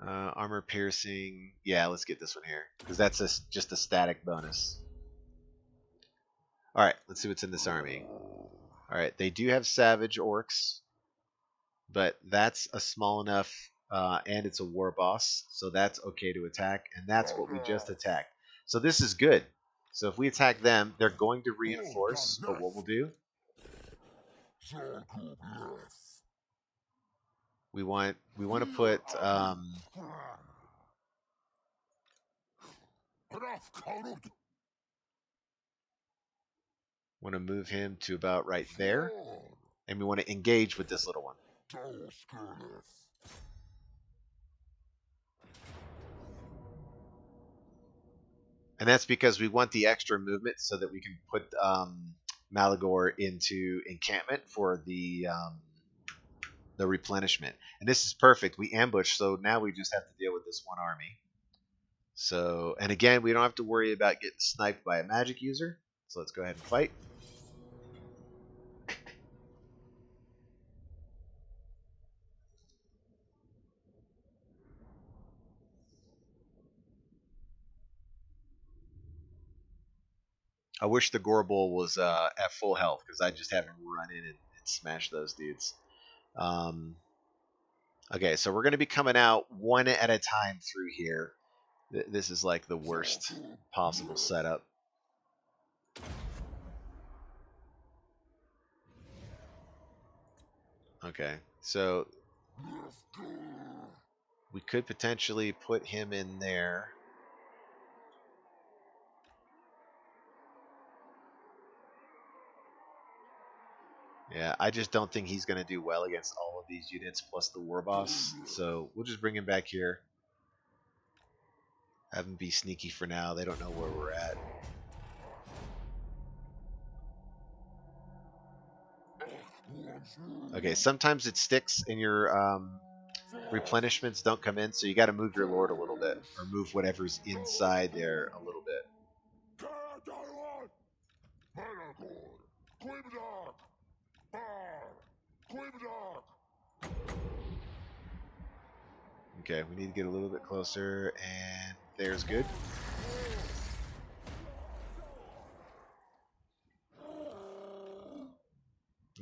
Armor piercing. Yeah, let's get this one here because that's just a static bonus. All right, let's see what's in this army. All right, they do have savage orcs, but that's a small enough and it's a war boss, so that's okay to attack, and that's what we just attacked. So this is good. So if we attack them, they're going to reinforce, but what we'll do, we want to put want to move him to about right there, and we want to engage with this little one. And that's because we want the extra movement so that we can put Malagor into encampment for the replenishment. And this is perfect. We ambush, so now we just have to deal with this one army. So, and again, we don't have to worry about getting sniped by a magic user. So let's go ahead and fight. I wish the Gorbel was at full health, because I just have him run in and smash those dudes. Okay, so we're going to be coming out one at a time through here. This is like the worst possible setup. Okay, so we could potentially put him in there. Yeah, I just don't think he's going to do well against all of these units plus the war boss. So we'll just bring him back here. Have him be sneaky for now. They don't know where we're at. Okay, sometimes it sticks and your replenishments don't come in, so you got to move your lord a little bit, or move whatever's inside there a little bit. Okay, we need to get a little bit closer, and there's good.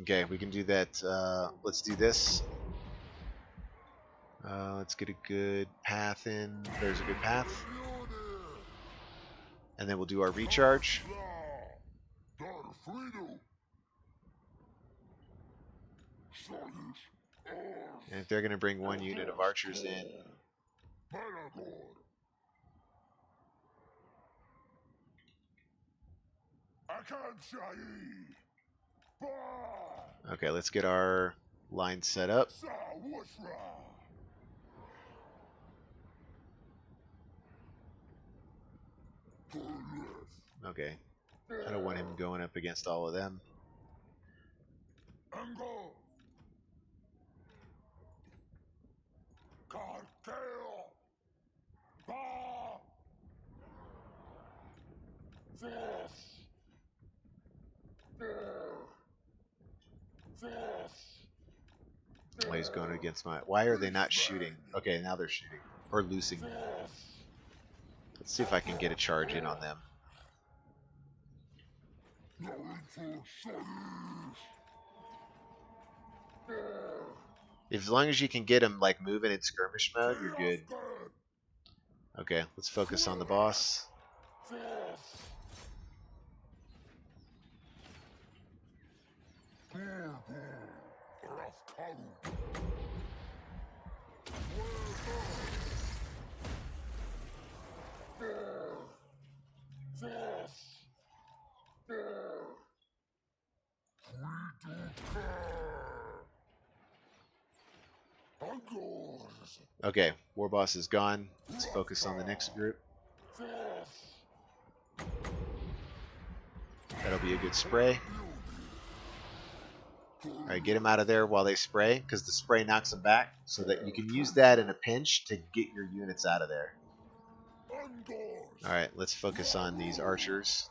Okay, we can do that. Let's do this. Let's get a good path in. There's a good path. And then we'll do our recharge. And if they're going to bring one unit of archers in, okay, let's get our line set up. Okay, I don't want him going up against all of them. Oh, he's going against my... Why are they not shooting? Okay, now they're shooting. Or loosing. Let's see if I can get a charge in on them. As long as you can get them like moving in skirmish mode, you're good. Okay, let's focus on the boss. Okay, war boss is gone. Let's focus on the next group. That'll be a good spray. Alright, get him out of there while they spray, because the spray knocks them back, so that you can use that in a pinch to get your units out of there. Alright, let's focus on these archers.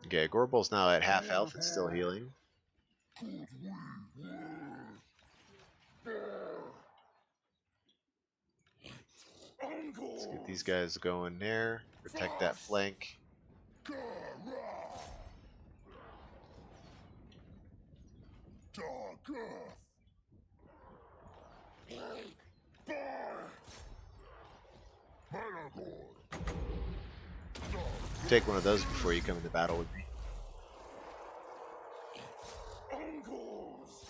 Okay, Gorbel's now at half health and still healing. Let's get these guys going there. Protect that flank. Malagor. Take one of those before you come into battle with me. Uncles.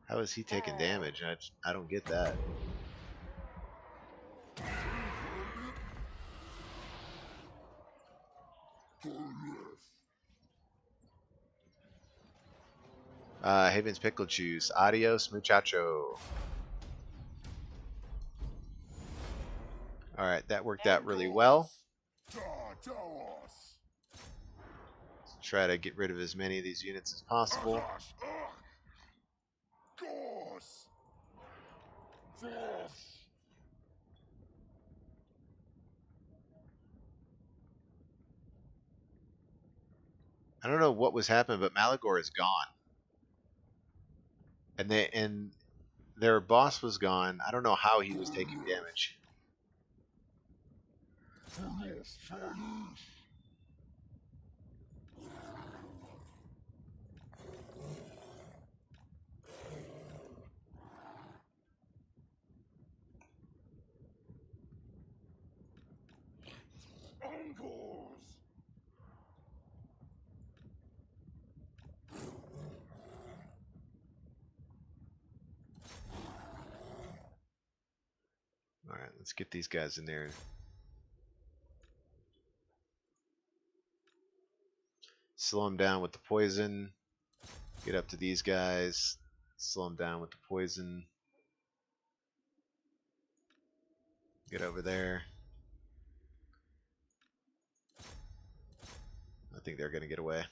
How is he taking damage? I don't get that. Haven's Pickle Juice. Adios, muchacho. Alright, that worked out really well. Let's try to get rid of as many of these units as possible. I don't know what was happening, but Malagor is gone. And their boss was gone. I don't know how he was taking damage. Alright, let's get these guys in there. Slow them down with the poison. Get up to these guys. Slow them down with the poison. Get over there. I think they're going to get away.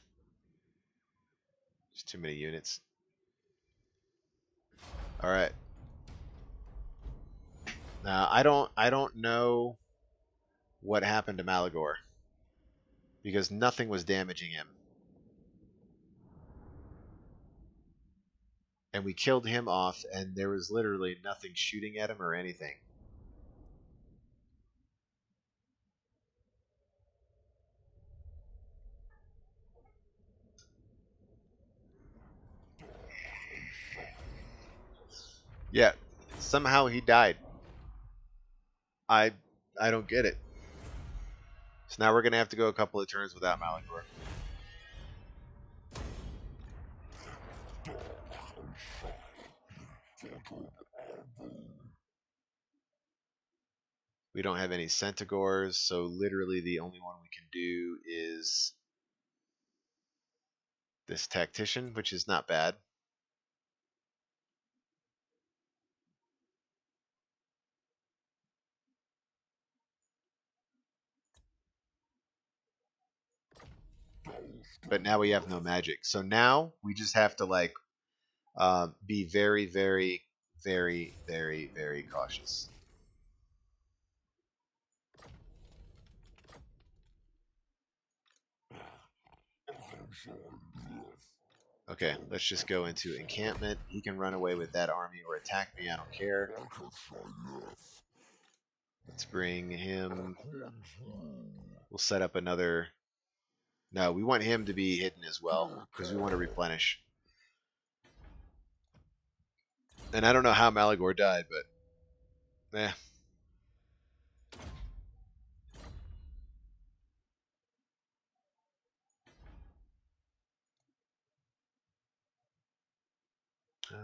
There's too many units. Alright. Now, I don't know what happened to Malagor, because nothing was damaging him. And we killed him off, and there was literally nothing shooting at him or anything. Yeah, somehow he died. I don't get it. So now we're going to have to go a couple of turns without Malagor. We don't have any Centaurs, so literally the only one we can do is this Tactician, which is not bad. But now we have no magic. So now we just have to like be very, very, very, very, very cautious. Okay, let's just go into encampment. He can run away with that army or attack me. I don't care. Let's bring him. We'll set up another. No, we want him to be hidden as well because we want to replenish. And I don't know how Malagor died, but eh.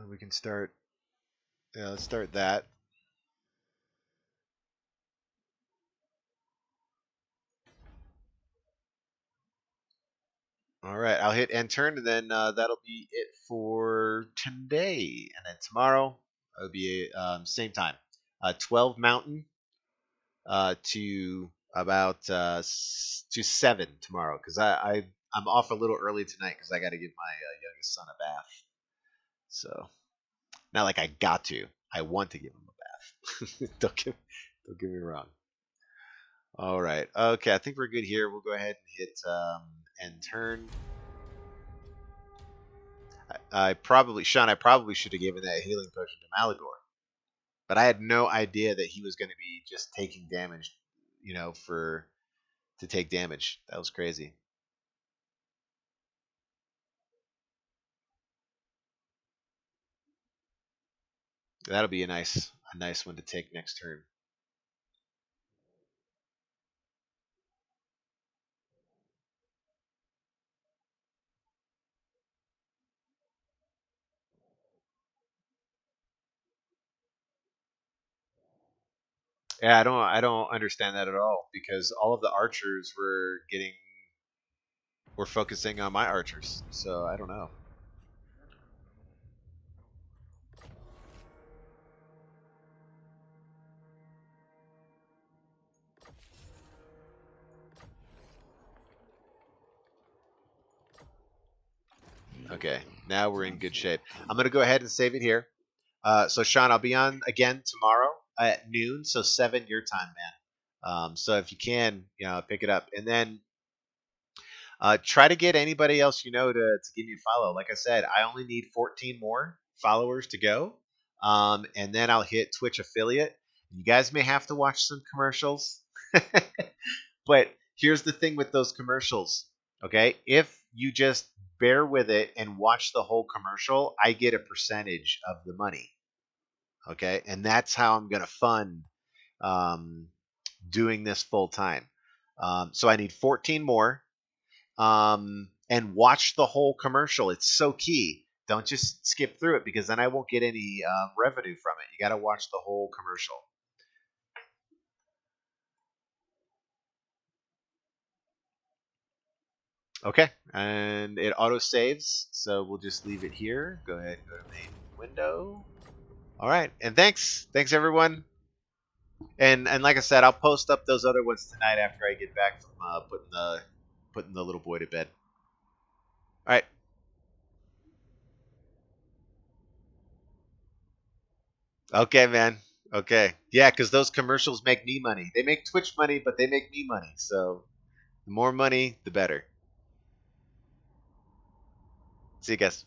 We can start. Yeah, let's start that. All right, I'll hit end turn, and then that'll be it for today. And then tomorrow, it'll be same time, 12 Mountain to about to 7 tomorrow, because I'm off a little early tonight because I got to give my youngest son a bath. So not like I got to. I want to give him a bath. don't get me wrong. All right. Okay, I think we're good here. We'll go ahead and hit end turn. I probably should have given that healing potion to Malagor, but I had no idea that he was going to be just taking damage, to take damage. That was crazy. That'll be a nice one to take next turn. Yeah, I don't understand that at all because all of the archers were focusing on my archers. So I don't know. Okay, now we're in good shape. I'm gonna go ahead and save it here. So Sean, I'll be on again tomorrow at noon, so 7 your time, man. So if you can, pick it up, and then try to get anybody else you know to give me a follow. Like I said, I only need 14 more followers to go, and then I'll hit Twitch affiliate. You guys may have to watch some commercials, but here's the thing with those commercials. Okay, if you just bear with it and watch the whole commercial, I get a percentage of the money. Okay, and that's how I'm gonna fund um, doing this full time. So I need 14 more, and watch the whole commercial. It's so key. Don't just skip through it because then I won't get any revenue from it. You got to watch the whole commercial. Okay, and it auto saves, so we'll just leave it here. Go ahead, go to main window. All right, and thanks everyone. And like I said, I'll post up those other ones tonight after I get back from putting the little boy to bed. All right. Okay, man. Okay. Yeah, because those commercials make me money. They make Twitch money, but they make me money. So the more money, the better. See you guys.